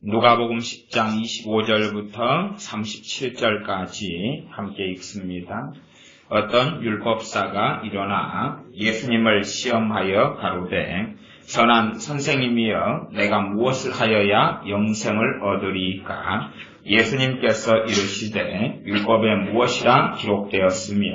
누가복음 10장 25절부터 37절까지 함께 읽습니다. 어떤 율법사가 일어나 예수님을 시험하여 가로되 선한 선생님이여 내가 무엇을 하여야 영생을 얻으리이까? 예수님께서 이르시되 율법에 무엇이라 기록되었으며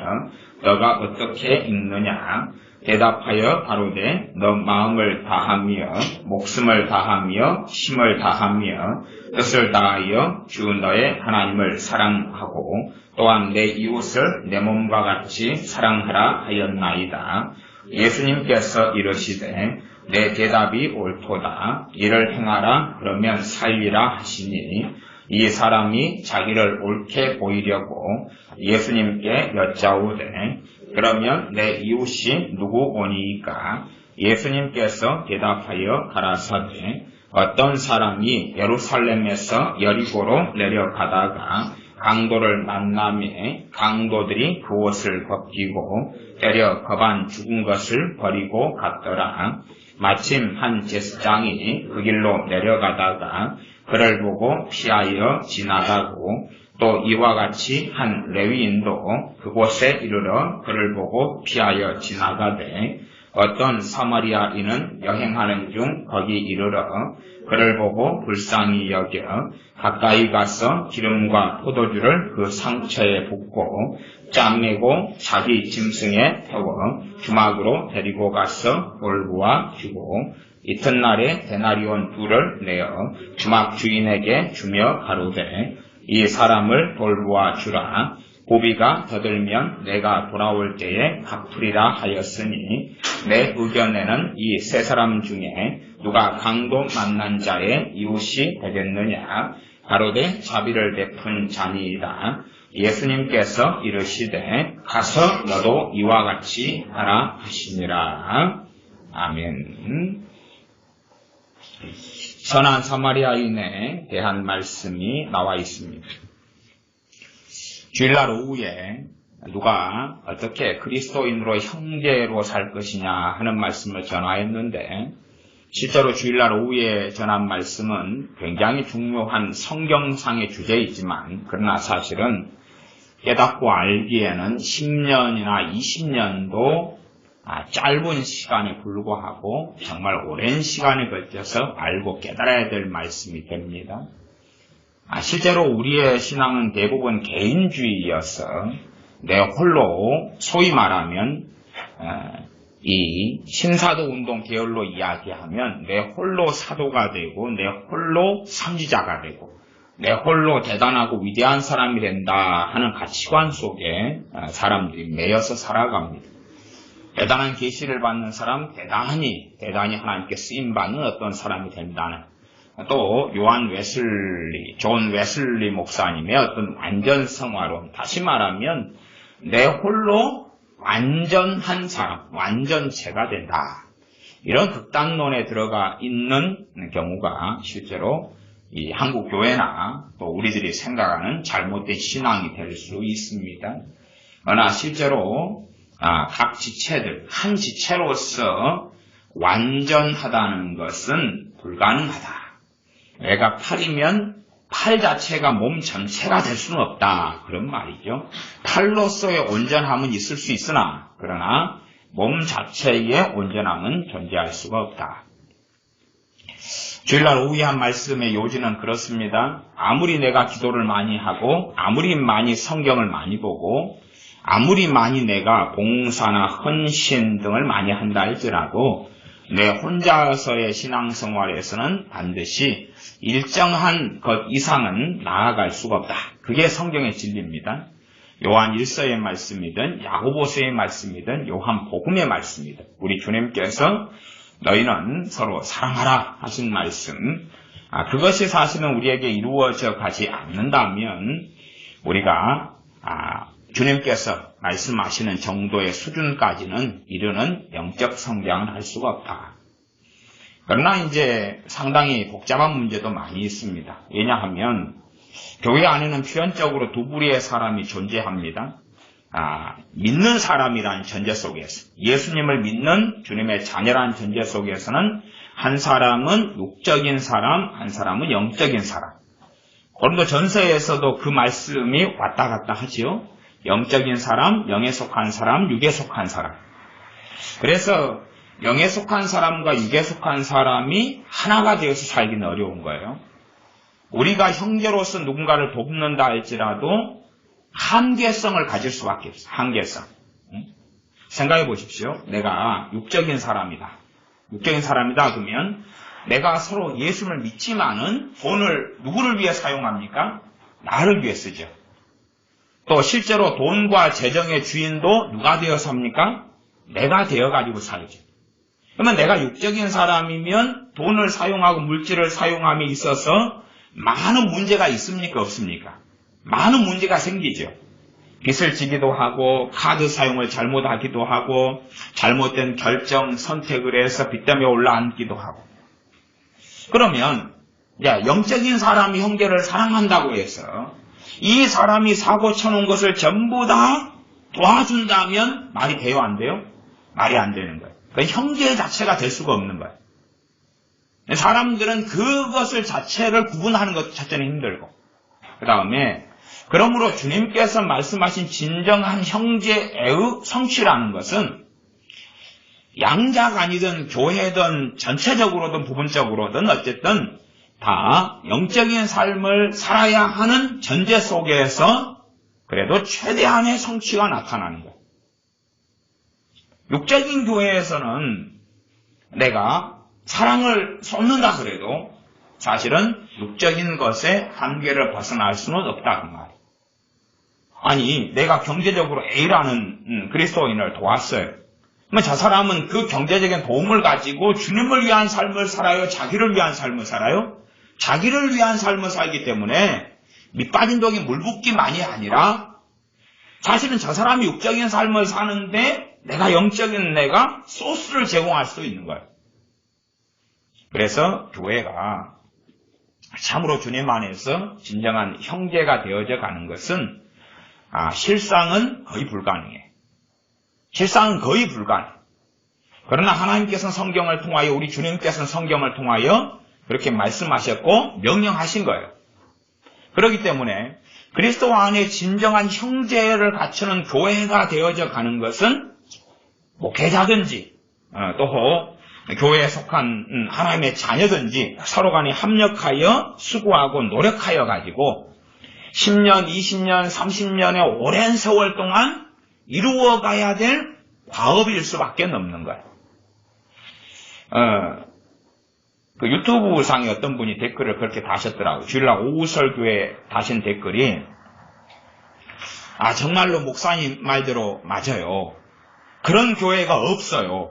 너가 어떻게 읽느냐? 대답하여 가로되 너 마음을 다하며 목숨을 다하며 힘을 다하며 뜻을 다하여 주 너의 하나님을 사랑하고 또한 내 이웃을 내 몸과 같이 사랑하라 하였나이다. 예수님께서 이르시되 내 대답이 옳도다. 이를 행하라 그러면 살리라 하시니 이 사람이 자기를 옳게 보이려고 예수님께 여짜오되 그러면 내 이웃이 누구오니이까? 예수님께서 대답하여 가라사대 어떤 사람이 예루살렘에서 여리고로 내려가다가 강도를 만나매 강도들이 그 옷을 벗기고 때려 거반 죽은 것을 버리고 갔더라. 마침 한 제사장이 그 길로 내려가다가 그를 보고 피하여 지나가고 또 이와 같이 한 레위인도 그곳에 이르러 그를 보고 피하여 지나가되 어떤 사마리아인은 여행하는 중 거기 이르러 그를 보고 불쌍히 여겨 가까이 가서 기름과 포도주를 그 상처에 붓고 짬내고 자기 짐승에 태워 주막으로 데리고 가서 돌보아 주고 이튿날에 데나리온 2를 내어 주막 주인에게 주며 가로되 이 사람을 돌보아 주라. 고비가 더들면 내가 돌아올 때에 갚으리라 하였으니 내 의견에는 이 세 사람 중에 누가 강도 만난 자의 이웃이 되겠느냐? 가로되 자비를 베푼 자니이다. 예수님께서 이르시되 가서 너도 이와 같이 하라 하시니라. 아멘. 선한 사마리아인에 대한 말씀이 나와 있습니다. 주일날 오후에 누가 어떻게 그리스도인으로 형제로 살 것이냐 하는 말씀을 전하였는데 실제로 주일날 오후에 전한 말씀은 굉장히 중요한 성경상의 주제이지만 그러나 사실은 깨닫고 알기에는 10년이나 20년도 짧은 시간에 불구하고 정말 오랜 시간에 걸쳐서 알고 깨달아야 될 말씀이 됩니다. 실제로 우리의 신앙은 대부분 개인주의여서 내 홀로 소위 말하면 이 신사도 운동 계열로 이야기하면 내 홀로 사도가 되고 내 홀로 선지자가 되고 내 홀로 대단하고 위대한 사람이 된다 하는 가치관 속에 사람들이 매여서 살아갑니다. 대단한 계시를 받는 사람, 대단히 하나님께 쓰임받는 어떤 사람이 된다는 또 존 웨슬리 목사님의 어떤 완전 성화론, 다시 말하면 내 홀로 완전한 사람, 완전체가 된다. 이런 극단론에 들어가 있는 경우가 실제로 이 한국 교회나 또 우리들이 생각하는 잘못된 신앙이 될 수 있습니다. 그러나 실제로 각 지체들, 한 지체로서 완전하다는 것은 불가능하다. 애가 팔이면 팔 자체가 몸 전체가 될 수는 없다. 그런 말이죠. 팔로서의 온전함은 있을 수 있으나 그러나 몸 자체의 온전함은 존재할 수가 없다. 주일날 오후에 한 말씀의 요지는 그렇습니다. 아무리 내가 기도를 많이 하고 아무리 많이 성경을 많이 보고 아무리 많이 내가 봉사나 헌신 등을 많이 한다 할지라도 내 혼자서의 신앙생활에서는 반드시 일정한 것 이상은 나아갈 수가 없다. 그게 성경의 진리입니다. 요한 1서의 말씀이든 야고보서의 말씀이든 요한 복음의 말씀이든 우리 주님께서 너희는 서로 사랑하라 하신 말씀, 그것이 사실은 우리에게 이루어져 가지 않는다면 우리가 주님께서 말씀하시는 정도의 수준까지는 이르는 영적 성장을 할 수가 없다. 그러나 이제 상당히 복잡한 문제도 많이 있습니다. 왜냐하면 교회 안에는 표현적으로 두 부류의 사람이 존재합니다. 믿는 사람이라는 전제 속에서, 예수님을 믿는 주님의 자녀라는 전제 속에서는 한 사람은 육적인 사람, 한 사람은 영적인 사람. 고린도 전서에서도 그 말씀이 왔다 갔다 하지요. 영적인 사람, 영에 속한 사람, 육에 속한 사람. 그래서 영에 속한 사람과 육에 속한 사람이 하나가 되어서 살기는 어려운 거예요. 우리가 형제로서 누군가를 돕는다 할지라도 한계성을 가질 수밖에 없어요. 한계성. 생각해 보십시오. 내가 육적인 사람이다. 육적인 사람이다 그러면 내가 서로 예수를 믿지만은 돈을 누구를 위해 사용합니까? 나를 위해 쓰죠. 또 실제로 돈과 재정의 주인도 누가 되어서 합니까? 내가 되어가지고 살죠. 그러면 내가 육적인 사람이면 돈을 사용하고 물질을 사용함에 있어서 많은 문제가 있습니까? 없습니까? 많은 문제가 생기죠. 빚을 지기도 하고 카드 사용을 잘못하기도 하고 잘못된 결정, 선택을 해서 빚 때문에 올라앉기도 하고. 그러면 영적인 사람이 형제를 사랑한다고 해서 이 사람이 사고 쳐놓은 것을 전부 다 도와준다면 말이 돼요? 안 돼요? 말이 안 되는 거예요. 그러니까 형제 자체가 될 수가 없는 거예요. 사람들은 그것을 자체를 구분하는 것 자체는 힘들고. 그 다음에 그러므로 주님께서 말씀하신 진정한 형제의 성취라는 것은 양자간이든 교회든 전체적으로든 부분적으로든 어쨌든 다 영적인 삶을 살아야 하는 전제 속에서 그래도 최대한의 성취가 나타나는 거예요. 육적인 교회에서는 내가 사랑을 쏟는다 그래도 사실은 육적인 것에 한계를 벗어날 수는 없다 그 말이에요. 아니 내가 경제적으로 A라는 그리스도인을 도왔어요. 그러면 저 사람은 그 경제적인 도움을 가지고 주님을 위한 삶을 살아요? 자기를 위한 삶을 살아요? 자기를 위한 삶을 살기 때문에 밑빠진 독이 물붓기만이 아니라 사실은 저 사람이 육적인 삶을 사는데 내가 영적인 내가 소스를 제공할 수 있는 거예요. 그래서 교회가 참으로 주님 안에서 진정한 형제가 되어져 가는 것은 실상은 거의 불가능해. 실상은 거의 불가능해. 그러나 하나님께서는 성경을 통하여 우리 주님께서는 성경을 통하여 그렇게 말씀하셨고 명령하신 거예요. 그렇기 때문에 그리스도 안에 진정한 형제를 갖추는 교회가 되어져 가는 것은 목회자든지 또 교회에 속한 하나님의 자녀든지 서로 간에 합력하여 수고하고 노력하여 가지고 10년, 20년, 30년의 오랜 세월 동안 이루어 가야 될 과업일 수밖에 없는 거예요. 그 유튜브 상에 어떤 분이 댓글을 그렇게 다셨더라고요. 주일날 오후 설교에 다신 댓글이 정말로 목사님 말대로 맞아요. 그런 교회가 없어요.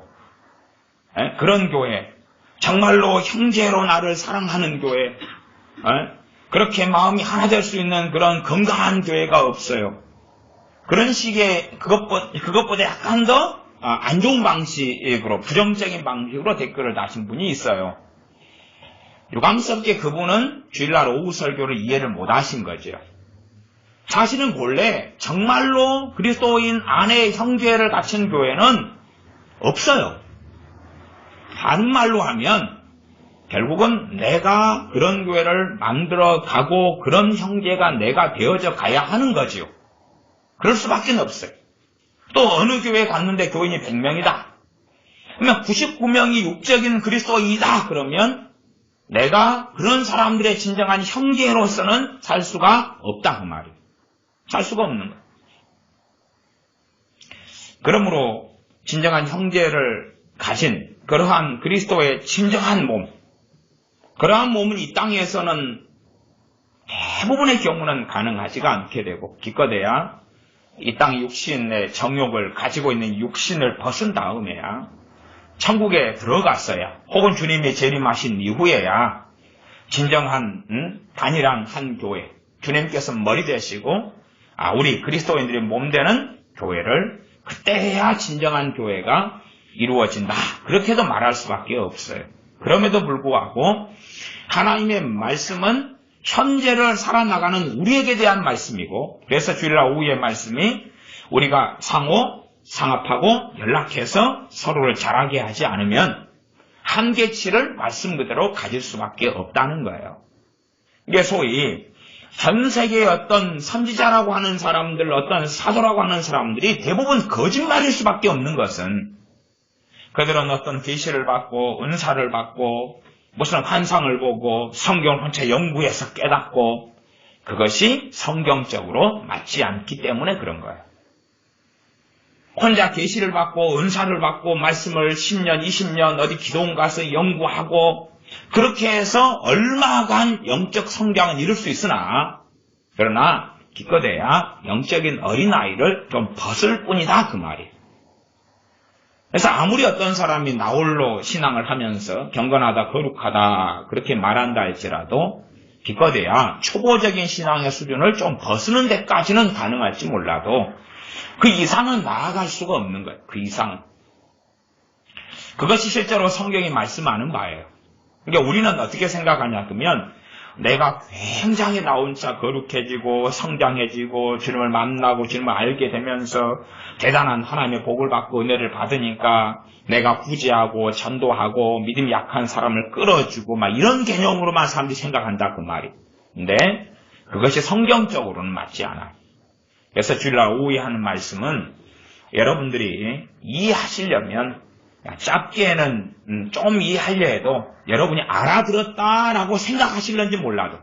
그런 교회, 정말로 형제로 나를 사랑하는 교회, 그렇게 마음이 하나 될 수 있는 그런 건강한 교회가 없어요. 그런 식의 그것보다 약간 더 안 좋은 방식으로 부정적인 방식으로 댓글을 다신 분이 있어요. 유감스럽게 그분은 주일날 오후 설교를 이해를 못 하신 거죠. 사실은 본래 정말로 그리스도인 안에 형제를 갖춘 교회는 없어요. 다른 말로 하면 결국은 내가 그런 교회를 만들어 가고 그런 형제가 내가 되어져 가야 하는 거지요. 그럴 수밖에 없어요. 또 어느 교회에 갔는데 교인이 100명이다. 그러면 99명이 육적인 그리스도인이다. 그러면 내가 그런 사람들의 진정한 형제로서는 살 수가 없다 그 말이에요. 살 수가 없는 거예요. 그러므로 진정한 형제를 가진 그러한 그리스도의 진정한 몸, 그러한 몸은 이 땅에서는 대부분의 경우는 가능하지가 않게 되고 기껏해야 이 땅 육신의 정욕을 가지고 있는 육신을 벗은 다음에야 천국에 들어갔어야 혹은 주님이 재림하신 이후에야 진정한 단일한 한 교회, 주님께서 머리 되시고 우리 그리스도인들이 몸 되는 교회를 그때야 진정한 교회가 이루어진다. 그렇게도 말할 수밖에 없어요. 그럼에도 불구하고 하나님의 말씀은 현재를 살아나가는 우리에게 대한 말씀이고 그래서 주일날 오후의 말씀이 우리가 상호 상합하고 연락해서 서로를 잘하게 하지 않으면 한계치를 말씀 그대로 가질 수밖에 없다는 거예요. 이게 소위 전 세계의 어떤 선지자라고 하는 사람들, 어떤 사도라고 하는 사람들이 대부분 거짓말일 수밖에 없는 것은 그들은 어떤 계시를 받고 은사를 받고 무슨 환상을 보고 성경을 혼자 연구해서 깨닫고 그것이 성경적으로 맞지 않기 때문에 그런 거예요. 혼자 계시를 받고 은사를 받고 말씀을 10년, 20년 어디 기도원 가서 연구하고 그렇게 해서 얼마간 영적 성장은 이룰 수 있으나 그러나 기껏해야 영적인 어린아이를 좀 벗을 뿐이다 그 말이에요. 그래서 아무리 어떤 사람이 나홀로 신앙을 하면서 경건하다 거룩하다 그렇게 말한다 할지라도 기껏해야 초보적인 신앙의 수준을 좀 벗는 데까지는 가능할지 몰라도 그 이상은 나아갈 수가 없는 거예요. 그 이상은. 그것이 실제로 성경이 말씀하는 바예요. 그러니까 우리는 어떻게 생각하냐 그러면 내가 굉장히 나 혼자 거룩해지고 성장해지고 주님을 만나고 주님을 알게 되면서 대단한 하나님의 복을 받고 은혜를 받으니까 내가 구제하고 전도하고 믿음이 약한 사람을 끌어주고 막 이런 개념으로만 사람들이 생각한다 그 말이. 근데 그것이 성경적으로는 맞지 않아요. 그래서 주일날 오후에 하는 말씀은 여러분들이 이해하시려면 짧게는 좀 이해하려 해도 여러분이 알아들었다라고 생각하실는지 몰라도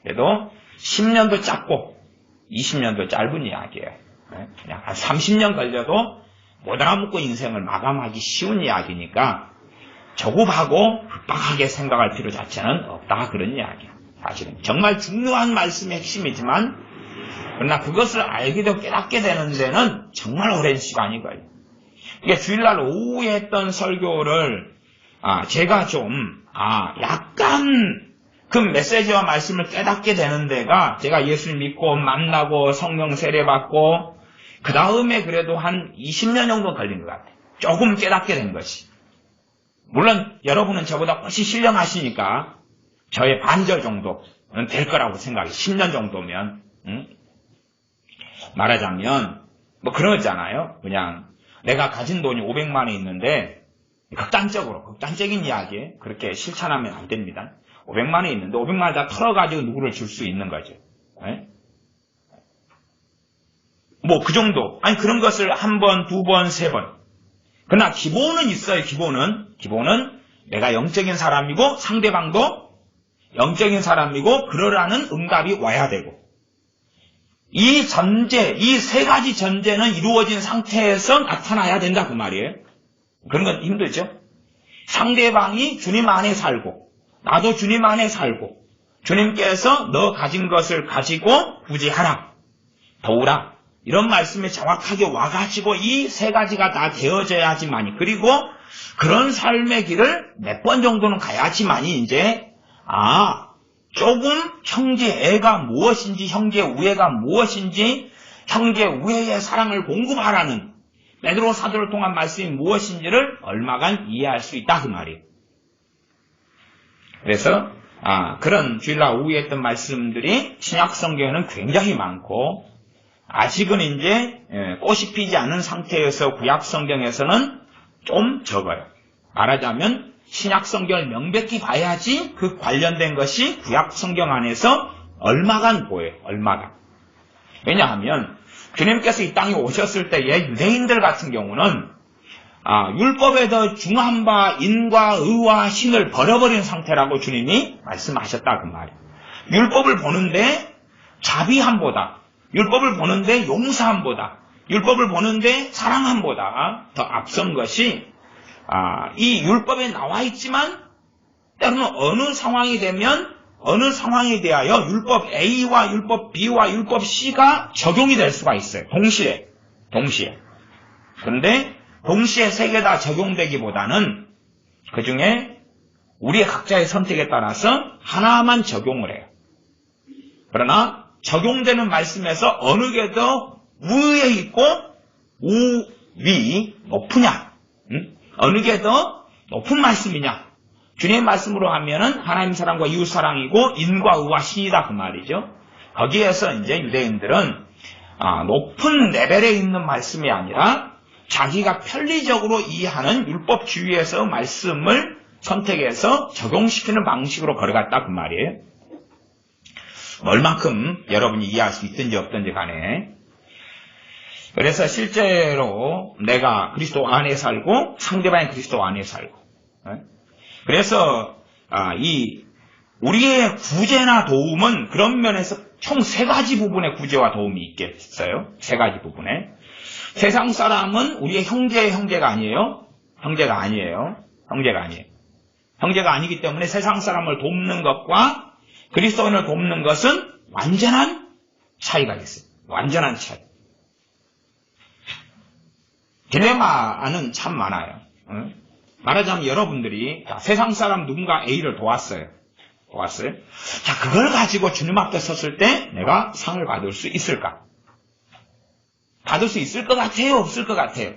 그래도 10년도 짧고 20년도 짧은 이야기예요. 그냥 한 30년 걸려도 못 알아먹고 인생을 마감하기 쉬운 이야기니까 조급하고 급박하게 생각할 필요 자체는 없다 그런 이야기예요. 사실은 정말 중요한 말씀의 핵심이지만 그러나 그것을 알게도 깨닫게 되는 데는 정말 오랜 시간이 걸려요. 이게 주일날 오후에 했던 설교를 제가 좀 약간 그 메시지와 말씀을 깨닫게 되는 데가 제가 예수를 믿고 만나고 성령 세례받고 그 다음에 그래도 한 20년 정도 걸린 것 같아요. 조금 깨닫게 된 것이. 물론 여러분은 저보다 훨씬 신령하시니까 저의 반절 정도는 될 거라고 생각해요. 10년 정도면. 말하자면 뭐 그런 거잖아요. 그냥 내가 가진 돈이 500만 원이 있는데 극단적인 이야기에 그렇게 실천하면 안 됩니다. 500만 원이 있는데 500만 원 다 털어가지고 누구를 줄 수 있는 거죠. 네? 뭐 그 정도. 아니 그런 것을 한 번, 두 번, 세 번. 그러나 기본은 있어요. 기본은 내가 영적인 사람이고 상대방도 영적인 사람이고 그러라는 응답이 와야 되고 이 세 가지 전제는 이루어진 상태에서 나타나야 된다 그 말이에요. 그런 건 힘들죠. 상대방이 주님 안에 살고 나도 주님 안에 살고 주님께서 너 가진 것을 가지고 구제하라 도우라 이런 말씀이 정확하게 와가지고 이 세 가지가 다 되어져야지만이 그리고 그런 삶의 길을 몇 번 정도는 가야지만이 이제 조금 형제애가 무엇인지 형제우애가 무엇인지 형제우애의 사랑을 공급하라는 베드로 사도를 통한 말씀이 무엇인지를 얼마간 이해할 수 있다 그 말이에요. 그래서 그런 주일날 오후에 했던 말씀들이 신약 성경에는 굉장히 많고 아직은 이제 꽃이 피지 않은 상태에서 구약 성경에서는 좀 적어요. 말하자면 신약 성경을 명백히 봐야지 그 관련된 것이 구약 성경 안에서 얼마간 보여요. 얼마간. 왜냐하면 주님께서 이 땅에 오셨을 때에 유대인들 같은 경우는 율법에 더 중한 바 인과 의와 신을 버려버린 상태라고 주님이 말씀하셨다 그 말이에요. 율법을 보는데 자비함보다 율법을 보는데 용서함보다 율법을 보는데 사랑함보다 더 앞선 것이 이 율법에 나와 있지만 때로는 어느 상황이 되면 어느 상황에 대하여 율법 A와 율법 B와 율법 C가 적용이 될 수가 있어요. 동시에. 그런데 동시에 세 개 다 적용되기보다는 그 중에 우리의 각자의 선택에 따라서 하나만 적용을 해요. 그러나 적용되는 말씀에서 어느 게 더 우위에 있고 우위 높으냐? 어느 게 더 높은 말씀이냐? 주님의 말씀으로 하면은 하나님 사랑과 이웃 사랑이고 인과 의와 신이다 그 말이죠. 거기에서 이제 유대인들은 높은 레벨에 있는 말씀이 아니라 자기가 편리적으로 이해하는 율법 주의에서 말씀을 선택해서 적용시키는 방식으로 걸어갔다 그 말이에요. 얼만큼 여러분이 이해할 수 있든지 없든지 간에. 그래서 실제로 내가 그리스도 안에 살고 상대방이 그리스도 안에 살고. 그래서 우리의 구제나 도움은 그런 면에서 총 3가지 부분의 구제와 도움이 있겠어요. 3가지 부분에. 세상 사람은 우리의 형제가 아니에요. 형제가 아니에요. 형제가 아니기 때문에 세상 사람을 돕는 것과 그리스도인을 돕는 것은 완전한 차이가 있어요. 완전한 차이. 딜레마는 참 많아요. 말하자면 여러분들이 세상 사람 누군가 A를 도왔어요. 자, 그걸 가지고 주님 앞에 섰을 때 내가 상을 받을 수 있을까? 받을 수 있을 것 같아요? 없을 것 같아요?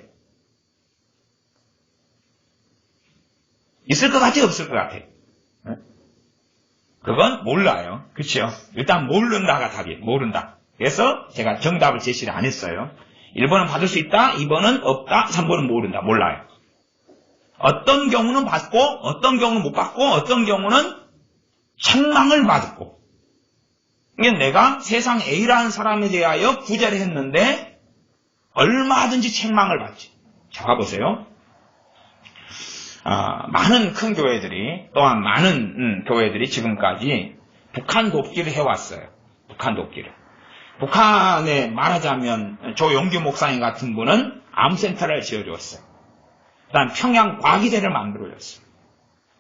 있을 것 같아요? 없을 것 같아요? 그건 몰라요. 그렇죠? 일단 모른다가 답이에요. 모른다. 그래서 제가 정답을 제시를 안 했어요. 1번은 받을 수 있다, 2번은 없다, 3번은 모른다. 몰라요. 어떤 경우는 받고, 어떤 경우는 못 받고, 어떤 경우는 책망을 받고. 이게 내가 세상 A라는 사람에 대하여 구제를 했는데 얼마든지 책망을 받지. 자, 봐보세요. 많은 큰 교회들이, 또한 많은 교회들이 지금까지 북한 돕기를 해왔어요. 북한 돕기를. 북한에 말하자면 조용규 목사님 같은 분은 암센터를 지어주었어요. 그다음 평양 과기대를 만들어줬어요.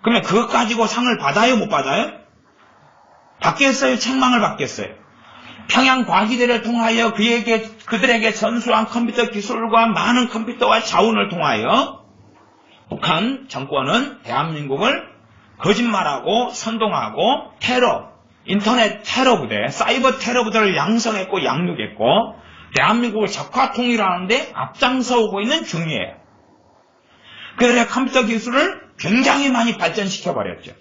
그러면 그것 가지고 상을 받아요? 못 받아요? 받겠어요? 책망을 받겠어요? 평양 과기대를 통하여 그들에게 전수한 컴퓨터 기술과 많은 컴퓨터와 자원을 통하여 북한 정권은 대한민국을 거짓말하고 선동하고 테러, 인터넷 테러 부대, 사이버 테러 부대를 양성했고 양육했고 대한민국을 적화 통일하는데 앞장서고 있는 중이에요. 그들의 컴퓨터 기술을 굉장히 많이 발전시켜버렸죠.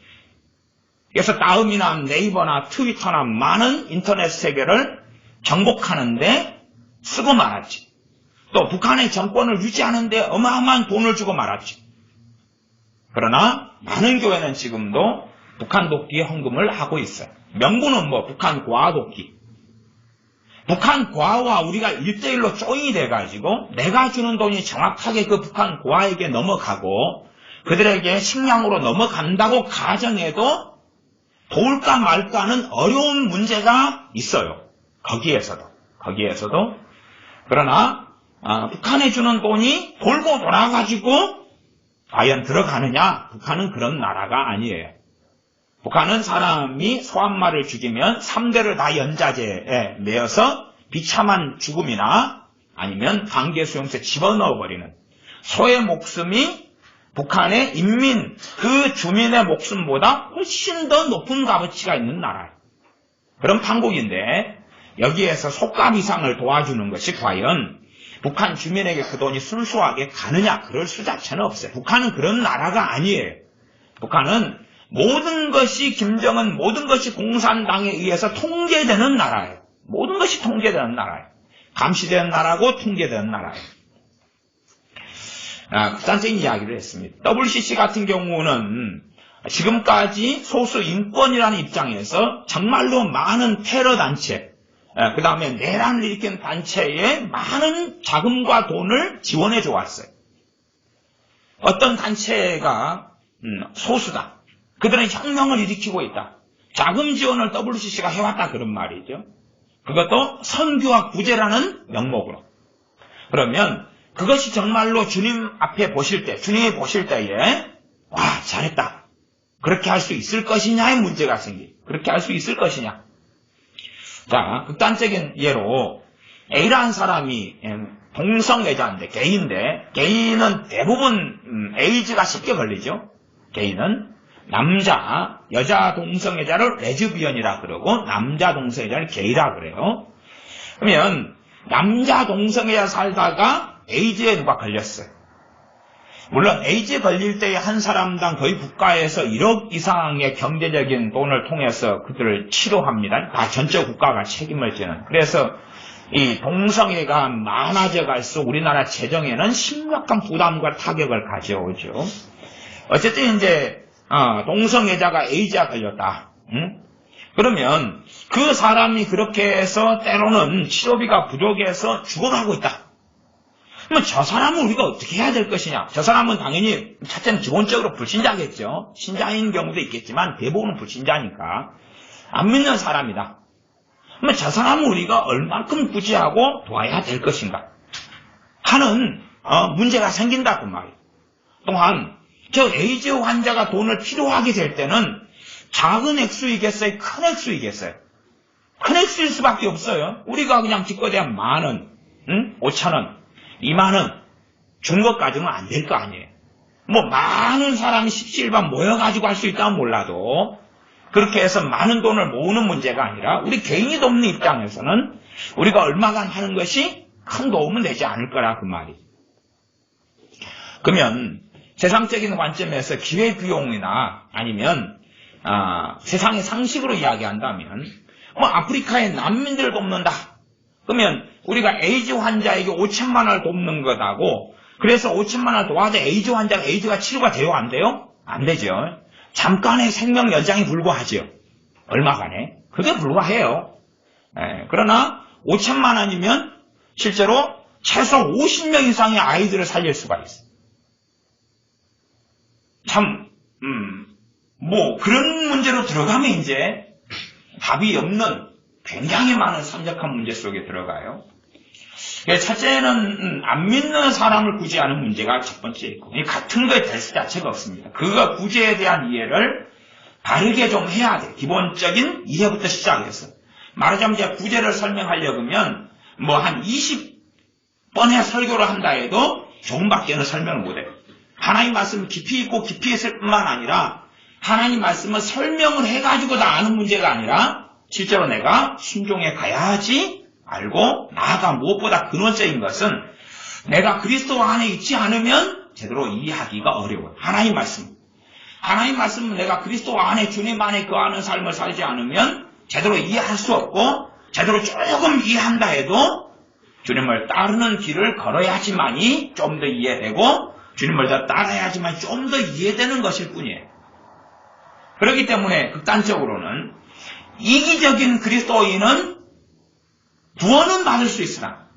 그래서 다음이나 네이버나 트위터나 많은 인터넷 세계를 정복하는데 쓰고 말았지. 또 북한의 정권을 유지하는데 어마어마한 돈을 주고 말았지. 그러나 많은 교회는 지금도 북한 돕기에 헌금을 하고 있어요. 명분은 북한 고아 돕기. 북한 고아와 우리가 1대1로 조인이 돼가지고 내가 주는 돈이 정확하게 그 북한 고아에게 넘어가고 그들에게 식량으로 넘어간다고 가정해도 도울까 말까는 어려운 문제가 있어요. 거기에서도. 그러나 북한에 주는 돈이 돌고 돌아가지고 과연 들어가느냐? 북한은 그런 나라가 아니에요. 북한은 사람이 소 한 마리를 죽이면 3대를 다 연자제에 매어서 비참한 죽음이나 아니면 강제수용소에 집어넣어버리는 소의 목숨이 북한의 인민, 그 주민의 목숨보다 훨씬 더 높은 값어치가 있는 나라예요. 그런 판국인데 여기에서 속값 이상을 도와주는 것이 과연 북한 주민에게 그 돈이 순수하게 가느냐? 그럴 수 자체는 없어요. 북한은 그런 나라가 아니에요. 북한은 모든 것이 김정은, 모든 것이 공산당에 의해서 통제되는 나라예요. 모든 것이 통제되는 나라예요. 감시되는 나라고 통제되는 나라예요. 극단적인 이야기를 했습니다. WCC 같은 경우는 지금까지 소수 인권이라는 입장에서 정말로 많은 테러 단체, 그 다음에 내란을 일으킨 단체에 많은 자금과 돈을 지원해 줘왔어요. 어떤 단체가 소수다. 그들은 혁명을 일으키고 있다. 자금 지원을 WCC가 해왔다 그런 말이죠. 그것도 선교와 구제라는 명목으로. 그러면 그것이 정말로 주님 앞에 보실 때, 주님이 보실 때에 와 잘했다. 그렇게 할 수 있을 것이냐의 문제가 생기. 그렇게 할 수 있을 것이냐. 자, 극단적인 예로 A라는 사람이 동성애자인데 게이는 대부분 에이즈가 쉽게 걸리죠. 게이는 남자, 여자 동성애자를 레즈비언이라 그러고 남자 동성애자를 게이라 그래요. 그러면 남자 동성애자 살다가 에이즈에 누가 걸렸어요. 물론 에이즈에 걸릴 때에 한 사람당 거의 국가에서 1억 이상의 경제적인 돈을 통해서 그들을 치료합니다. 다 전체 국가가 책임을 지는. 그래서 이 동성애가 많아져 갈수록 우리나라 재정에는 심각한 부담과 타격을 가져오죠. 어쨌든 이제 동성애자가 에이즈가 걸렸다. 응? 그러면 그 사람이 그렇게 해서 때로는 치료비가 부족해서 죽어가고 있다. 그러면 저 사람은 우리가 어떻게 해야 될 것이냐? 저 사람은 당연히 첫째는 기본적으로 불신자겠죠. 신자인 경우도 있겠지만 대부분은 불신자니까 안 믿는 사람이다. 그러면 저 사람은 우리가 얼만큼 구제하고 도와야 될 것인가 하는 문제가 생긴다고 말이에요. 또한 저 에이즈 환자가 돈을 필요하게 될 때는 작은 액수이겠어요? 큰 액수이겠어요? 큰 액수일 수밖에 없어요. 우리가 그냥 기껏해야 10,000원, 5,000원, 20,000원 준 것까지는 안 될 거 아니에요. 뭐 많은 사람이 십시일반 모여가지고 할 수 있다면 몰라도 그렇게 해서 많은 돈을 모으는 문제가 아니라 우리 개인이 돕는 입장에서는 우리가 얼마간 하는 것이 큰 도움은 되지 않을 거라 그 말이. 그러면 세상적인 관점에서 기회비용이나 아니면 세상의 상식으로 이야기한다면 뭐 아프리카의 난민들을 돕는다. 그러면 우리가 에이즈 환자에게 5,000만 원을 돕는 거다고 그래서 5,000만 원을 도와도 에이즈 환자가 에이즈가 치료가 돼요? 안 돼요? 안 되죠. 잠깐의 생명 연장이 불과하죠. 얼마간에? 그게 불과해요. 그러나 5,000만 원이면 실제로 최소 50명 이상의 아이들을 살릴 수가 있어요. 참 뭐 그런 문제로 들어가면 이제 답이 없는 굉장히 많은 참적한 문제 속에 들어가요. 첫째는 안 믿는 사람을 구제하는 문제가 첫 번째 있고 같은 거에 될 수 자체가 없습니다. 그거 구제에 대한 이해를 바르게 좀 해야 돼. 기본적인 이해부터 시작해서. 말하자면 제가 구제를 설명하려고 하면 뭐 한 20번의 설교를 한다 해도 조금밖에는 설명을 못해요. 하나님 말씀은 깊이 있고 깊이 있을 뿐만 아니라 하나님 말씀은 설명을 해가지고 다 아는 문제가 아니라 실제로 내가 순종해 가야지 알고 나아가 무엇보다 근원적인 것은 내가 그리스도 안에 있지 않으면 제대로 이해하기가 어려워요. 하나님 말씀은 내가 그리스도 안에 주님 안에 거하는 삶을 살지 않으면 제대로 이해할 수 없고 제대로 조금 이해한다 해도 주님을 따르는 길을 걸어야지만이 좀 더 이해되고 주님을 더 따라야지만 좀 더 이해되는 것일 뿐이에요. 그렇기 때문에 극단적으로는 이기적인 그리스도인은 구원은 받을 수 있으나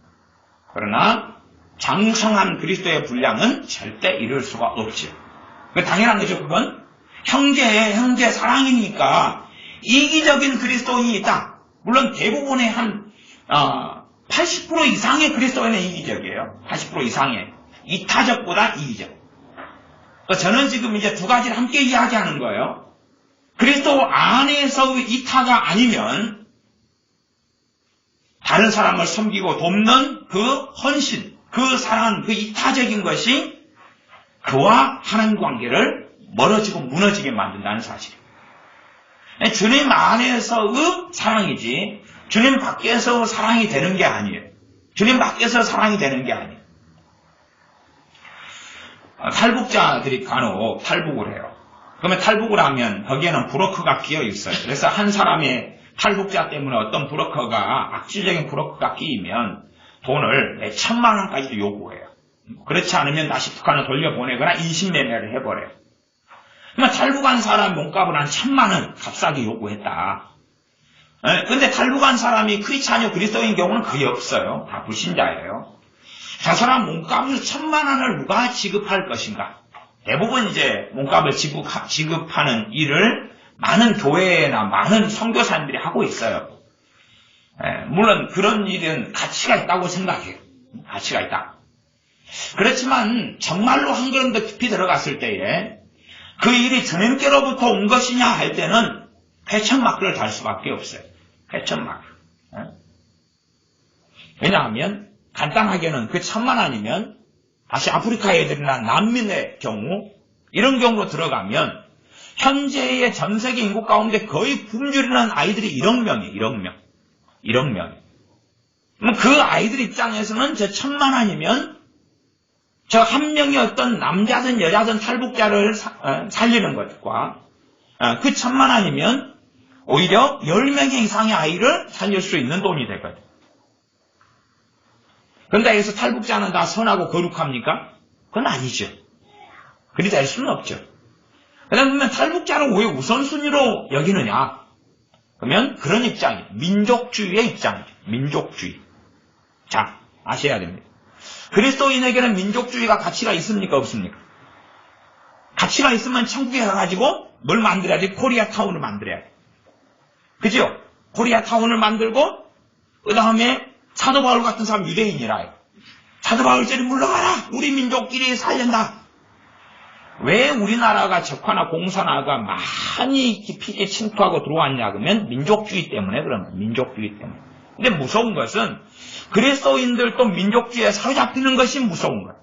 그러나 장성한 그리스도의 분량은 절대 이룰 수가 없죠. 당연한 거죠. 그건 형제 사랑이니까 이기적인 그리스도인이 있다. 물론 대부분의 한 80% 이상의 그리스도인은 이기적이에요. 80% 이상의 이타적보다 이기적. 저는 지금 이제 두 가지를 함께 이야기하는 거예요. 그리스도 안에서의 이타가 아니면 다른 사람을 섬기고 돕는 그 헌신, 그 사랑, 그 이타적인 것이 그와 하나님 관계를 멀어지고 무너지게 만든다는 사실이에요. 주님 안에서의 사랑이지 주님 밖에서 사랑이 되는 게 아니에요. 주님 밖에서 사랑이 되는 게 아니에요. 탈북자들이 간혹 탈북을 해요. 그러면 탈북을 하면 거기에는 브로커가 끼어 있어요. 그래서 한 사람의 탈북자 때문에 어떤 브로커가 악질적인 브로커가 끼이면 돈을 몇 천만 원까지도 요구해요. 그렇지 않으면 다시 북한을 돌려보내거나 인신매매를 해버려요. 그러면 탈북한 사람 몸값을 한 1,000만 원 값싸게 요구했다. 근데 탈북한 사람이 크리스찬이요 그리스도인 경우는 거의 없어요. 다 불신자예요. 저 사람 몸값을 1,000만 원을 누가 지급할 것인가? 대부분 이제 몸값을 지급하는 일을 많은 교회나 많은 선교사님들이 하고 있어요. 물론 그런 일은 가치가 있다고 생각해요. 가치가 있다. 그렇지만 정말로 한 걸음 더 깊이 들어갔을 때에 그 일이 주님께로부터 온 것이냐 할 때는 회천막을 달 수밖에 없어요. 회천막. 왜냐하면 간단하게는 그 1,000만 원이면 다시 아프리카 애들이나 난민의 경우 이런 경우로 들어가면 현재의 전세계 인구 가운데 거의 굶주리는 아이들이 1억 명이에요. 1억 명. 그 아이들 입장에서는 저 1,000만 원이면 저 한 명이 어떤 남자든 여자든 탈북자를 살리는 것과 그 1,000만 원이면 오히려 10명 이상의 아이를 살릴 수 있는 돈이 되거든요. 그런데 여기서 탈북자는 다 선하고 거룩합니까? 그건 아니죠. 그리 될 수는 없죠. 그러면 탈북자를 왜 우선순위로 여기느냐? 그러면 그런 입장이에요. 민족주의의 입장이죠. 민족주의. 자, 아셔야 됩니다. 그리스도인에게는 민족주의가 가치가 있습니까? 없습니까? 가치가 있으면 천국에 가가지고 뭘 만들어야지? 코리아타운을 만들어야 돼. 그죠? 코리아타운을 만들고 그 다음에 사도 바울 같은 사람 유대인이라요. 사도 바울처럼 물러가라. 우리 민족끼리 살린다. 왜 우리나라가 적화나 공산화가 많이 깊이 침투하고 들어왔냐 그러면 민족주의 때문에 그런 거예요. 민족주의 때문에. 근데 무서운 것은 그리스도인들도 민족주의에 사로잡히는 것이 무서운 거예요.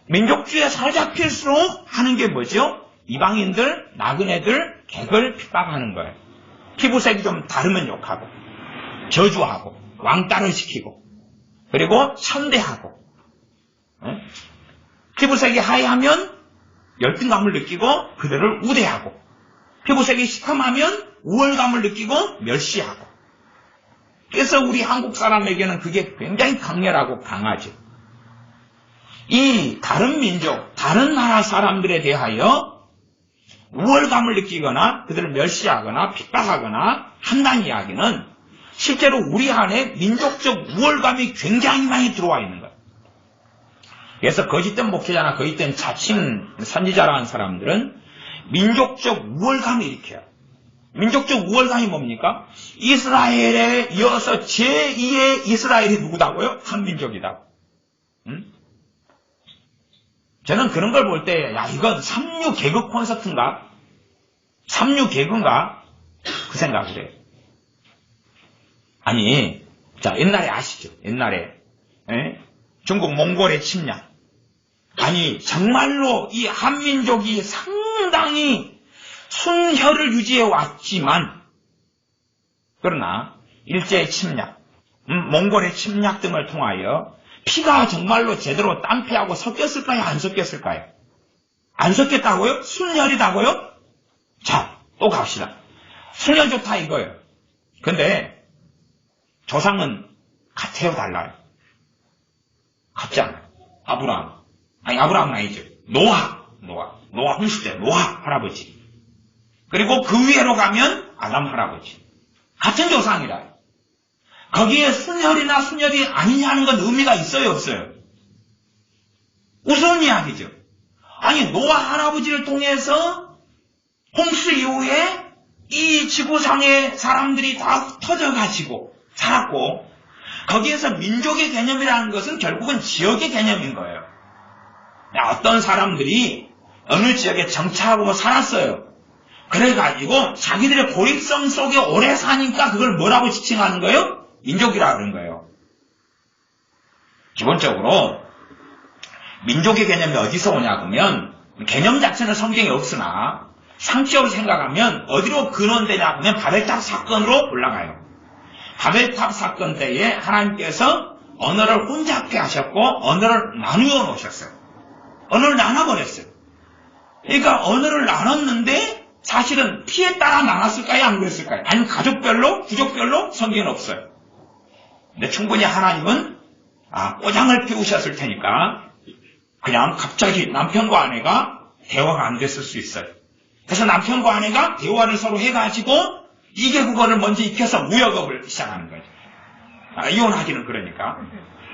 민족주의에 사로잡힐수록 하는 게 뭐죠? 이방인들, 나그네들, 객을 핍박하는 거예요. 피부색이 좀 다르면 욕하고, 저주하고, 왕따를 시키고, 그리고 천대하고, 피부색이 하얘하면 열등감을 느끼고 그들을 우대하고, 피부색이 시커하면 우월감을 느끼고 멸시하고. 그래서 우리 한국 사람에게는 그게 굉장히 강렬하고 강하죠. 이 다른 민족, 다른 나라 사람들에 대하여 우월감을 느끼거나 그들을 멸시하거나 핍박하거나 한다는 이야기는 실제로 우리 안에 민족적 우월감이 굉장히 많이 들어와 있는 거예요. 그래서 거짓된 목회자나 거짓된 자칭 선지자라는 사람들은 민족적 우월감을 일으켜요. 민족적 우월감이 뭡니까? 이스라엘에 이어서 제2의 이스라엘이 누구다고요? 한민족이다. 저는 그런 걸 볼 때, 야, 이건 삼류 개그 콘서트인가? 삼류 개그인가? 그 생각을 해요. 아니, 자, 옛날에 아시죠? 옛날에, 중국 몽골의 침략. 아니, 정말로 이 한민족이 상당히 순혈을 유지해 왔지만, 그러나, 일제의 침략, 몽골의 침략 등을 통하여 피가 정말로 제대로 땀피하고 섞였을까요? 안 섞였을까요? 안 섞였다고요? 순혈이다고요? 자, 또 갑시다. 순혈 좋다 이거예요. 근데 조상은 같아요, 달라요? 같지 않아요. 아브라함은 아니죠. 노아 홍수대, 노아 할아버지. 그리고 그 위로 가면 아담 할아버지. 같은 조상이라요. 거기에 순혈이나 순혈이 아니냐는 건 의미가 있어요, 없어요? 무슨 이야기죠? 아니, 노아 할아버지를 통해서 홍수 이후에 이 지구상의 사람들이 다 흩어져가지고 살았고, 거기에서 민족의 개념이라는 것은 결국은 지역의 개념인 거예요. 어떤 사람들이 어느 지역에 정착하고 살았어요. 그래가지고 자기들의 고립성 속에 오래 사니까 그걸 뭐라고 지칭하는 거예요? 민족이라 그런 거예요. 기본적으로 민족의 개념이 어디서 오냐 그러면 개념 자체는 성경에 없으나 상식적으로 생각하면 어디로 근원되냐 하면 바벨탑 사건으로 올라가요. 바벨탑 사건 때에 하나님께서 언어를 혼잡게 하셨고 언어를 나누어 놓으셨어요. 언어를 나눠버렸어요. 그러니까 언어를 나눴는데 사실은 피에 따라 나눴을까요? 안 그랬을까요? 아니면 가족별로, 부족별로? 성경은 없어요. 근데 충분히 하나님은 꼬장을 피우셨을 테니까 그냥 갑자기 남편과 아내가 대화가 안 됐을 수 있어요. 그래서 남편과 아내가 대화를 서로 해가지고 2개국어를 먼저 익혀서 무역업을 시작하는 거죠. 이혼하기는 그러니까.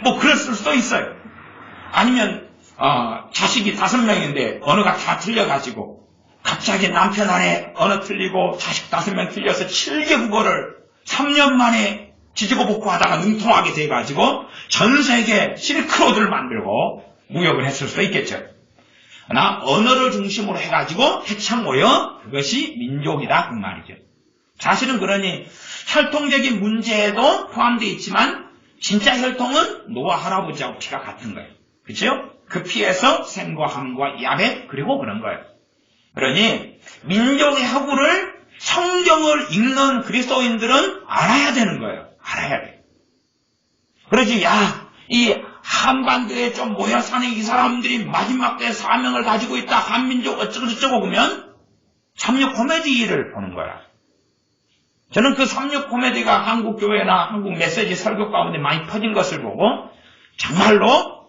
뭐 그랬을 수도 있어요. 아니면 자식이 5명인데 언어가 다 틀려가지고 갑자기 남편 아내 언어 틀리고 자식 5명 틀려서 7개국어를 3년 만에 지지고 볶고 하다가 능통하게 돼가지고 전 세계 실크로드를 만들고 무역을 했을 수도 있겠죠. 그러나 언어를 중심으로 해가지고 해쳐 모여 그것이 민족이다 그 말이죠. 사실은 그러니 혈통적인 문제에도 포함되어 있지만 진짜 혈통은 노아 할아버지하고 피가 같은 거예요. 그렇죠? 그 피에서 셈과 함과 야벳 그리고 그런 거예요. 그러니 민족의 허구를 성경을 읽는 그리스도인들은 알아야 되는 거예요. 알아야 돼. 그러지, 이 한반도에 좀 모여 사는 이 사람들이 마지막 때 사명을 가지고 있다. 한민족 어쩌고저쩌고 보면 삼육 코미디를 보는 거야. 저는 그 삼육 코미디가 한국 교회나 한국 메시지 설교 가운데 많이 퍼진 것을 보고 정말로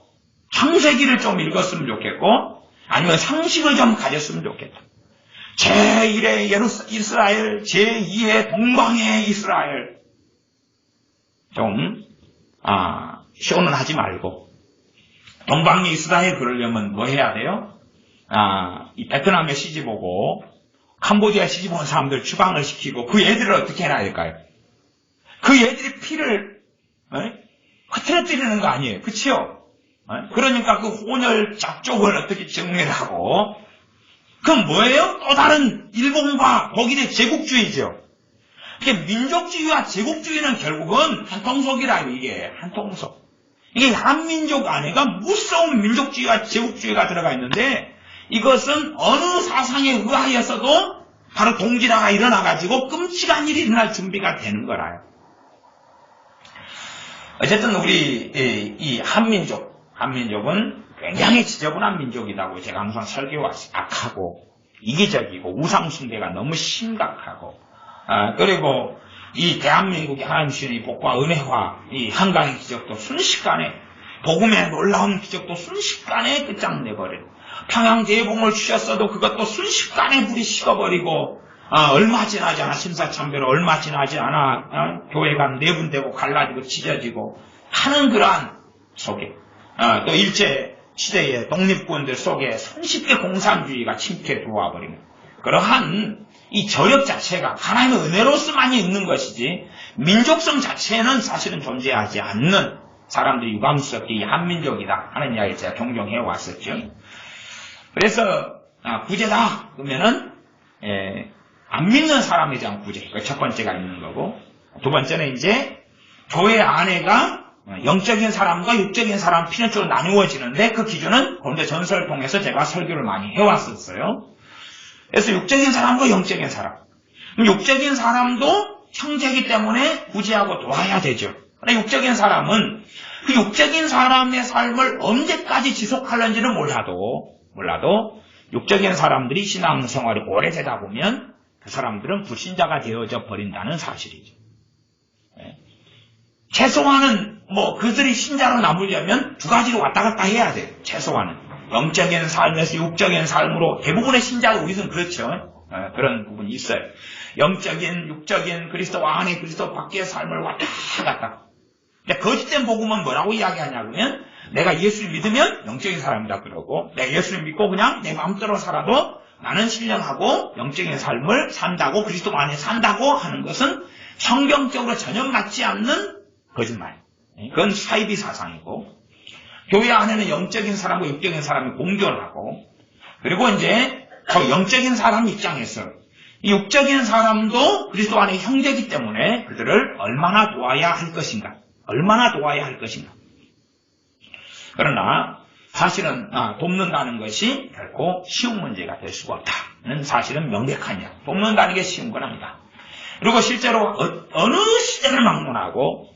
창세기를 좀 읽었으면 좋겠고 아니면 상식을 좀 가졌으면 좋겠다. 제1의 이스라엘, 제2의 동방의 이스라엘. 좀 쇼는 하지 말고 동방의 이스라엘 그러려면 뭐 해야 돼요? 이 베트남에 시집 오고 캄보디아 시집 온 사람들 추방을 시키고 그 애들을 어떻게 해야 될까요? 그 애들이 피를 흐트러뜨리는 거 아니에요. 그치요? 그러니까 그 혼혈 잡족을 어떻게 정리하고 그건 뭐예요? 또 다른 일본과 독일의 제국주의죠. 이게 민족주의와 제국주의는 결국은 한통속이라 이게 한통속. 이게 한민족 안에가 무서운 민족주의와 제국주의가 들어가 있는데 이것은 어느 사상에 의하여서도 바로 동지라가 일어나가지고 끔찍한 일이 일어날 준비가 되는 거라요. 어쨌든 우리 이 한민족은 굉장히 지저분한 민족이라고 제가 항상 설교해왔어요. 악하고 이기적이고 우상숭배가 너무 심각하고 그리고 이 대한민국의 하나님 주시는 복과 은혜와 이 한강의 기적도 순식간에 복음의 놀라운 기적도 순식간에 끝장내버린 평양대봉을 주셨어도 그것도 순식간에 불이 식어버리고 얼마 지나지 않아 심사참배로 얼마 지나지 않아 교회가 내분되고 갈라지고 찢어지고 하는 그러한 속에 또 일제 시대의 독립군들 속에 손쉽게 공산주의가 침투해 들어와 버리는 그러한 이 저력 자체가 하나님의 은혜로서만이 있는 것이지 민족성 자체는 사실은 존재하지 않는 사람들이 유감스럽게 이 한민족이다 하는 이야기를 제가 종종 해왔었죠. 그래서 구제다 그러면은 안 믿는 사람에 대한 구제 그 첫 번째가 있는 거고 두 번째는 이제 교회 안에가 영적인 사람과 육적인 사람 필연적으로 나누어지는데 그 기준은 고린도 전서를 통해서 제가 설교를 많이 해왔었어요. 그래서 육적인 사람과 영적인 사람. 육적인 사람도 형제이기 때문에 구제하고 도와야 되죠. 그러나 육적인 사람은 그 육적인 사람의 삶을 언제까지 지속하는지는 몰라도 육적인 사람들이 신앙생활이 오래되다 보면 그 사람들은 불신자가 되어져 버린다는 사실이죠. 최소한은 그들이 신자로 남으려면 두 가지로 왔다 갔다 해야 돼요. 최소한은. 영적인 삶에서 육적인 삶으로 대부분의 신자가 우리는 그렇죠. 그런 부분이 있어요. 영적인, 육적인 그리스도 안에 그리스도 밖의 삶을 왔다 갔다. 거짓된 복음은 뭐라고 이야기하냐면 내가 예수를 믿으면 영적인 사람이다 그러고 내가 예수를 믿고 그냥 내 마음대로 살아도 나는 신령하고 영적인 삶을 산다고 그리스도 안에 산다고 하는 것은 성경적으로 전혀 맞지 않는 거짓말. 그건 사이비 사상이고 교회 안에는 영적인 사람과 육적인 사람이 공존하고 그리고 이제 저 영적인 사람 입장에서 이 육적인 사람도 그리스도 안에 형제이기 때문에 그들을 얼마나 도와야 할 것인가. 그러나 사실은 돕는다는 것이 결코 쉬운 문제가 될 수가 없다는 사실은 명백하냐. 돕는다는 게 쉬운 건 아니다. 그리고 실제로 어느 시대를 막론하고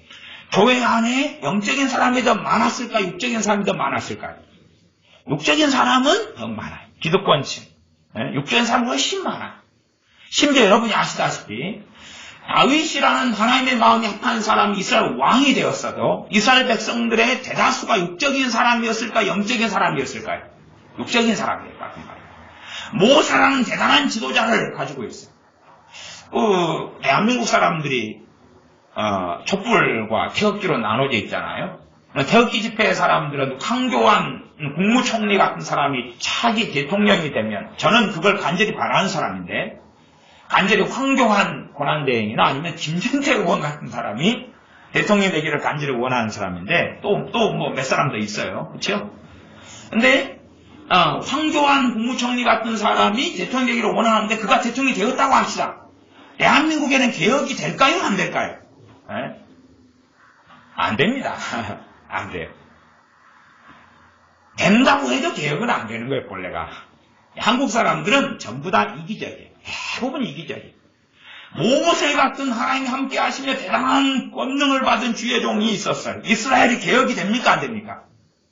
교회 안에 영적인 사람이 더 많았을까 육적인 사람이 더 많았을까요? 육적인 사람은 더 많아요. 기득권층. 육적인 사람은 훨씬 많아요. 심지어 여러분이 아시다시피 다윗이라는 하나님의 마음이 합한 사람이 이스라엘 왕이 되었어도 이스라엘 백성들의 대다수가 육적인 사람이었을까 영적인 사람이었을까요? 육적인 사람이었다. 모세라는 대단한 지도자를 가지고 있어요. 대한민국 사람들이 촛불과 태극기로 나눠져 있잖아요. 태극기 집회 사람들은 황교안 국무총리 같은 사람이 차기 대통령이 되면 저는 그걸 간절히 바라는 사람인데 간절히 황교안 권한대행이나 아니면 김진태 의원 같은 사람이 대통령이 되기를 간절히 원하는 사람인데 또 몇 사람 더 있어요. 그렇죠? 근데 황교안 국무총리 같은 사람이 대통령이 되기를 원하는데 그가 대통령이 되었다고 합시다. 대한민국에는 개혁이 될까요? 안 될까요? 안 됩니다. 안 돼요. 된다고 해도 개혁은 안 되는 거예요, 본래가. 한국 사람들은 전부 다 이기적이에요. 대부분 이기적이에요. 모세 같은 하나님이 함께 하시며 대단한 권능을 받은 주의 종이 있었어요. 이스라엘이 개혁이 됩니까? 안 됩니까?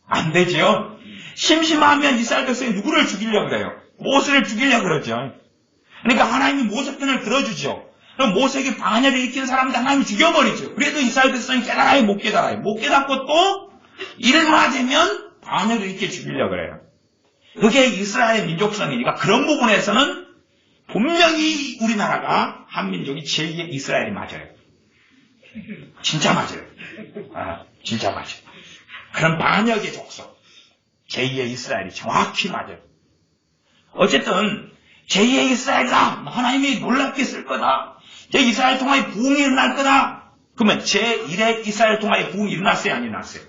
안 되죠. 심심하면 이스라엘 백성이 누구를 죽이려고 그래요? 모세를 죽이려고 그러죠. 그러니까 하나님이 모세 편을 들어주죠. 그럼 모세에게 반열을 일으킨 사람들 하나님이 죽여버리죠. 그래도 이스라엘 백성이 깨달아요, 못 깨달아요. 못 깨닫고 또 일만 되면 반열을 일으켜 죽이려고 그래요. 그게 이스라엘 민족성이니까 그런 부분에서는 분명히 우리나라가 한민족이 제2의 이스라엘이 맞아요. 진짜 맞아요. 진짜 맞아요. 그런 반역의 족속, 제2의 이스라엘이 정확히 맞아요. 어쨌든 제2의 이스라엘이다. 하나님이 놀랍게 쓸 거다. 제2스라엘 통하여 부흥이 일어날 거다. 그러면 제1의 이스라엘 통하여 부흥이 일어났어요? 안 일어났어요?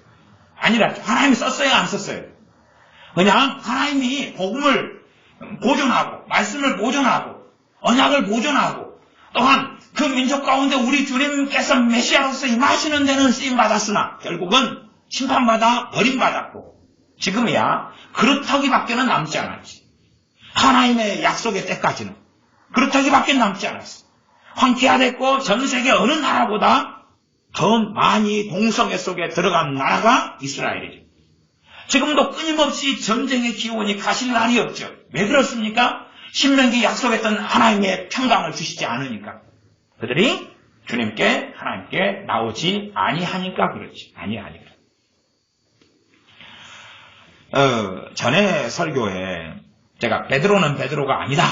아니라 하나님이 썼어요? 안 썼어요? 그냥 하나님이 복음을 보존하고 말씀을 보존하고 언약을 보존하고 또한 그 민족 가운데 우리 주님께서 메시아로서 임하시는 데는 쓰임받았으나 결국은 심판받아 버림받았고 지금이야 그루터기밖에는 남지 않았지. 하나님의 약속의 때까지는 그루터기밖에 남지 않았어. 황폐화됐고 전 세계 어느 나라보다 더 많이 동성애 속에 들어간 나라가 이스라엘이죠. 지금도 끊임없이 전쟁의 기운이 가실 날이 없죠. 왜 그렇습니까? 신명기 약속했던 하나님의 평강을 주시지 않으니까. 그들이 주님께 하나님께 나오지 아니하니까 그렇지. 아니하니까. 전에 설교에 제가 베드로는 베드로가 아니다.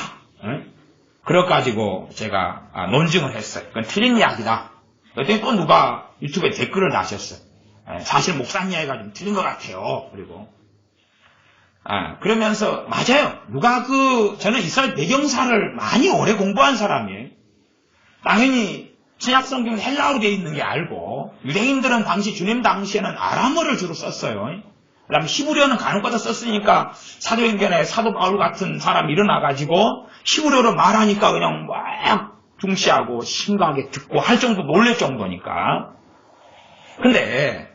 그래가지고 제가 논증을 했어요. 그건 틀린 이야기다. 그랬더니 또 누가 유튜브에 댓글을 다셨어요. 사실 목사님 이야기가 좀 틀린 것 같아요. 그리고 그러면서 맞아요. 저는 이스라엘 배경사를 많이 오래 공부한 사람이에요. 당연히 신약성경은 헬라어로 되어 있는 게 알고 유대인들은 주님 당시에는 아람어를 주로 썼어요. 그다음 히브리어는 간혹가다 썼으니까 사도행전에 사도 바울 같은 사람이 일어나가지고 히브리어로 말하니까 그냥 막 중시하고 심각하게 듣고 할 정도 놀랄 정도니까. 근데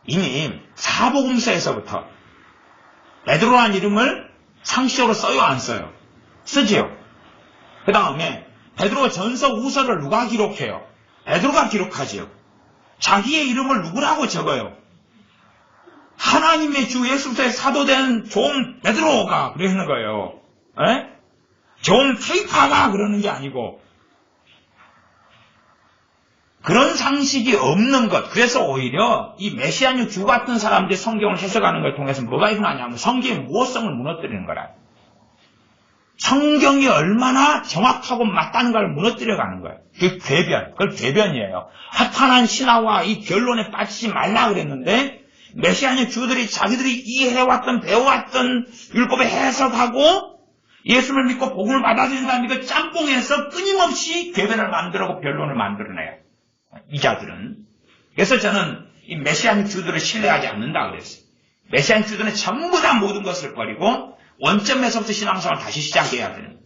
이미 사복음서에서부터 베드로라는 이름을 상시어로 써요, 안 써요? 쓰지요. 그 다음에 베드로 전서 우서를 누가 기록해요? 베드로가 기록하지요. 자기의 이름을 누구라고 적어요? 하나님의 주 예수의 사도된 종 베드로가 그러는 거예요. 종 케이파가 그러는 게 아니고 그런 상식이 없는 것. 그래서 오히려 이 메시아nik 주 같은 사람들이 성경을 해석하는 걸 통해서 뭐가 일어나냐면 성경의 모호성을 무너뜨리는 거라. 성경이 얼마나 정확하고 맞다는 걸 무너뜨려가는 거예요. 그 궤변. 그걸 궤변이에요. 허탄한 신화와 이 변론에 빠지지 말라 그랬는데 메시아nik 주들이 자기들이 이해해왔던 배워왔던 율법에 해석하고 예수를 믿고 복음을 받아들인다는 그 짬뽕에서 끊임없이 궤변을 만들고 변론을 만들어내요. 이 자들은. 그래서 저는 이 메시아nik 주들을 신뢰하지 않는다 그랬어요. 메시아nik 주들은 전부 다 모든 것을 버리고 원점에서부터 신앙생활을 다시 시작해야 되는 거예요.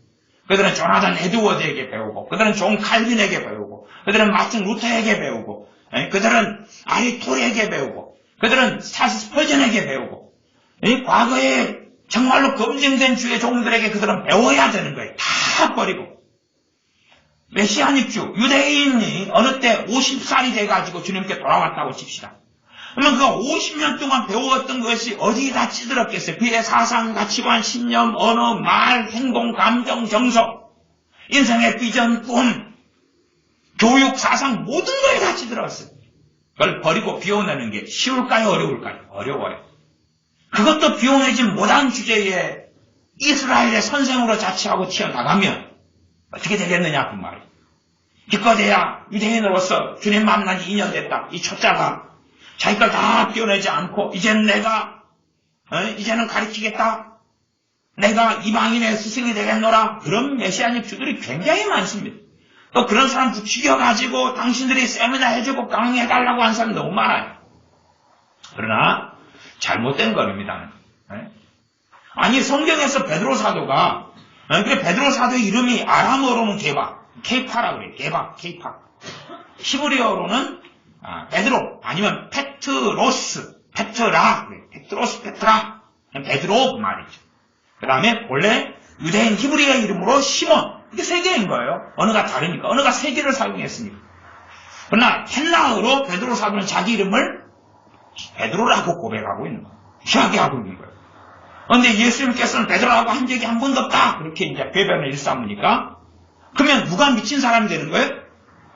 그들은 조나단 에드워드에게 배우고 그들은 존 칼빈에게 배우고 그들은 마틴 루터에게 배우고 그들은 아리토리에게 배우고 그들은 찰스 스펄전에게 배우고 과거에 정말로 검증된 주의 종들에게 그들은 배워야 되는 거예요. 다 버리고 메시아nik 주, 유대인이 어느 때 50살이 돼가지고 주님께 돌아왔다고 칩시다. 그러면 그 50년 동안 배워왔던 것이 어디다 찌들었겠어요? 그의 사상, 가치관, 신념, 언어, 말, 행동, 감정, 정서, 인생의 비전, 꿈, 교육, 사상 모든 거에 다 찌들었어요. 그걸 버리고 비워내는 게 쉬울까요? 어려울까요? 어려워요. 그것도 비워내지 못한 주제에 이스라엘의 선생으로 자처하고 튀어나가면 어떻게 되겠느냐 그 말이에요. 기껏해야 유대인으로서 주님 만난 지 2년 됐다. 이 초짜가 자기 걸 다 비워내지 않고 이제는 이제는 가르치겠다. 내가 이방인의 스승이 되겠노라. 그런 메시아nik 주들이 굉장히 많습니다. 또 그런 사람 죽여가지고 당신들이 세미나 해주고 강의해달라고 하는 사람 너무 많아요. 그러나 잘못된 겁니다. 아니 성경에서 베드로 사도가 그래 베드로 사도의 이름이 아람어로는 케이파라고 그래요. 케이파. 히브리어로는 베드로 아니면 페트라 베드로 말이죠. 그 다음에 원래 유대인 히브리어 이름으로 시몬. 이게 세 개인 거예요. 언어가 다르니까. 언어가 세 개를 사용했으니까. 그러나 헬라어로 베드로 사도는 자기 이름을 베드로라고 고백하고 있는 거예요. 희하게 하고 있는 거예요. 그런데 예수님께서는 베드로라고 한 적이 한 번도 없다. 그렇게 이제 궤변을 일삼으니까 그러면 누가 미친 사람이 되는 거예요?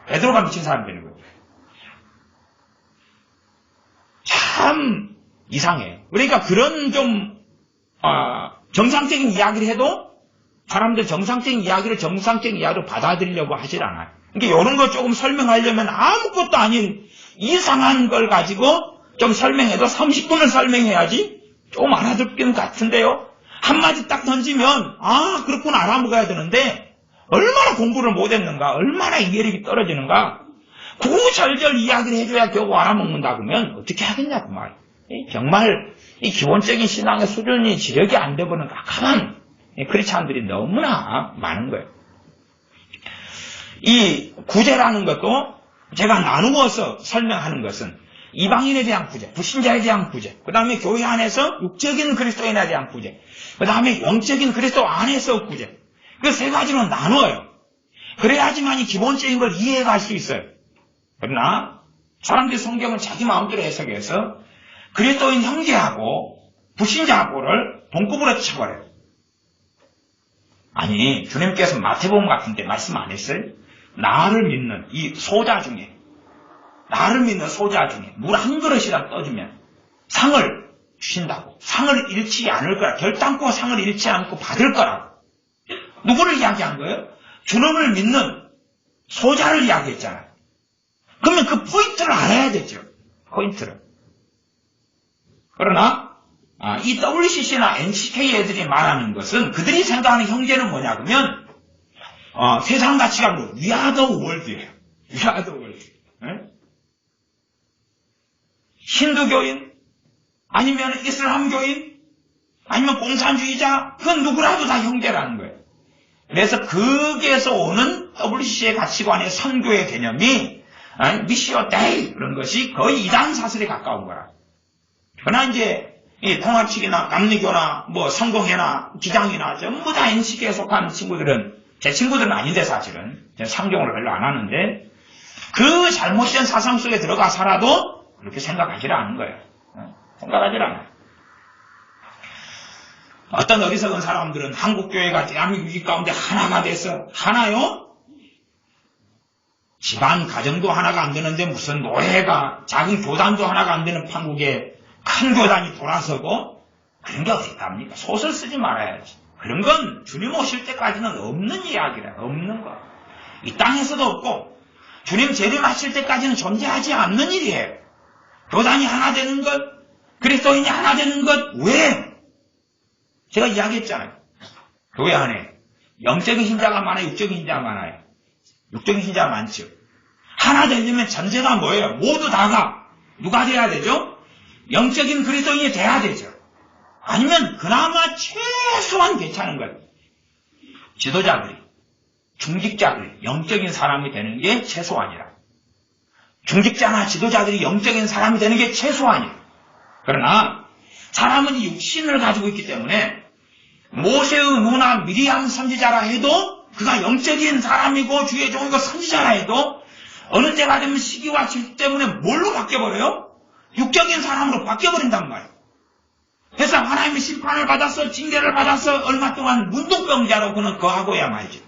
베드로가 미친 사람이 되는 거예요. 참 이상해. 그러니까 그런 좀 정상적인 이야기를 해도 사람들 정상적인 이야기를 정상적인 이야기로 받아들이려고 하질 않아요. 그러니까 이런 거 조금 설명하려면 아무것도 아닌 이상한 걸 가지고 좀 설명해도 30분을 설명해야지 좀 알아듣긴 같은데요. 한마디 딱 던지면 아 그렇구나 알아먹어야 되는데 얼마나 공부를 못했는가, 얼마나 이해력이 떨어지는가. 구구절절 이야기를 해줘야 겨우 알아먹는다 그러면 어떻게 하겠냐고 말이에요. 정말 이 기본적인 신앙의 수준이 지력이 안 되고는 깜깜한 크리스찬들이 너무나 많은 거예요. 이 구제라는 것도 제가 나누어서 설명하는 것은 이방인에 대한 구제, 불신자에 대한 구제, 그 다음에 교회 안에서 육적인 그리스도인에 대한 구제, 그 다음에 영적인 그리스도 안에서 구제. 그 세 가지로 나누어요. 그래야지만이 기본적인 걸 이해할 수 있어요. 그러나 사람들이 성경을 자기 마음대로 해석해서 그리스도인 형제하고 불신자하고를 동급으로 쳐버려요. 아니 주님께서 마태복음 같은 데 말씀 안 했어요? 나를 믿는 이 소자 중에 나를 믿는 소자 중에 물 한 그릇이라도 떠주면 상을 주신다고. 상을 잃지 않을 거라. 결단코 상을 잃지 않고 받을 거라고. 누구를 이야기한 거예요? 주님을 믿는 소자를 이야기했잖아요. 그러면 그 포인트를 알아야 되죠. 포인트를. 그러나 이 WCC나 NCK 애들이 말하는 것은 그들이 생각하는 형제는 뭐냐 그러면 세상 가치관으로 We are the world예요. We are the world. 네? 힌두교인 아니면 이슬람교인 아니면 공산주의자 그건 누구라도 다 형제라는 거예요. 그래서 거기에서 오는 WCC의 가치관의 선교의 개념이 미시오 데이 그런 것이 거의 이단 사설에 가까운 거라. 그러나 이제 이 통합식이나 감리교나 뭐 성공회나 기장이나 전부 다 NCK에 속한 친구들은 제 친구들은 아닌데 사실은 상종을 별로 안 하는데 그 잘못된 사상 속에 들어가 살아도 그렇게 생각하지 않은 거예요. 생각하지 않아요. 어떤 어리석은 사람들은 한국교회가 대한민국 위기 가운데 하나가 돼서 하나요? 집안 가정도 하나가 안 되는데 무슨 노예가 작은 교단도 하나가 안 되는 판국에 큰 교단이 돌아서고 그런 게 어디 있답니까? 소설 쓰지 말아야지. 그런 건 주님 오실 때까지는 없는 이야기라. 없는 거. 이 땅에서도 없고 주님 재림하실 때까지는 존재하지 않는 일이에요. 교단이 하나 되는 것, 그리스도인이 하나 되는 것, 왜? 제가 이야기했잖아요. 교회 안에 영적인 신자가 많아요? 육적인 신자가 많아요? 육적인 신자가 많죠. 하나 되려면 전제가 뭐예요? 모두 다가 누가 돼야 되죠? 영적인 그리스도인이 돼야 되죠. 아니면 그나마 최소한 괜찮은 것. 지도자들이, 중직자들이 영적인 사람이 되는 게 최소한이라. 중직자나 지도자들이 영적인 사람이 되는 게 최소한이에요. 그러나 사람은 육신을 가지고 있기 때문에 모세의 누나 미리암 선지자라 해도 그가 영적인 사람이고 주의 종이고 선지자라 해도 어느 때가 되면 시기와 질투 때문에 뭘로 바뀌어버려요? 육적인 사람으로 바뀌어버린단 말이에요. 그래서 하나님의 심판을 받아서 징계를 받아서 얼마 동안 문둥병자로 그는 거하고야 말이죠.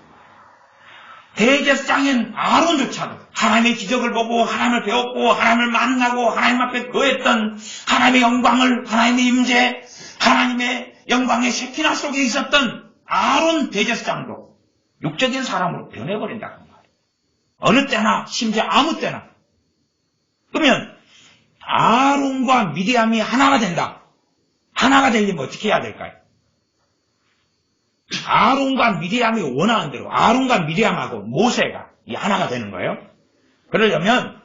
대제사장인 아론조차도 하나님의 기적을 보고 하나님을 배웠고 하나님을 만나고 하나님 앞에 거했던 하나님의 영광을 하나님의 임재 하나님의 영광의 셰키나 속에 있었던 아론 대제사장도 육적인 사람으로 변해버린다는 말이에요. 어느 때나 심지어 아무 때나. 그러면 아론과 미디암이 하나가 된다. 하나가 되려면 어떻게 해야 될까요? 아론과 미디암이 원하는 대로 아론과 미디암하고 모세가 이 하나가 되는 거예요. 그러려면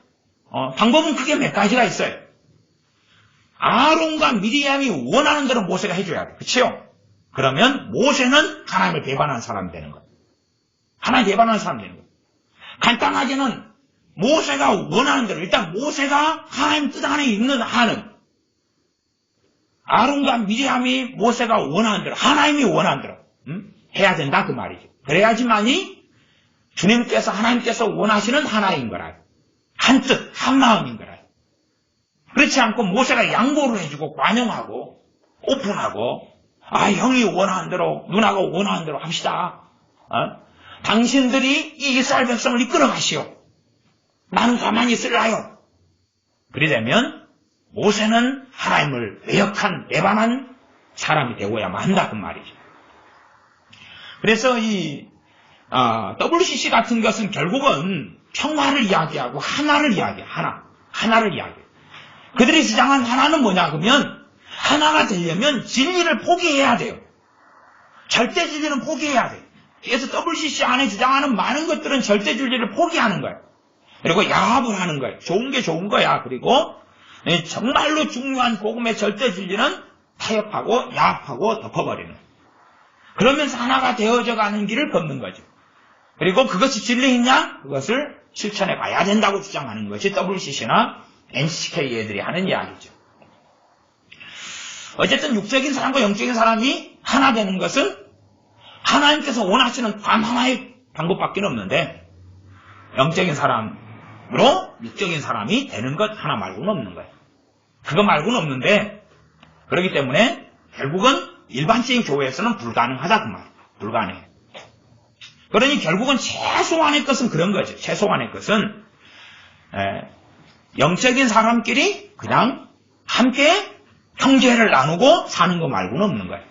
방법은 크게 몇 가지가 있어요. 아론과 미디암이 원하는 대로 모세가 해줘야 돼요. 그렇죠? 그러면 모세는 하나님을 배반한 사람이 되는 거예요. 하나님 배반한 사람이 되는 거예요. 간단하게는 모세가 원하는 대로 일단 모세가 하나님 뜻 안에 있는 한은 아론과 미리암이 모세가 원하는 대로 하나님이 원하는 대로 해야 된다 그 말이죠. 그래야지만이 주님께서 하나님께서 원하시는 하나인 거라. 한 뜻, 한 마음인 거라. 그렇지 않고 모세가 양보를 해주고 관용하고 오픈하고 형이 원하는 대로 누나가 원하는 대로 합시다. 당신들이 이 이스라엘 백성을 이끌어 가시오. 나는 가만히 있으라요. 그러려면 모세는 하나님을 외역한 외반한 사람이 되어야만 한다 그 말이죠. 그래서 WCC 같은 것은 결국은 평화를 이야기하고 하나를 이야기해. 하나를 이야기해. 그들이 주장한 하나는 뭐냐 그러면 하나가 되려면 진리를 포기해야 돼요. 절대 진리는 포기해야 돼요. 그래서 WCC 안에 주장하는 많은 것들은 절대 진리를 포기하는 거예요. 그리고 야합을 하는 거예요. 좋은 게 좋은 거야. 그리고 정말로 중요한 복음의 절대 진리는 타협하고 야합하고 덮어버리는 거예요. 그러면서 하나가 되어져 가는 길을 걷는 거죠. 그리고 그것이 진리이냐? 그것을 실천해 봐야 된다고 주장하는 것이 WCC나 NCK 애들이 하는 이야기죠. 어쨌든 육적인 사람과 영적인 사람이 하나 되는 것은 하나님께서 원하시는 단 하나의 방법밖에 없는데 영적인 사람으로 육적인 사람이 되는 것 하나 말고는 없는 거예요. 그거 말고는 없는데 그렇기 때문에 결국은 일반적인 교회에서는 불가능하다 그 말이에요. 불가능해. 그러니 결국은 최소한의 것은 그런 거죠. 최소한의 것은 영적인 사람끼리 그냥 함께 형제를 나누고 사는 거 말고는 없는 거예요.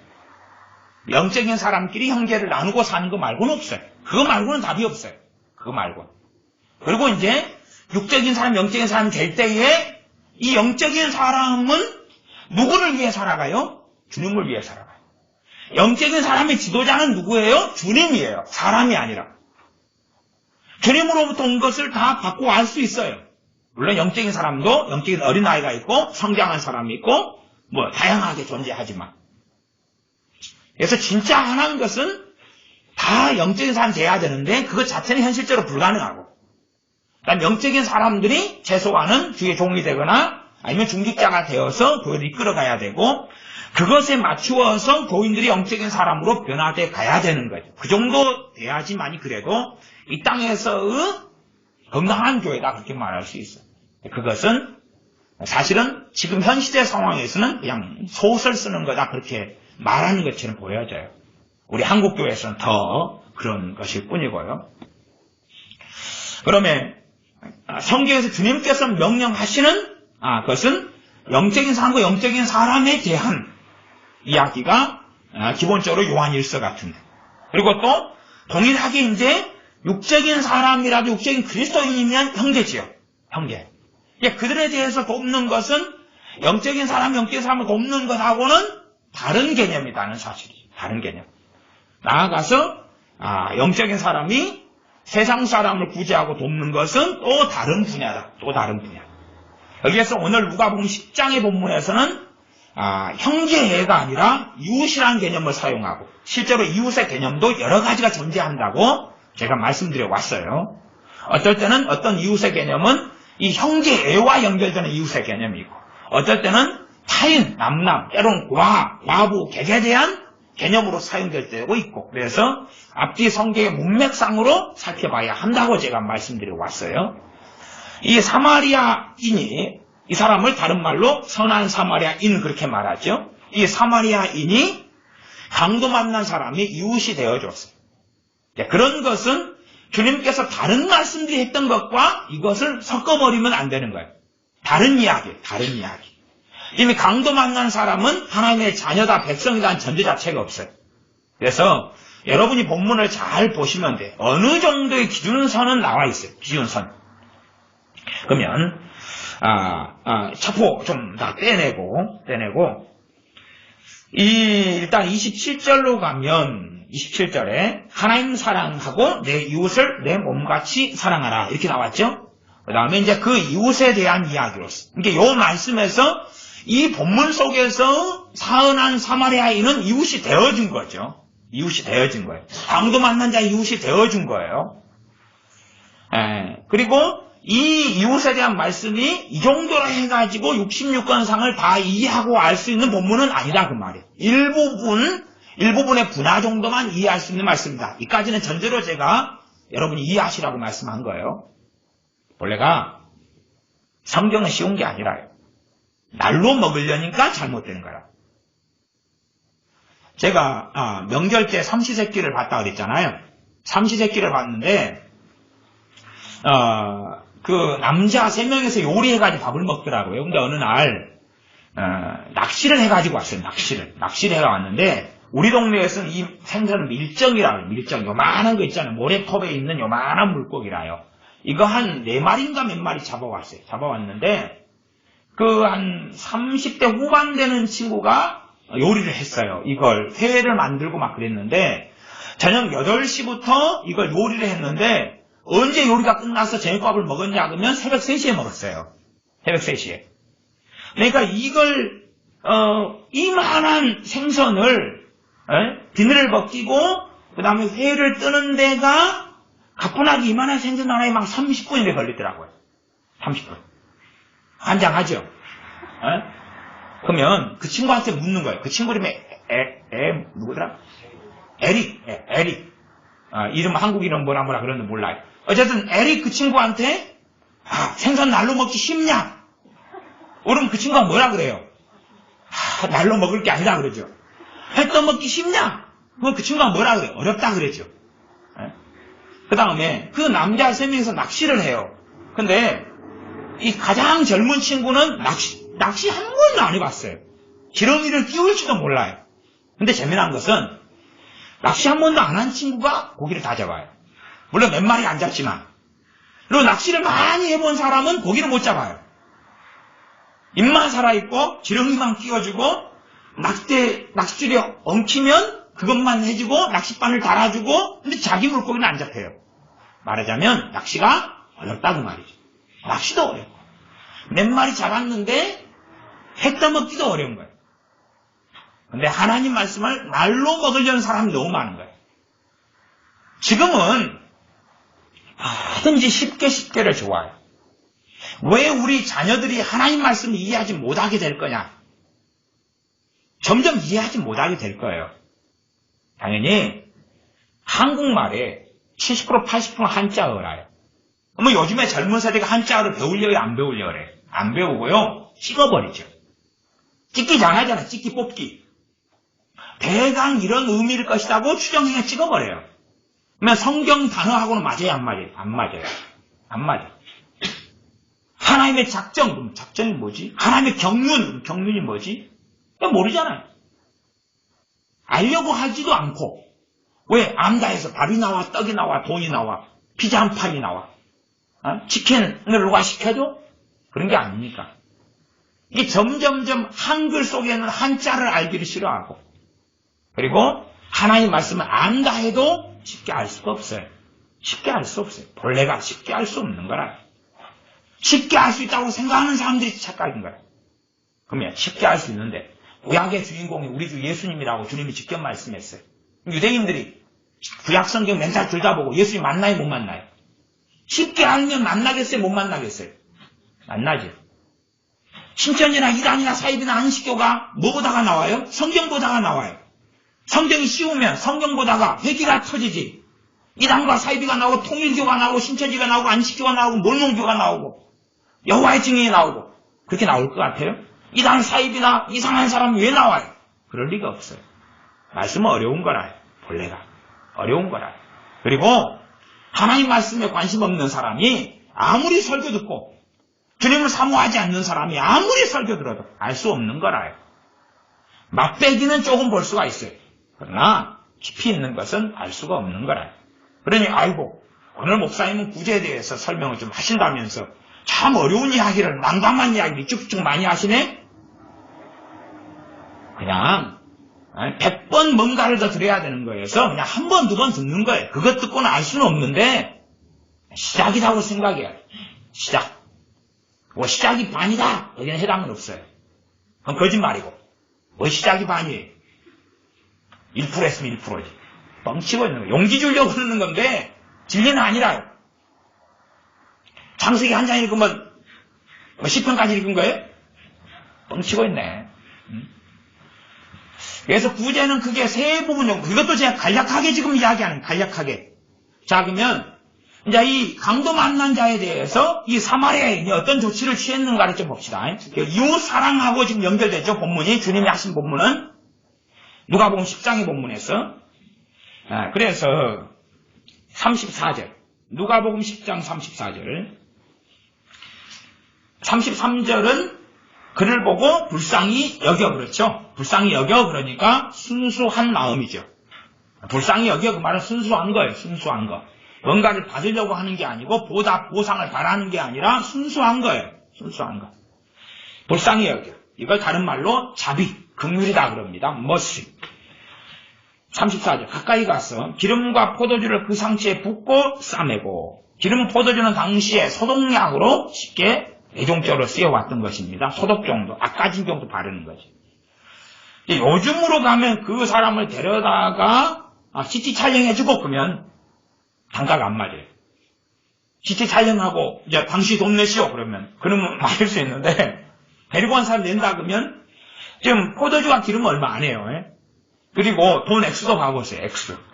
영적인 사람끼리 형제를 나누고 사는 거 말고는 없어요. 그거 말고는 답이 없어요. 그거 말고. 그리고 이제 육적인 사람, 영적인 사람이 될 때에 이 영적인 사람은 누구를 위해 살아가요? 주님을 위해 살아가요. 영적인 사람의 지도자는 누구예요? 주님이에요. 사람이 아니라. 주님으로부터 온 것을 다 받고 알 수 있어요. 물론 영적인 사람도 영적인 어린아이가 있고 성장한 사람이 있고 다양하게 존재하지만. 그래서 진짜 하나인 것은 다 영적인 사람이 돼야 되는데 그것 자체는 현실적으로 불가능하고 그다음 영적인 사람들이 최소한은 주의 종이 되거나 아니면 중직자가 되어서 교회를 이끌어가야 되고 그것에 맞추어서 교인들이 영적인 사람으로 변화돼 가야 되는 거죠. 그 정도 돼야지만이 그래도 이 땅에서의 건강한 교회다 그렇게 말할 수 있어요. 그것은 사실은 지금 현 시대 상황에서는 그냥 소설 쓰는 거다 그렇게 말하는 것처럼 보여져요. 우리 한국 교회에서는 더 그런 것일 뿐이고요. 그러면 성경에서 주님께서 명령하시는 그것은 영적인 사람과 영적인 사람에 대한 이야기가 기본적으로 요한일서 같은데 그리고 또 동일하게 이제 육적인 사람이라도 육적인 그리스도인이면 형제지요. 형제. 그들에 대해서 돕는 것은 영적인 사람, 영적인 사람을 돕는 것하고는 다른 개념이라는 사실이죠. 다른 개념. 나아가서 영적인 사람이 세상 사람을 구제하고 돕는 것은 또 다른 분야다. 또 다른 분야. 여기에서 오늘 누가복음 10장의 본문에서는 형제애가 아니라 이웃이라는 개념을 사용하고 실제로 이웃의 개념도 여러 가지가 존재한다고 제가 말씀드려 왔어요. 어떨 때는 어떤 이웃의 개념은 이 형제애와 연결되는 이웃의 개념이 있고 어떨 때는 타인, 남남, 때론 과부, 객에 대한 개념으로 사용될 때도 있고 그래서 앞뒤 성경의 문맥상으로 살펴봐야 한다고 제가 말씀드려 왔어요. 이 사마리아인이 이 사람을 다른 말로 선한 사마리아인 그렇게 말하죠. 이 사마리아인이 강도 만난 사람이 이웃이 되어줬어요. 그런 것은 주님께서 다른 말씀들이 했던 것과 이것을 섞어버리면 안 되는 거예요. 다른 이야기. 이미 강도 만난 사람은 하나님의 자녀다, 백성이라는 전제 자체가 없어요. 그래서 여러분이 본문을 잘 보시면 돼요. 어느 정도의 기준선은 나와 있어요. 기준선. 그러면 차포 좀 다 떼내고 일단 27절로 가면 27절에 하나님 사랑하고 내 이웃을 내 몸같이 사랑하라 이렇게 나왔죠. 그 다음에 이제 그 이웃에 대한 이야기로서 그러니까 이 말씀에서 이 본문 속에서 사은한 사마리아인은 이웃이 되어준 거죠. 이웃이 되어준 거예요. 강도 만난 자 이웃이 되어준 거예요. 그리고 이 이웃에 대한 말씀이 이 정도로 해가지고 66권상을 다 이해하고 알 수 있는 본문은 아니다 그 말이에요. 일부분의 분화 정도만 이해할 수 있는 말씀이다. 이까지는 전제로 제가 여러분이 이해하시라고 말씀한 거예요. 원래가 성경은 쉬운 게 아니라요. 날로 먹으려니까 잘못되는 거라. 제가 명절 때 삼시세끼를 봤다 그랬잖아요. 삼시세끼를 봤는데 그 남자 3명에서 요리해가지고 밥을 먹더라고요. 근데 어느 날 낚시를 해가지고 왔어요. 낚시를 해가 왔는데 우리 동네에서는 이 생선은 밀정이라고 해요. 밀정. 요만한 거 있잖아요. 모래톱에 있는 요만한 물고기라요. 이거 한 4마리인가 몇 마리 잡아왔어요. 잡아왔는데 그 한 30대 후반 되는 친구가 요리를 했어요. 이걸 회를 만들고 막 그랬는데 저녁 8시부터 이걸 요리를 했는데 언제 요리가 끝나서 저녁밥을 먹었냐 그러면 새벽 3시에 먹었어요. 새벽 3시에. 그러니까 이걸 이만한 생선을 비늘을 벗기고 그 다음에 회를 뜨는 데가 가뿐하게 이만한 생선 하나에 막 30분이 걸리더라고요. 30분. 환장하죠? 그러면 그 친구한테 묻는 거예요. 그 친구 이름이 누구더라? 에릭. 이름 한국 이름 뭐라 그러는데 몰라요. 어쨌든 에릭 그 친구한테 생선 날로 먹기 쉽냐? 그럼 그 친구가 뭐라 그래요? 날로 먹을 게 아니라 그러죠. 회 떠먹기 쉽냐? 그럼 그 친구가 뭐라 그래요? 어렵다 그랬죠. 그 다음에 그 남자 3명이서 낚시를 해요. 근데 이 가장 젊은 친구는 낚시 한 번도 안 해봤어요. 지렁이를 끼울지도 몰라요. 근데 재미난 것은 낚시 한 번도 안 한 친구가 고기를 다 잡아요. 물론 몇 마리 안 잡지만. 그리고 낚시를 많이 해본 사람은 고기를 못 잡아요. 입만 살아있고 지렁이만 끼워주고 낚싯줄이 엉키면 그것만 해주고 낚싯바늘 달아주고 근데 자기 물고기는 안 잡혀요. 말하자면 낚시가 어렵다고 말이죠. 낚시도 어렵고 몇 마리 잡았는데 해 떠먹기도 어려운 거예요. 근데 하나님 말씀을 날로 먹으려는 사람이 너무 많은 거예요. 지금은 뭐든지 쉽게를 좋아해요. 왜 우리 자녀들이 하나님 말씀을 이해하지 못하게 될 거냐? 점점 이해하지 못하게 될 거예요. 당연히 한국말에 70% 80% 한자어를 알아요. 뭐 요즘에 젊은 세대가 한자어를 배우려고 안 배우려고 그래요. 안 배우고요. 찍어버리죠. 찍기 잘하잖아요. 찍기 뽑기. 대강 이런 의미일 것이라고 추정해서 찍어버려요. 그러면 성경 단어하고는 맞아요? 안 맞아요? 안 맞아요. 안 맞아요. 하나님의 작전이 뭐지? 하나님의 경륜이 뭐지? 모르잖아요. 알려고 하지도 않고 왜? 안다 해서 밥이 나와 떡이 나와 돈이 나와 피자 한 판이 나와 치킨을 누가 시켜도 그런 게 아닙니까? 이게 점점점 한글 속에는 한자를 알기를 싫어하고 그리고 하나님 말씀을 안다 해도 쉽게 알 수가 없어요. 쉽게 알 수 없어요. 본래가 쉽게 알 수 없는 거라. 쉽게 알 수 있다고 생각하는 사람들이 착각인 거야. 그러면 쉽게 알 수 있는데 구약의 주인공이 우리 주 예수님이라고 주님이 직접 말씀했어요. 유대인들이 구약 성경 맨날 들다보고 예수님 만나요 못 만나요? 쉽게 알면 만나겠어요 못 만나겠어요? 만나죠. 신천지나 이단이나 사입이나 안식교가 뭐 보다가 나와요? 성경 보다가 나와요. 성경이 쉬우면 성경 보다가 회기가 터지지. 이단과 사입이가 나오고 통일교가 나오고 신천지가 나오고 안식교가 나오고 몰몬교가 나오고 여호와의 증인이 나오고 그렇게 나올 것 같아요? 이단 사입이나 이상한 사람이 왜 나와요? 그럴 리가 없어요. 말씀은 어려운 거라요. 본래가 어려운 거라요. 그리고 하나님 말씀에 관심 없는 사람이 아무리 설교 듣고 주님을 사모하지 않는 사람이 아무리 설교 들어도 알 수 없는 거라요. 맛배기는 조금 볼 수가 있어요. 그러나 깊이 있는 것은 알 수가 없는 거라요. 그러니 아이고 오늘 목사님은 구제에 대해서 설명을 좀 하신다면서 참 어려운 이야기를 난감한 이야기를 쭉쭉 많이 하시네? 그냥 100번 뭔가를 더 들어야 되는 거여서 그냥 한 번, 두 번 듣는 거예요. 그것 듣고는 알 수는 없는데 시작이라고 생각해요. 시작. 뭐 시작이 반이다. 여기는 해당은 없어요. 그건 거짓말이고. 뭐 시작이 반이에요. 1% 했으면 1%지. 뻥치고 있는 거예요. 용기 주려고 그러는 건데 진리는 아니라요. 창세기 한 장 읽으면 10편까지 읽은 거예요? 뻥치고 있네. 그래서 구제는 그게 세 부분이고 그것도 제가 간략하게 지금 이야기하는 간략하게. 자 그러면 이제 이 강도 만난 자에 대해서 이 사마리아인이 어떤 조치를 취했는가를 좀 봅시다. 이웃 사랑하고 지금 연결되죠. 본문이 주님이 하신 본문은 누가복음 10장의 본문에서 그래서 34절 누가복음 10장 34절 33절은 그를 보고 불쌍히 여겨 그렇죠. 불쌍히 여겨 그러니까 순수한 마음이죠. 불쌍히 여겨 그 말은 순수한 거예요. 순수한 거. 뭔가를 받으려고 하는 게 아니고 보상을 바라는 게 아니라 순수한 거예요. 순수한 거. 불쌍히 여겨. 이걸 다른 말로 자비, 긍휼이다 그럽니다. mercy. 34절 가까이 가서 기름과 포도주를 그 상체에 붓고 싸매고 기름 포도주는 당시에 소독약으로 쉽게 대종적으로 쓰여왔던 것입니다. 소독 정도, 아까진 정도 바르는 거죠. 요즘으로 가면 그 사람을 데려다가 CT 촬영해주고 그러면 단가가 안 맞아요. CT 촬영하고 이제 당시 돈 내시오 그러면 맞을 수 있는데 데리고 간 사람 낸다 그러면 지금 포도주와 기름은 얼마 안 해요. 그리고 돈 액수도 봐보세요.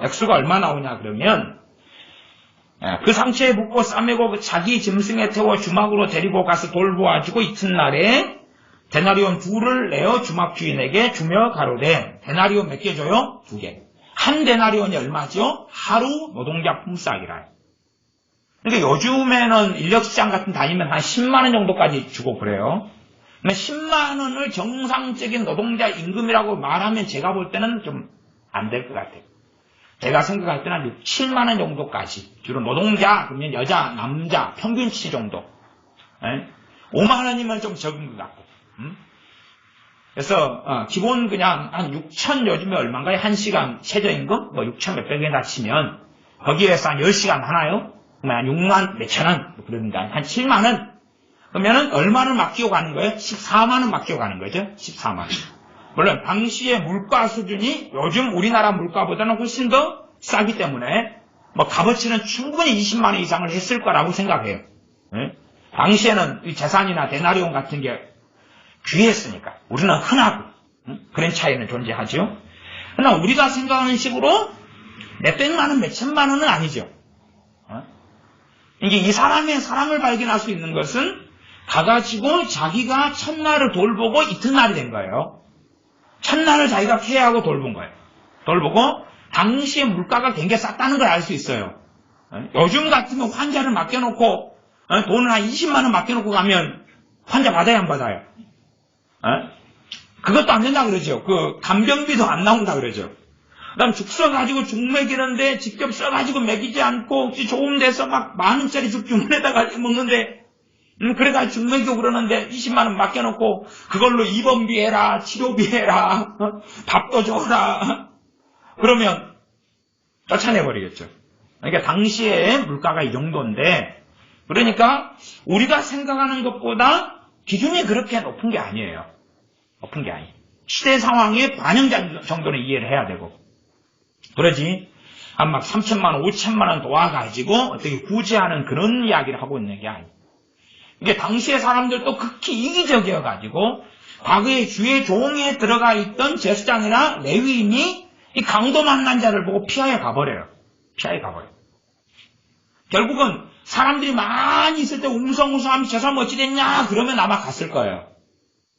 액수가 얼마 나오냐 그러면 그 상체에 붓고 싸매고 자기 짐승에 태워 주막으로 데리고 가서 돌보아주고 이튿날에 데나리온 2를 내어 주막 주인에게 주며 가로되 데나리온 몇 개 줘요? 2개. 한 데나리온이 얼마죠? 하루 노동자 품삯이라. 그러니까 요즘에는 인력시장 같은 데 다니면 한 10만 원 정도까지 주고 그래요. 근데 10만 원을 정상적인 노동자 임금이라고 말하면 제가 볼 때는 좀 안 될 것 같아요. 제가 생각할 때는 한 6, 7만 원 정도까지. 주로 노동자, 그러면 여자, 남자, 평균치 정도. 5만 원이면 좀 적은 것 같고. 그래서, 기본 그냥 한 6천 요즘에 얼마인가요? 1시간 최저임금? 6천 몇백 원이나 치면, 거기에서 한 10시간 하나요? 그러면 한 6만 몇천 원? 그러니까 한 7만 원? 그러면은 얼마를 맡기고 가는 거예요? 14만 원 맡기고 가는 거죠? 14만 원. 물론 당시의 물가 수준이 요즘 우리나라 물가보다는 훨씬 더 싸기 때문에 값어치는 충분히 20만 원 이상을 했을 거라고 생각해요. 당시에는 이 재산이나 데나리온 같은 게 귀했으니까 우리는 흔하고 그런 차이는 존재하죠. 그러나 우리가 생각하는 식으로 몇백만 원, 몇천만 원은 아니죠. 이게 이 사람의 사랑을 발견할 수 있는 것은 가가지고 자기가 첫날을 돌보고 이튿날이 된 거예요. 첫날을 자기가 케어하고 돌본 거예요. 돌보고 당시에 물가가 굉장히 쌌다는 걸 알 수 있어요. 요즘 같으면 환자를 맡겨놓고 돈을 한 20만 원 맡겨놓고 가면 환자 받아야 안 받아요? 그것도 안 된다 그러죠. 그 간병비도 안 나온다 그러죠. 그 다음 죽 써가지고 죽 먹이는데 직접 써가지고 먹이지 않고 혹시 좋은 데서 막 만 원짜리 죽 주문에다가 먹는데 그래가지고 죽 먹이고 그러는데 20만 원 맡겨놓고 그걸로 입원비 해라, 치료비 해라, 밥도 줘라. 그러면 쫓아내버리겠죠. 그러니까 당시에 물가가 이 정도인데 그러니까 우리가 생각하는 것보다 기준이 그렇게 높은 게 아니에요. 높은 게 아니에요. 시대 상황에 반영 정도는 이해를 해야 되고 그러지 한 막 3천만 원, 5천만 원 도와가지고 어떻게 구제하는 그런 이야기를 하고 있는 게 아니에요. 이게 당시의 사람들도 극히 이기적이어가지고 과거에 주의 종에 들어가 있던 제사장이나 레위인이 이 강도 만난 자를 보고 피하여 가버려요. 피하여 가버려요. 결국은 사람들이 많이 있을 때 웅성웅성하면 저 사람 어찌 됐냐 그러면 아마 갔을 거예요.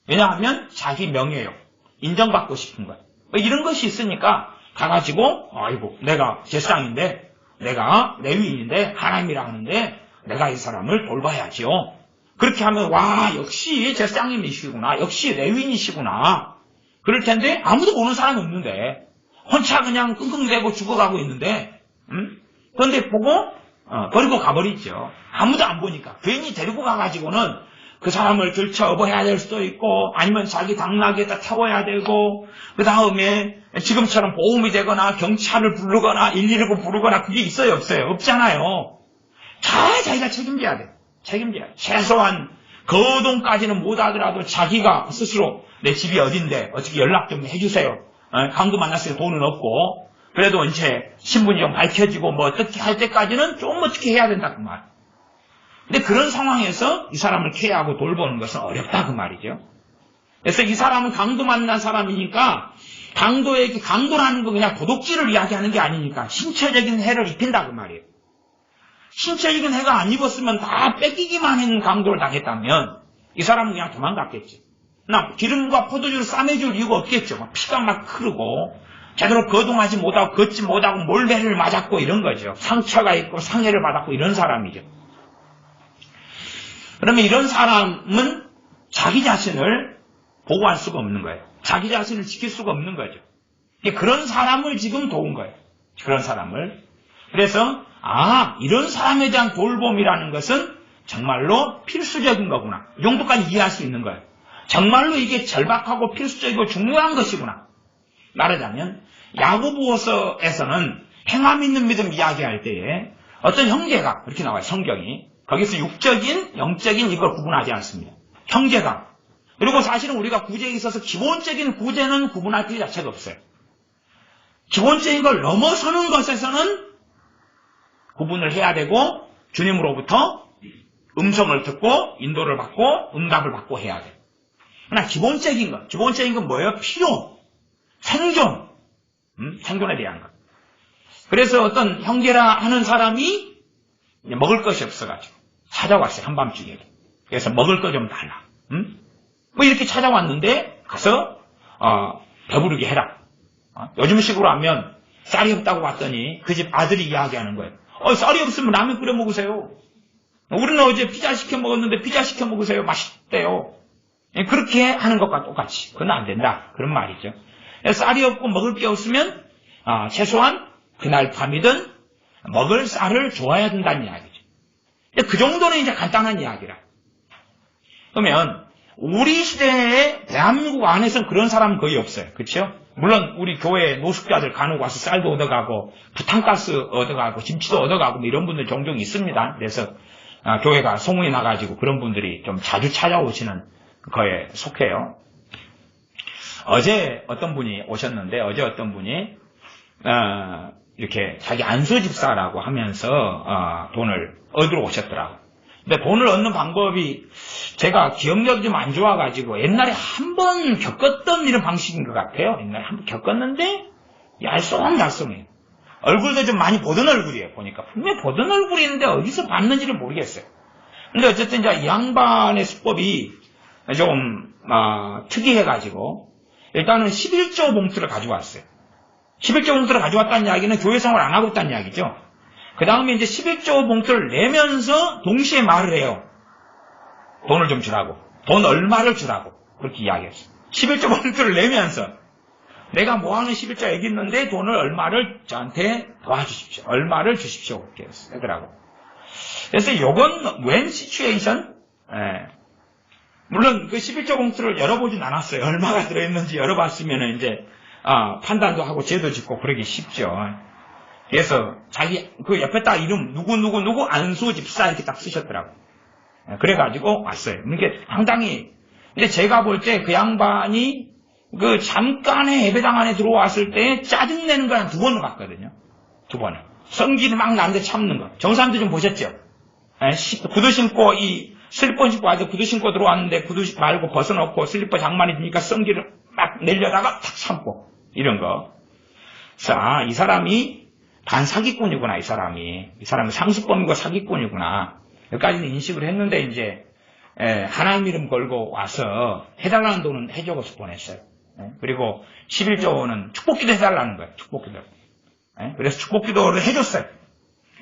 왜냐하면 자기 명예욕, 인정받고 싶은 거예요. 이런 것이 있으니까 가가지고 아이고 내가 제사장인데 내가 레위인인데 하나님이라 하는데 내가 이 사람을 돌봐야지요. 그렇게 하면 와 역시 제사장님이시구나. 역시 레위인이시구나. 그럴 텐데 아무도 보는 사람이 없는데 혼자 그냥 끙끙대고 죽어가고 있는데 그런데 보고 버리고 가버리죠. 아무도 안 보니까. 괜히 데리고 가가지고는 그 사람을 들쳐 업어야 될 수도 있고 아니면 자기 당나귀에다 태워야 되고 그 다음에 지금처럼 보험이 되거나 경찰을 부르거나 119 부르거나 그게 있어요 없어요? 없잖아요. 다 자기가 책임져야 돼. 책임져야 돼. 최소한 거동까지는 못하더라도 자기가 스스로 내 집이 어딘데 어떻게 연락 좀 해주세요. 강도 만났을 때 돈은 없고 그래도 이제 신분이 좀 밝혀지고 뭐 어떻게 할 때까지는 좀 어떻게 해야 된다 그 말. 근데 그런 상황에서 이 사람을 케어하고 돌보는 것은 어렵다 그 말이죠. 그래서 이 사람은 강도 만난 사람이니까 강도에게 강도라는 거 그냥 도둑질을 이야기하는 게 아니니까 신체적인 해를 입힌다 그 말이에요. 신체적인 해가 안 입었으면 다 뺏기기만 했는 강도를 당했다면 이 사람은 그냥 도망갔겠지. 기름과 포도주를 싸매줄 이유가 없겠죠. 막 피가 막 흐르고 제대로 거동하지 못하고 걷지 못하고 몰배를 맞았고 이런 거죠. 상처가 있고 상해를 받았고 이런 사람이죠. 그러면 이런 사람은 자기 자신을 보호할 수가 없는 거예요. 자기 자신을 지킬 수가 없는 거죠. 그런 사람을 지금 도운 거예요. 그런 사람을. 그래서 이런 사람에 대한 돌봄이라는 것은 정말로 필수적인 거구나. 이 정도까지 이해할 수 있는 거예요. 정말로 이게 절박하고 필수적이고 중요한 것이구나. 말하자면 야고보서에서는 행함 있는 믿음 이야기할 때에 어떤 형제가 이렇게 나와요. 성경이. 거기서 육적인, 영적인 이걸 구분하지 않습니다. 형제가. 그리고 사실은 우리가 구제에 있어서 기본적인 구제는 구분할 필요 자체가 없어요. 기본적인 걸 넘어서는 것에서는 구분을 해야 되고 주님으로부터 음성을 듣고 인도를 받고 응답을 받고 해야 돼요. 그러나 기본적인 건 뭐예요? 필요, 생존, 생존에 대한 것. 그래서 어떤 형제라 하는 사람이 먹을 것이 없어가지고 찾아왔어요. 한밤중에. 그래서 먹을 거 좀 달라. 뭐 이렇게 찾아왔는데 가서 배부르게 해라. 요즘식으로 하면 쌀이 없다고 왔더니 그 집 아들이 이야기하는 거예요. 쌀이 없으면 라면 끓여 먹으세요. 우리는 어제 피자 시켜 먹었는데 피자 시켜 먹으세요. 맛있대요. 그렇게 하는 것과 똑같이. 그건 안 된다. 그런 말이죠. 쌀이 없고 먹을 게 없으면 최소한 그날 밤이든 먹을 쌀을 줘야 된다는 이야기죠. 그 정도는 이제 간단한 이야기라. 그러면 우리 시대에 대한민국 안에서는 그런 사람은 거의 없어요. 그렇죠? 물론 우리 교회 노숙자들 간혹 와서 쌀도 얻어가고 부탄가스 얻어가고 김치도 얻어가고 뭐 이런 분들 종종 있습니다. 그래서 교회가 소문이 나가지고 그런 분들이 좀 자주 찾아오시는 거에 속해요. 어제 어떤 분이 오셨는데 어떤 분이 이렇게 자기 안수집사라고 하면서 돈을 얻으러 오셨더라고요. 근데 돈을 얻는 방법이 제가 기억력이 좀 안 좋아가지고 옛날에 한 번 겪었던 이런 방식인 것 같아요. 옛날에 한 번 겪었는데 얄쏭얄쏭해요. 얼굴도 좀 많이 보던 얼굴이에요. 보니까 분명히 보던 얼굴인데 어디서 봤는지를 모르겠어요. 근데 어쨌든 이제 이 양반의 수법이 좀 특이해가지고 일단은 11조 봉투를 가져왔어요. 11조 봉투를 가져왔다는 이야기는 교회 생활 안 하고 있다는 이야기죠. 그 다음에 이제 11조 봉투를 내면서 동시에 말을 해요. 돈을 좀 주라고. 돈 얼마를 주라고. 그렇게 이야기했어요. 11조 봉투를 내면서 내가 뭐하는 11조 얘기 있는데 돈을 얼마를 저한테 도와주십시오. 얼마를 주십시오. 그렇게 하더라고. 그래서 이건 웬 시츄에이션? 물론 그 11조 봉투를 열어보진 않았어요. 얼마가 들어있는지 열어봤으면 이제 판단도 하고 죄도 짓고 그러기 쉽죠. 그래서 자기 그 옆에 딱 이름 누구 안수집사 이렇게 딱 쓰셨더라고. 그래가지고 왔어요. 이게 상당히 근데 제가 볼 때 그 양반이 그 잠깐의 예배당 안에 들어왔을 때 짜증내는 거 한 2번을 봤거든요. 2번을. 성질이 막 나는데 참는 거. 정사람들 좀 보셨죠? 구두 신고 슬리퍼 신고 아주 구두 신고 들어왔는데 구두 말고 벗어놓고 슬리퍼 장만이 되니까 성질을 막 내려다가 탁 참고 이런 거. 자, 이 사람이 반사기꾼이구나. 이 사람이 상습범이고 사기꾼이구나. 여기까지는 인식을 했는데 이제 하나님 이름 걸고 와서 해달라는 돈은 해줘서 보냈어요. 그리고 11조는 축복기도 해달라는 거예요. 축복기도. 그래서 축복기도를 해줬어요.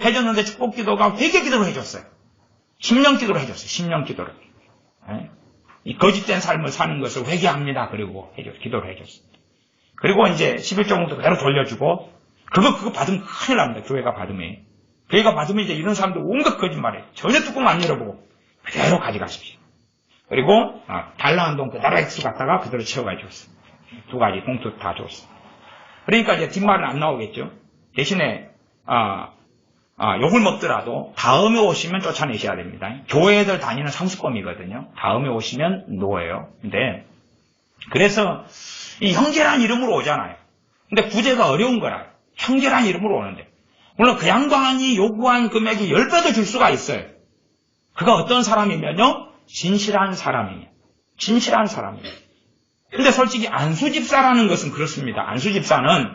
해줬는데 축복기도가 회개기도로 해줬어요. 10년 기도를 해줬어요. 10년 기도를. 이 거짓된 삶을 사는 것을 회개합니다. 그리고 기도를 해줬어요. 그리고 이제 11조부터 그대로 돌려주고 그거 받으면 큰일 납니다. 교회가 받으면 이제 이런 사람들 온갖 거짓말해. 전혀 뚜껑 안 열어보고 그대로 가져가십시오. 그리고 달라는 돈 그대로 액수 갖다가 그대로 채워가 줬어요. 2가지 봉투 다 줬어요. 그러니까 이제 뒷말은 안 나오겠죠. 대신에 욕을 먹더라도 다음에 오시면 쫓아내셔야 됩니다. 교회들 다니는 상습범이거든요. 다음에 오시면 노예요. 근데 그래서 이 형제란 이름으로 오잖아요. 근데 구제가 어려운 거라. 형제란 이름으로 오는데 물론 그 양반이 요구한 금액이 10배도 줄 수가 있어요. 그가 어떤 사람이면요? 진실한 사람이에요. 진실한 사람이에요. 근데 솔직히 안수집사라는 것은 그렇습니다. 안수집사는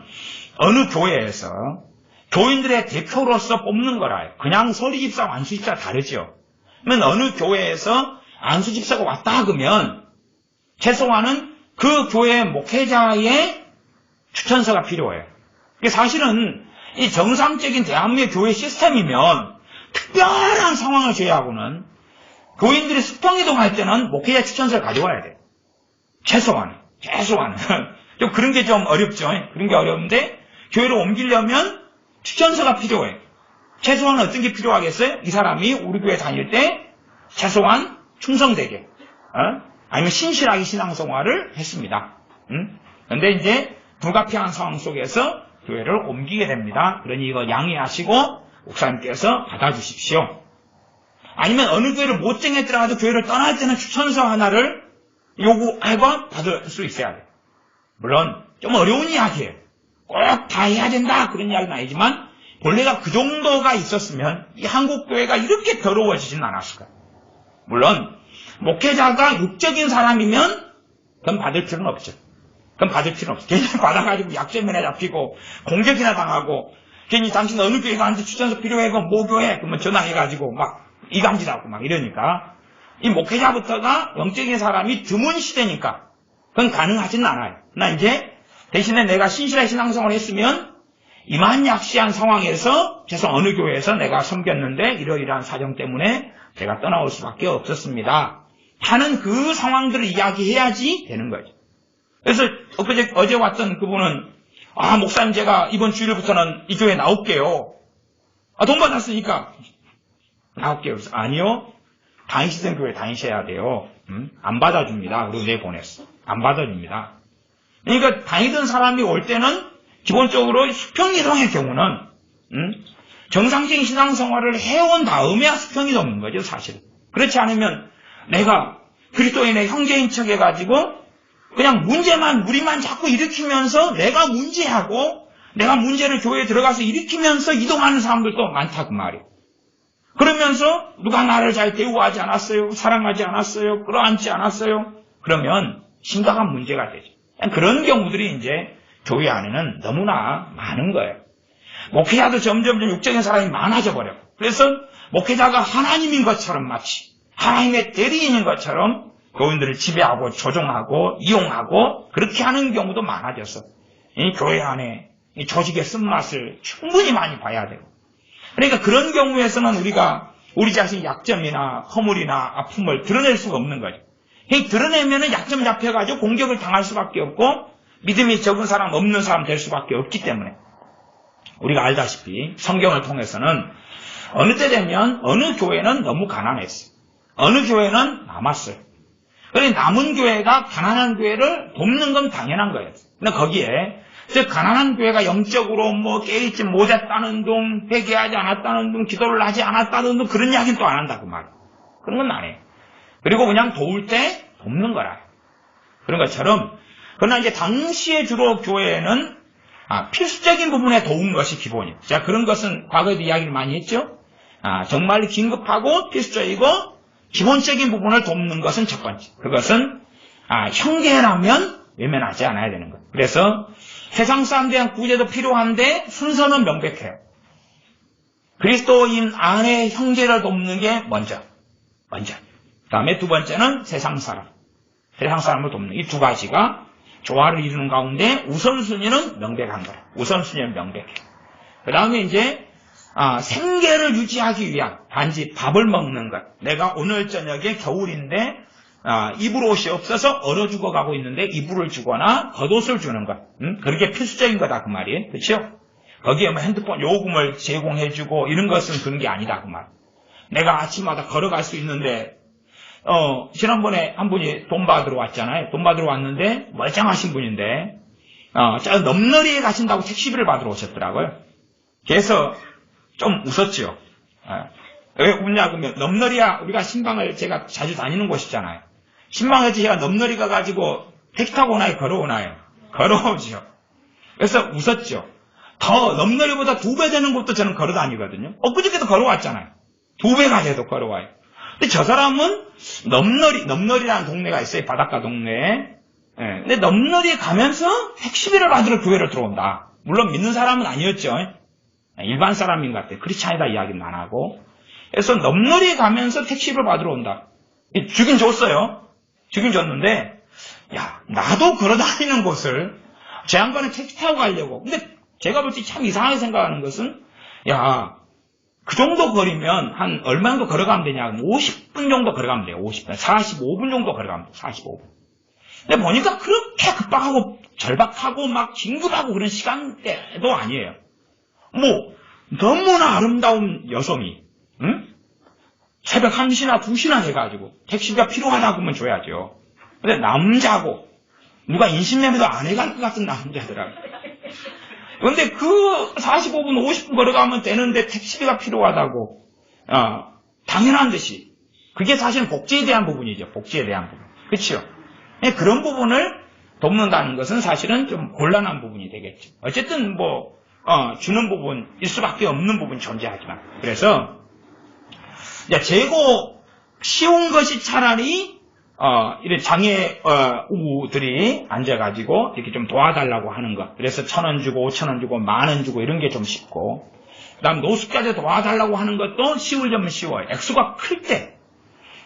어느 교회에서 교인들의 대표로서 뽑는 거라요. 그냥 서리집사와 안수집사 다르죠. 그러면 어느 교회에서 안수집사가 왔다 그러면 최소한은 그 교회 목회자의 추천서가 필요해요. 사실은 이 정상적인 대한민국 교회 시스템이면 특별한 상황을 제외하고는 교인들이 수평이동할 때는 목회자 추천서를 가져와야 돼요. 최소한. 최소한은. 좀 그런 게 좀 어렵죠. 그런 게 어려운데, 교회를 옮기려면 추천서가 필요해. 최소한 어떤 게 필요하겠어요? 이 사람이 우리 교회 다닐 때 최소한 충성되게, 아니면 신실하게 신앙생활을 했습니다. 그런데 이제 불가피한 상황 속에서 교회를 옮기게 됩니다. 그러니 이거 양해하시고 목사님께서 받아주십시오. 아니면 어느 교회를 못 정했더라도 교회를 떠날 때는 추천서 하나를 요구하고 받을 수 있어야 돼요. 물론 좀 어려운 이야기예요. 꼭 다 해야 된다 그런 이야기는 아니지만 본래가 그 정도가 있었으면 이 한국 교회가 이렇게 더러워지지는 않았을 거예요. 물론 목회자가 육적인 사람이면 그건 받을 필요는 없죠. 그건 받을 필요는 없죠. 괜히 받아가지고 약점이나 잡히고 공격이나 당하고 괜히 당신 어느 교회 가는데 추천서 필요해 그럼 뭐 교회 그러면 전화해가지고 막 이간질하고 막 이러니까 이 목회자부터가 영적인 사람이 드문 시대니까 그건 가능하지는 않아요. 그러나 이제 대신에 내가 신실한 신앙생활을 했으면 이만약시한 상황에서 죄송 어느 교회에서 내가 섬겼는데 이러이러한 사정 때문에 제가 떠나올 수밖에 없었습니다 하는 그 상황들을 이야기해야지 되는 거죠. 그래서 어제 왔던 그분은 목사님 제가 이번 주일부터는 이 교회 나올게요. 돈 받았으니까 나올게요. 그래서 아니요. 다니시던 교회 다니셔야 돼요. 안 받아줍니다. 그리고 내보냈어. 안 받아줍니다. 그러니까 다니던 사람이 올 때는 기본적으로 수평이동의 경우는 정상적인 신앙생활을 해온 다음에야 수평이동인 거죠. 사실은. 그렇지 않으면 내가 그리스도인의 형제인 척 해가지고 그냥 문제만 우리만 자꾸 일으키면서 내가 문제하고 내가 문제를 교회에 들어가서 일으키면서 이동하는 사람들도 많다 그 말이에요. 그러면서 누가 나를 잘 대우하지 않았어요? 사랑하지 않았어요? 끌어안지 않았어요? 그러면 심각한 문제가 되죠. 그런 경우들이 이제 교회 안에는 너무나 많은 거예요. 목회자도 점점 육적인 사람이 많아져 버려요. 그래서 목회자가 하나님인 것처럼 마치 하나님의 대리인인 것처럼 교인들을 지배하고 조종하고 이용하고 그렇게 하는 경우도 많아졌어. 이 교회 안에 이 조직의 쓴맛을 충분히 많이 봐야 돼요. 그러니까 그런 경우에서는 우리가 우리 자신의 약점이나 허물이나 아픔을 드러낼 수가 없는 거죠. 드러내면은 약점 잡혀가지고 공격을 당할 수밖에 없고 믿음이 적은 사람, 없는 사람 될 수밖에 없기 때문에 우리가 알다시피 성경을 통해서는 어느 때 되면 어느 교회는 너무 가난했어요. 어느 교회는 남았어요. 그러니까 남은 교회가 가난한 교회를 돕는 건 당연한 거예요. 근데 거기에 가난한 교회가 영적으로 깨있지 못했다는 둥, 회개하지 않았다는 둥, 기도를 하지 않았다는 둥 그런 이야기는 또 안 한다 그 말이에요. 그런 건 안 해요. 그리고 그냥 도울 때 돕는 거라. 그런 것처럼 그러나 이제 당시에 주로 교회에는 필수적인 부분에 도운 것이 기본이에요. 자, 그런 것은 과거에도 이야기를 많이 했죠. 정말 긴급하고 필수적이고 기본적인 부분을 돕는 것은 첫 번째. 그것은 형제라면 외면하지 않아야 되는 거예요. 그래서 세상 사람들에 대한 구제도 필요한데 순서는 명백해요. 그리스도인 안에 형제를 돕는 게 먼저. 그 다음에 두 번째는 세상 사람을 돕는 이 두 가지가 조화를 이루는 가운데 우선순위는 명백한 거예요. 우선순위는 명백해요. 그 다음에 이제 생계를 유지하기 위한 단지 밥을 먹는 것. 내가 오늘 저녁에 겨울인데 입을 옷이 없어서 얼어 죽어가고 있는데 이불을 주거나 겉옷을 주는 것. 그렇게 필수적인 거다 그 말이에요. 그렇죠? 거기에 핸드폰 요금을 제공해주고 이런 것은 그런 게 아니다 그 말. 내가 아침마다 걸어갈 수 있는데 지난번에 한 분이 돈 받으러 왔잖아요. 돈 받으러 왔는데 멀쩡하신 분인데 저 넘너리에 가신다고 택시비를 받으러 오셨더라고요. 그래서 좀 웃었죠. 왜 웃냐 그러면 넘너리야 우리가 신방을 제가 자주 다니는 곳이잖아요. 신방에서 제가 넘너리 가가지고 택시 타고 오나요? 걸어오나요? 걸어오죠. 그래서 웃었죠. 더 넘너리보다 2배 되는 곳도 저는 걸어 다니거든요. 엊그저께도 걸어왔잖아요. 2배가 돼도 걸어와요. 근데 저 사람은 넘너리라는 동네가 있어요. 바닷가 동네에. 근데 넘너리에 가면서 택시비를 받으러 교회를 들어온다. 물론 믿는 사람은 아니었죠. 일반 사람인 것 같아요. 크리스찬이다 이야기는 안 하고. 그래서 넘너리에 가면서 택시비를 받으러 온다. 주긴 줬어요. 주긴 줬는데 나도 걸어다니는 곳을 제 양반은 택시 타고 가려고. 근데 제가 볼 때 참 이상하게 생각하는 것은 그 정도 거리면 한 얼마 정도 걸어가면 되냐? 50분 정도 걸어가면 돼요. 50분. 45분 정도 걸어가면 돼요. 45분. 근데 보니까 그렇게 급박하고 절박하고 막 긴급하고 그런 시간대도 아니에요. 뭐 너무나 아름다운 여성이 새벽 1시나 2시나 해가지고 택시가 필요하다고 하면 줘야죠. 근데 남자고 누가 인신매매도 안 해갈 것 같은 남자더라고요. 그런데 그 45분 50분 걸어가면 되는데 택시비가 필요하다고 당연한 듯이 그게 사실은 복지에 대한 부분이죠. 복지에 대한 부분. 그렇죠? 그런 부분을 돕는다는 것은 사실은 좀 곤란한 부분이 되겠죠. 어쨌든 뭐 주는 부분일 수밖에 없는 부분이 존재하지만 그래서 재고 쉬운 것이 차라리 이런 장애우들이 앉아가지고 이렇게 좀 도와달라고 하는 것. 그래서 1,000원 주고 5,000원 주고 10,000원 주고 이런 게 좀 쉽고 그다음 노숙자들 도와달라고 하는 것도 쉬우려면 쉬워요. 액수가 클 때.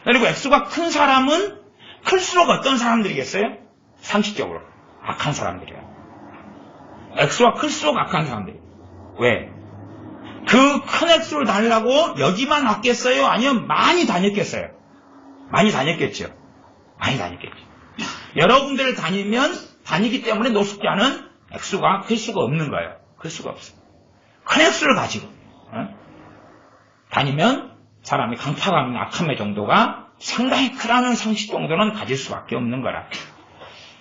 그리고 액수가 큰 사람은 클수록 어떤 사람들이겠어요? 상식적으로 악한 사람들이에요. 액수가 클수록 악한 사람들이에요. 왜? 그 큰 액수를 달라고 여기만 왔겠어요? 아니면 많이 다녔겠어요? 많이 다녔겠죠. 많이 다녔겠죠. 여러 군데를 다니기 때문에 노숙자는 액수가 클 수가 없는 거예요. 클 수가 없어요. 큰 액수를 가지고 다니면 사람이 강팍함, 악함의 정도가 상당히 크다는 상식 정도는 가질 수밖에 없는 거라.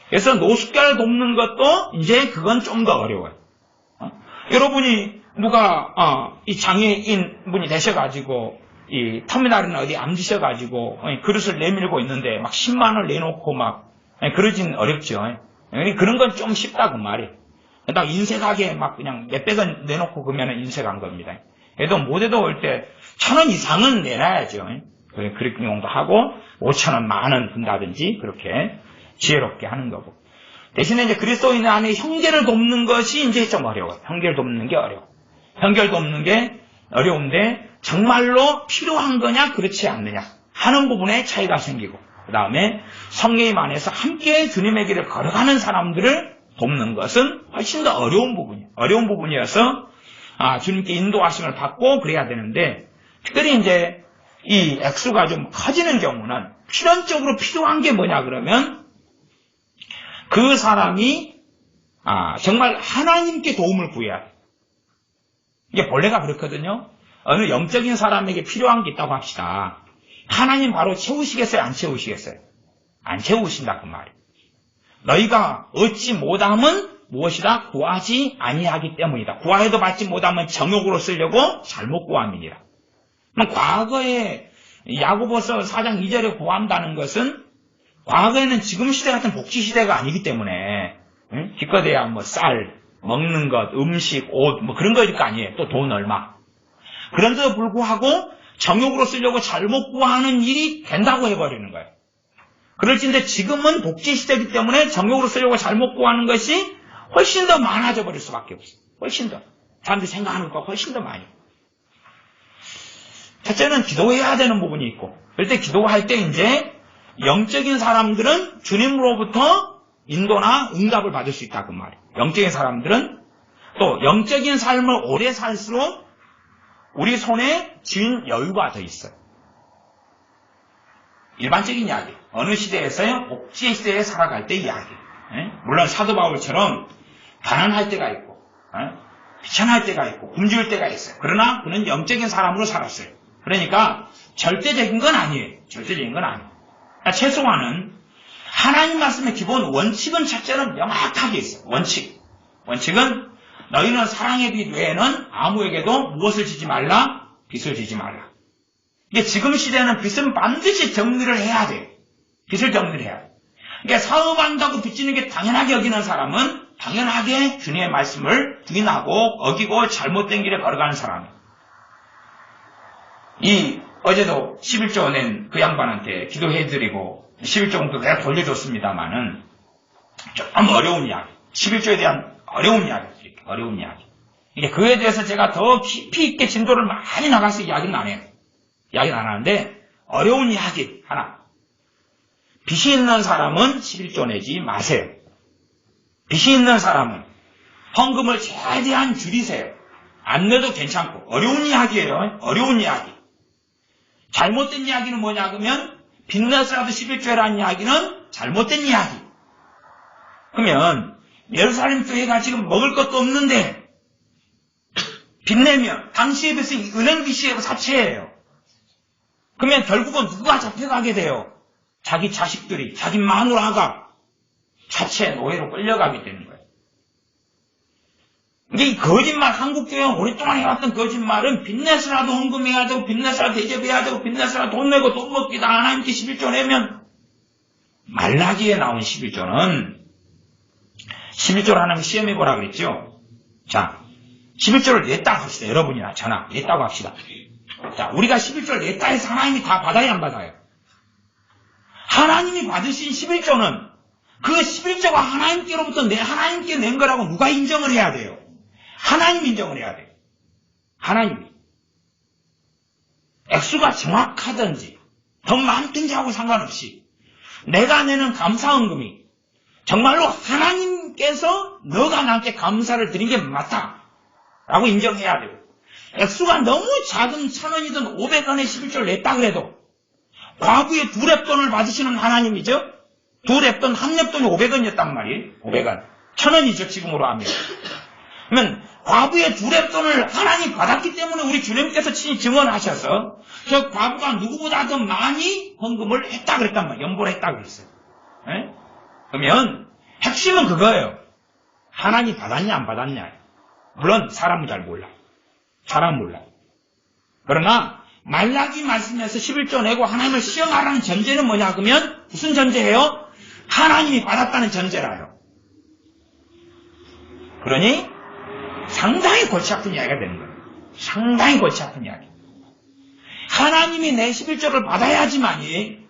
그래서 노숙자를 돕는 것도 이제 그건 좀 더 어려워요. 여러분이 누가 이 장애인 분이 되셔가지고 이 터미널이나 어디 앉으셔가지고 그릇을 내밀고 있는데 막 10만 원을 내놓고 막 그러진 어렵죠. 그런 건 좀 쉽다 그 말이에요. 딱 인색하게 막 그냥 몇백 원 내놓고 그러면 인색한 겁니다. 그래도 못해도 올 때 1,000원 이상은 내놔야죠. 그런 경우도 하고 5,000원, 10,000원 든다든지 그렇게 지혜롭게 하는 거고. 대신에 이제 그리스도인 안에 형제를 돕는 것이 이제 좀 어려워요. 형제를 돕는 게 어려워. 형제를 돕는 게 어려운데 정말로 필요한 거냐 그렇지 않느냐 하는 부분에 차이가 생기고 그 다음에 성령님 안에서 함께 주님의 길을 걸어가는 사람들을 돕는 것은 훨씬 더 어려운 부분이에요. 어려운 부분이어서 주님께 인도하심을 받고 그래야 되는데 특별히 이제 이 액수가 좀 커지는 경우는 필연적으로 필요한 게 뭐냐 그러면 그 사람이 정말 하나님께 도움을 구해야 돼. 이게 본래가 그렇거든요. 어느 영적인 사람에게 필요한 게 있다고 합시다. 하나님 바로 채우시겠어요? 안 채우시겠어요? 안 채우신다 그 말이에요. 너희가 얻지 못함은 무엇이다? 구하지 아니하기 때문이다. 구하여도 받지 못하면 정욕으로 쓰려고 잘못 구함이니라. 그럼 과거에 야고보서 4장 2절에 구한다는 것은 과거에는 지금 시대 같은 복지 시대가 아니기 때문에 기껏해야 뭐 쌀, 먹는 것, 음식, 옷 뭐 그런 거일 거 아니에요. 또 돈 얼마. 그런데도 불구하고 정욕으로 쓰려고 잘못 구하는 일이 된다고 해버리는 거예요. 그럴진데 지금은 복지 시대이기 때문에 정욕으로 쓰려고 잘못 구하는 것이 훨씬 더 많아져 버릴 수밖에 없어요. 훨씬 더. 사람들이 생각하는 것보다 훨씬 더 많이. 첫째는 기도해야 되는 부분이 있고 그럴 때 기도할 때 이제 영적인 사람들은 주님으로부터 인도나 응답을 받을 수 있다 그 말이에요. 영적인 사람들은 또 영적인 삶을 오래 살수록 우리 손에 쥔 여유가 더 있어요. 일반적인 이야기. 어느 시대에서요? 복지 시대에 살아갈 때 이야기. 물론 사도 바울처럼 가난할 때가 있고 비천할 때가 있고 굶주릴 때가 있어요. 그러나 그는 영적인 사람으로 살았어요. 그러니까 절대적인 건 아니에요. 절대적인 건 아니에요. 최소한은 하나님 말씀의 기본 원칙은 첫째는 명확하게 있어요. 원칙은 너희는 사랑의 빛 외에는 아무에게도 무엇을 지지 말라? 빚을 지지 말라. 이게 지금 시대는 빚은 반드시 정리를 해야 돼요. 빚을 정리를 해야 돼요. 그러니까 사업한다고 빚지는 게 당연하게 여기는 사람은 당연하게 주님의 말씀을 부인하고 어기고 잘못된 길에 걸어가는 사람이에요. 어제도 11조 낸 그 양반한테 기도해드리고 11조도 내가 돌려줬습니다만은 좀 어려운 이야기. 11조에 대한 어려운 이야기. 어려운 이야기. 이게 그에 대해서 제가 더 깊이 있게 진도를 많이 나가서 이야기는 안 해요. 이야기는 안 하는데 어려운 이야기 하나. 빚이 있는 사람은 11조 내지 마세요. 빚이 있는 사람은 헌금을 최대한 줄이세요. 안 내도 괜찮고 어려운 이야기예요. 어려운 이야기. 잘못된 이야기는 뭐냐 그러면 빚내서라도 11조라는 이야기는 잘못된 이야기. 그러면 예루살렘 교회가 지금 먹을 것도 없는데 빚내면 당시에 비해서 은행 빚이 사채예요. 그러면 결국은 누가 잡혀가게 돼요? 자기 자식들이, 자기 마누라가 사채 노예로 끌려가게 되는 거예요. 이게 이 거짓말, 한국 교회가 오랫동안 해왔던 거짓말은 빚내서라도 헌금해야 되고, 빚내서라도 대접해야 되고, 빚내서라도 돈 내고 돈 먹기다. 하나님께 11조 내면, 말라기에 나온 11조는 11조를 하나님 시험해보라 그랬죠. 자, 11조를 냈다고 합시다. 여러분이나 저나 냈다고 합시다. 자, 우리가 11조를 냈다 해서 하나님이 다 받아요, 안 받아요? 하나님이 받으신 11조는 그 11조가 하나님께로부터 하나님께 낸 거라고 누가 인정을 해야 돼요? 하나님 인정을 해야 돼요. 하나님이. 액수가 정확하든지 더 많든지 하고 상관없이 내가 내는 감사헌금이 정말로 하나님께서 너가 나한테 감사를 드린 게 맞다라고 인정해야 돼요. 액수가 너무 작은 1,000원이든 500원의 11조를 냈다 그래도 과부의 두 랩돈을 받으시는 하나님이죠. 두 랩돈, 한 랩돈이 500원이었단 말이에요. 500원. 1,000원이죠, 지금으로 하면. 그러면 과부의 두 랩돈을 하나님 받았기 때문에 우리 주님께서 친히 증언하셔서 저 과부가 누구보다 더 많이 헌금을 했다 그랬단 말이에요. 연보를 했다 그랬어요. 네? 그러면 핵심은 그거예요. 하나님 받았냐 안 받았냐. 물론 사람은 잘 몰라. 사람은 몰라. 그러나 말라기 말씀에서 11조 내고 하나님을 시험하라는 전제는 뭐냐 그러면 무슨 전제예요? 하나님이 받았다는 전제라요. 그러니 상당히 골치 아픈 이야기가 되는 거예요. 상당히 골치 아픈 이야기. 하나님이 내 11조를 받아야지만이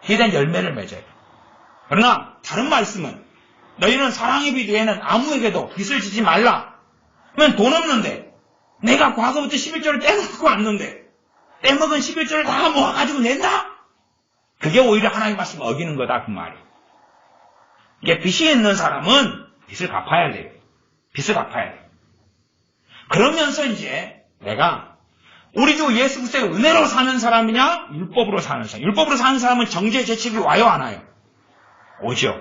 기대한 열매를 맺어요. 그러나 다른 말씀은 너희는 사랑의 빚 외에는 아무에게도 빚을 지지 말라. 그러면 돈 없는데 내가 과거부터 11조를 떼놓고 왔는데 떼먹은 11조를 다 모아가지고 낸다? 그게 오히려 하나님 말씀 어기는 거다 그 말이에요. 이게 빚이 있는 사람은 빚을 갚아야 돼요. 빚을 갚아야 돼요. 그러면서 이제 내가 우리 주 예수 그리스도의 은혜로 사는 사람이냐 율법으로 사는 사람. 율법으로 사는 사람은 정죄 재책이 와요 안 와요? 오죠.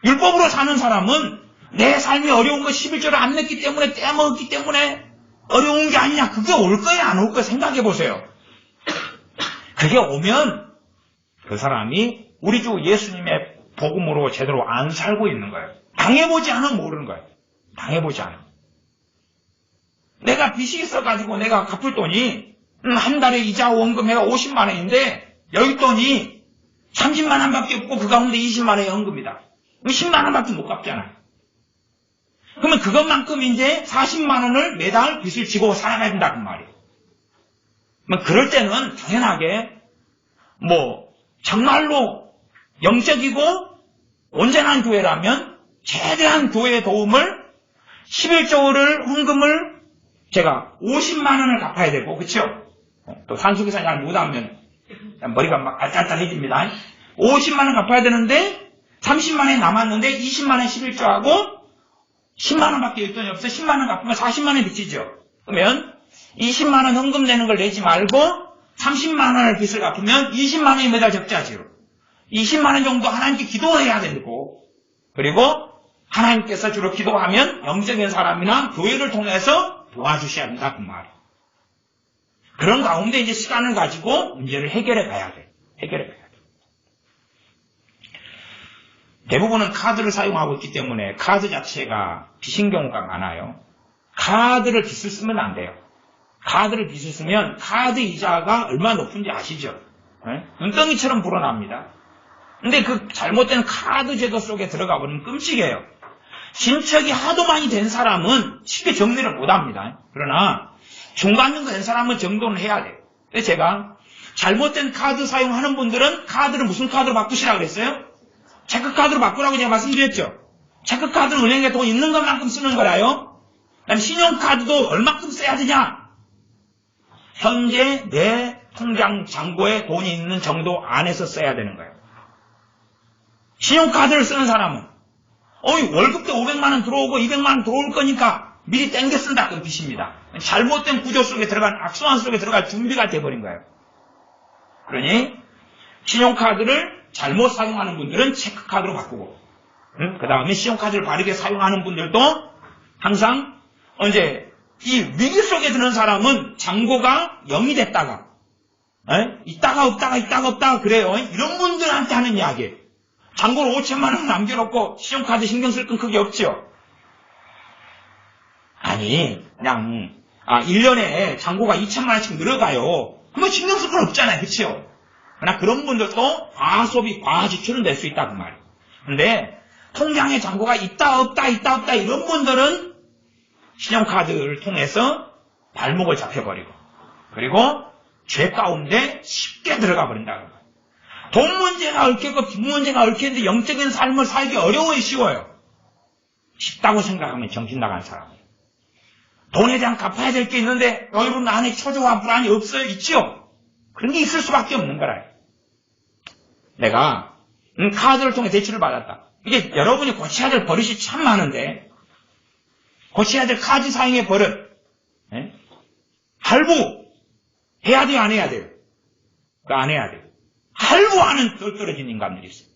율법으로 사는 사람은 내 삶이 어려운 거 11조를 안 냈기 때문에 떼먹었기 때문에 어려운 게 아니냐. 그게 올 거야 안 올 거야 생각해 보세요. 그게 오면 그 사람이 우리 주 예수님의 복음으로 제대로 안 살고 있는 거예요. 당해보지 않으면 모르는 거예요. 당해보지 않으면. 내가 빚이 있어가지고 내가 갚을 돈이 한 달에 이자 원금해가 50만 원인데 여기 돈이 30만 원밖에 없고 그 가운데 20만 원의 연금이다. 10만 원밖에 못 갚잖아요. 그러면 그것만큼 이제 40만 원을 매달 빚을 지고 살아가야 된다 그 말이에요. 그럴 때는 당연하게 정말로 영적이고 온전한 교회라면 최대한 교회의 도움을 11조를 헌금을 제가 50만 원을 갚아야 되고 그렇죠? 또 산속에서 잘 못하면 머리가 막 알딸딸해집니다. 50만 원 갚아야 되는데 30만 원이 남았는데 20만 원 11조하고 10만 원밖에 돈이 없어. 10만 원 갚으면 40만 원이 빚이죠. 그러면 20만 원 헌금 내는 걸 내지 말고 30만 원을 빚을 갚으면 20만 원이 매달 적자지요. 20만 원 정도 하나님께 기도해야 되고 그리고 하나님께서 주로 기도하면 영적인 사람이나 교회를 통해서 도와주셔야 된다 그 말이에요. 그런 가운데 이제 시간을 가지고 문제를 해결해 가야 돼. 해결해 가야 돼. 대부분은 카드를 사용하고 있기 때문에 카드 자체가 빚인 경우가 많아요. 카드를 빚을 쓰면 안 돼요. 카드를 빚을 쓰면 카드 이자가 얼마나 높은지 아시죠? 네? 눈덩이처럼 불어납니다. 근데 그 잘못된 카드 제도 속에 들어가 버리면 끔찍해요. 신척이 하도 많이 된 사람은 쉽게 정리를 못 합니다. 그러나 중간 정도 된 사람은 정돈을 해야 돼요. 그래서 제가 잘못된 카드 사용하는 분들은 카드를 무슨 카드로 바꾸시라고 그랬어요? 체크카드로 바꾸라고 제가 말씀드렸죠. 체크카드는 은행에 돈 있는 것만큼 쓰는 거라요. 그다음에 신용카드도 얼마큼 써야 되냐? 현재 내 통장 잔고에 돈이 있는 정도 안에서 써야 되는 거예요. 신용카드를 쓰는 사람은 월급도 500만 원 들어오고 200만 원 들어올 거니까 미리 땡겨 쓴다. 그 빚입니다. 잘못된 구조 속에 들어간 악순환 속에 들어갈 준비가 돼버린 거예요. 그러니 신용카드를 잘못 사용하는 분들은 체크카드로 바꾸고 그 다음에 신용카드를 바르게 사용하는 분들도 항상 이제 이 위기 속에 드는 사람은 잔고가 0이 됐다가 있다가 없다가 그래요. 이런 분들한테 하는 이야기. 잔고를 5천만 원 남겨놓고 신용카드 신경 쓸 건 크게 없죠. 아니 그냥 1년에 잔고가 2천만 원씩 늘어가요. 그러면 신경 쓸 건 없잖아요. 그렇죠? 그러나 그런 분들도 과소비, 과지출은 낼 수 있다 그 말이에요. 근데 통장에 잔고가 있다 없다 이런 분들은 신용카드를 통해서 발목을 잡혀버리고 그리고 죄 가운데 쉽게 들어가 버린다. 돈 문제가 얽히고 빚 문제가 얽히는데 영적인 삶을 살기 어려워요, 쉬워요? 쉽다고 생각하면 정신 나간 사람이에요. 돈에 대한 갚아야 될 게 있는데 여러분 안에 초조와 불안이 없어요? 있죠? 그런 게 있을 수밖에 없는 거라. 내가 카드를 통해 대출을 받았다. 이게 여러분이 고쳐야 될 버릇이 참 많은데 고쳐야 될 카드 사용의 버릇 할부 해야 돼요? 안 해야 돼요? 안 해야 돼요. 할부하는 덜 떨어진 인간들이 있어요.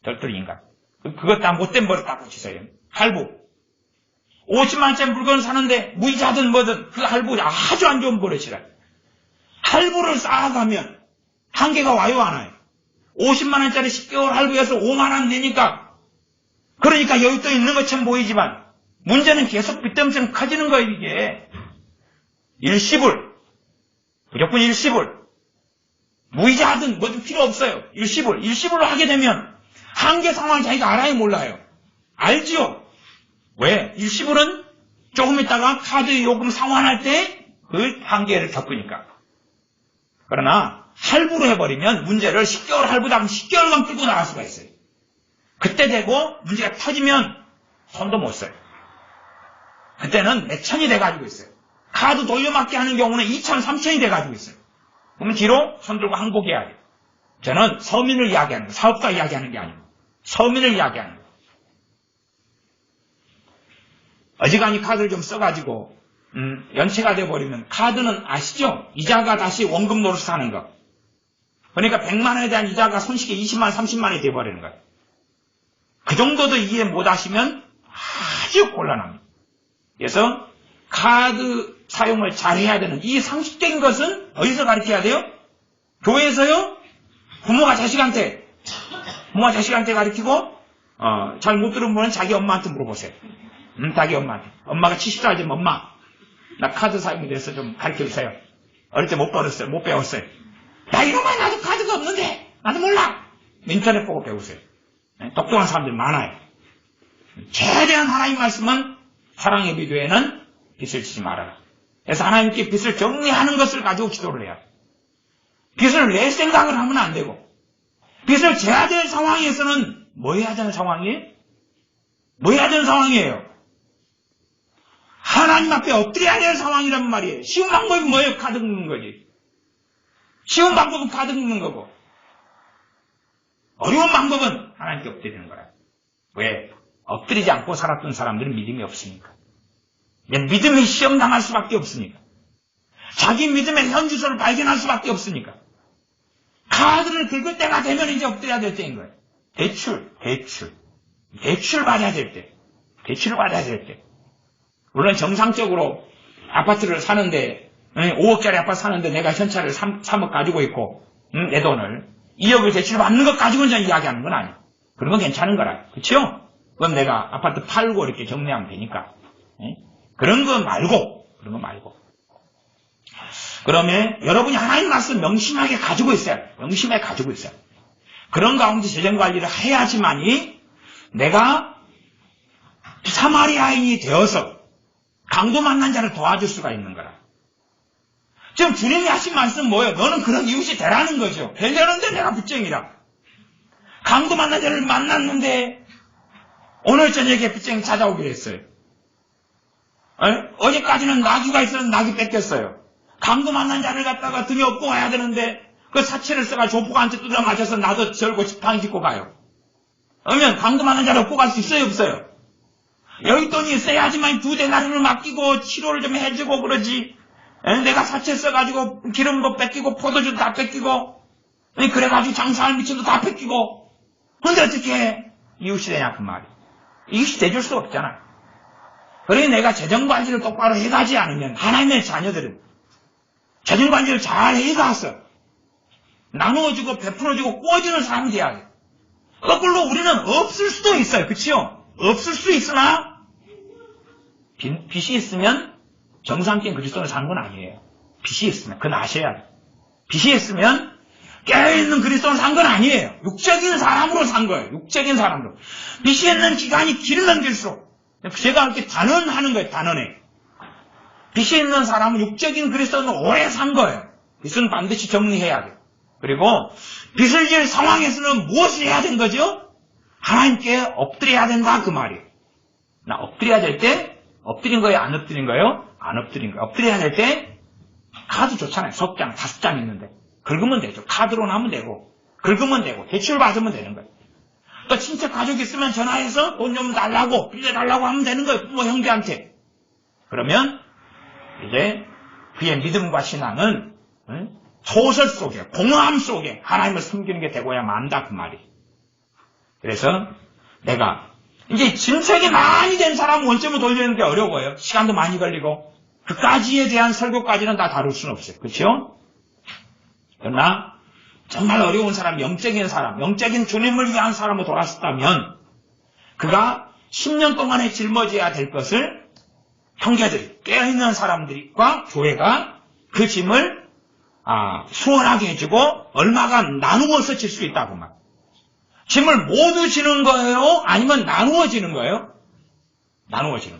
덜 떨어진 인간. 그것 다 못된 버릇 다 고치세요. 할부. 50만원짜리 물건을 사는데 무이자든 뭐든 그 할부 아주 안 좋은 버릇이라. 할부를 쌓아가면 한계가 와요 안 와요? 50만원짜리 10개월 할부해서 5만원 내니까 그러니까 여윳돈 있는 것처럼 보이지만 문제는 계속 빚tem처럼 커지는 거예요 이게. 일시불 무조건 일시불 무이자든 뭐든 필요 없어요. 일시불로 하게 되면 한계 상황을 자기가 알아요 몰라요? 알죠? 왜? 일시불은 조금 있다가 카드 요금 상환할 때 그 한계를 겪으니까. 그러나 할부로 해버리면 문제를 10개월 할부다 하면 10개월만 끌고 나갈 수가 있어요. 그때 되고 문제가 터지면 손도 못 써요. 그때는 몇 천이 돼가지고 있어요. 카드 돌려막기 하는 경우는 2천, 3천이 돼가지고 있어요. 그러면 뒤로 손 들고 항복해야 돼요. 저는 서민을 이야기하는 거예요. 사업가 이야기하는 게 아니고 서민을 이야기하는 거예요. 어지간히 카드를 좀 써가지고 연체가 돼버리면 카드는 아시죠? 이자가 다시 원금 노릇을 하는 거. 그러니까 100만 원에 대한 이자가 손쉽게 20만 원, 30만 원이 돼버리는 거예요. 그 정도도 이해 못 하시면 아주 곤란합니다. 그래서 카드 사용을 잘해야 되는 이 상식적인 것은 어디서 가르쳐야 돼요? 교회에서요? 부모가 자식한테 가르치고 잘 못 들으면 자기 엄마한테 물어보세요. 자기 엄마한테. 엄마가 70살 되면 엄마 나 카드 사용에 대해서 좀 가르쳐주세요. 어릴 때 못 배웠어요. 나 이놈아 나도 카드가 없는데 나도 몰라. 인터넷 보고 배우세요. 똑똑한 사람들이 많아요. 최대한 하나님 말씀은 사랑의 비교에는 빚을 지지 말아라. 그래서 하나님께 빚을 정리하는 것을 가지고 기도를 해야 돼요. 빚을 낼 생각을 하면 안 되고 빚을 져야 될 상황에서는 뭐 해야 되는 상황이에요? 뭐 해야 되는 상황이에요? 하나님 앞에 엎드려야 될 상황이란 말이에요. 쉬운 방법이 뭐예요? 카드 긁는 거지. 쉬운 방법은 카드 긁는 거고 어려운 방법은 하나님께 엎드리는 거라. 왜? 엎드리지 않고 살았던 사람들은 믿음이 없으니까. 믿음이 시험당할 수밖에 없으니까. 자기 믿음의 현주소를 발견할 수밖에 없으니까. 카드를 긁을 때가 되면 이제 엎드려야 될 때인 거예요. 대출 받아야 될 때. 대출을 받아야 될 때. 물론 정상적으로 아파트를 사는데 5억짜리 아파트 사는데 내가 현찰을 3억 가지고 있고 내 돈을 2억을 대출 받는 것 가지고는 저는 이야기하는 건 아니에요. 그런 건 괜찮은 거라. 그렇죠? 그럼 내가 아파트 팔고 이렇게 정리하면 되니까. 그런 거 말고. 그러면 여러분이 하나님 말씀 명심하게 가지고 있어요. 그런 가운데 재정관리를 해야지만이 내가 사마리아인이 되어서 강도 만난 자를 도와줄 수가 있는 거라. 지금 주님이 하신 말씀 뭐예요? 너는 그런 이웃이 되라는 거죠. 되려는데 내가 빚쟁이라. 강도 만난 자를 만났는데 오늘 저녁에 빚쟁이 찾아오기로 했어요. 어제까지는 나귀가 있었는데 나귀 뺏겼어요. 강도 만난 자를 갖다가 등에 업고 가야 되는데 그 사채를 써가지고 조폭한테 뜯어 맞아서 나도 절고 지팡이 짚고 가요. 그러면 강도 만난 자를 업고 갈 수 있어요 없어요? 여기 돈이 있어야지만 2데나리온을 맡기고 치료를 좀 해주고 그러지. 내가 사채 써가지고 기름도 뺏기고 포도주도 다 뺏기고 그래가지고 장사할 미천도 다 뺏기고 근데 어떻게 해? 이웃이 되냐 그 말이. 이것이 돼줄 수 없잖아. 그러니 내가 재정관리를 똑바로 해가지 않으면 하나님의 자녀들은 재정관리를 잘 해가서 나누어주고 베풀어주고 꾸어주는 사람이 돼야 돼. 거꾸로 우리는 없을 수도 있어요. 그치요? 없을 수 있으나 빚이 있으면 정상적인 그리스도를 사는 건 아니에요. 빚이 있으면 그건 아셔야 돼. 빚이 있으면 깨어있는 그리스도를 산 건 아니에요. 육적인 사람으로 산 거예요. 육적인 사람으로. 빚이 있는 기간이 길면 길수록 제가 이렇게 단언하는 거예요. 단언해. 빚이 있는 사람은 육적인 그리스도는 오래 산 거예요. 빚은 반드시 정리해야 돼요. 그리고 빚을 질 상황에서는 무엇을 해야 되는 거죠? 하나님께 엎드려야 된다 그 말이에요. 나 엎드려야 될 때 엎드린 거예요? 안 엎드린 거예요? 안 엎드린 거예요. 엎드려야 될 때 카드 좋잖아요. 석 장, 5장 있는데 긁으면 되죠. 카드로 나면 되고 긁으면 되고 대출 받으면 되는 거예요. 또 친척 가족 있으면 전화해서 돈 좀 달라고 빌려달라고 하면 되는 거예요. 부모 형제한테. 그러면 이제 그의 믿음과 신앙은 소설 속에 공허함 속에 하나님을 섬기는 게 되고야 만다 그 말이. 그래서 내가 이제 짐책이 많이 된 사람은 원점을 돌리는 게 어려워요. 시간도 많이 걸리고 그까지에 대한 설교까지는 다 다룰 수는 없어요. 그렇죠? 그러나 정말 어려운 사람, 영적인 사람, 영적인 주님을 위한 사람으로 돌아섰다면 그가 10년 동안에 짊어져야 될 것을 형제들이, 깨어있는 사람들과 교회가 그 짐을 수월하게 해주고 얼마가 나누어서 질 수 있다고 말. 짐을 모두 지는 거예요? 아니면 나누어지는 거예요? 나누어지는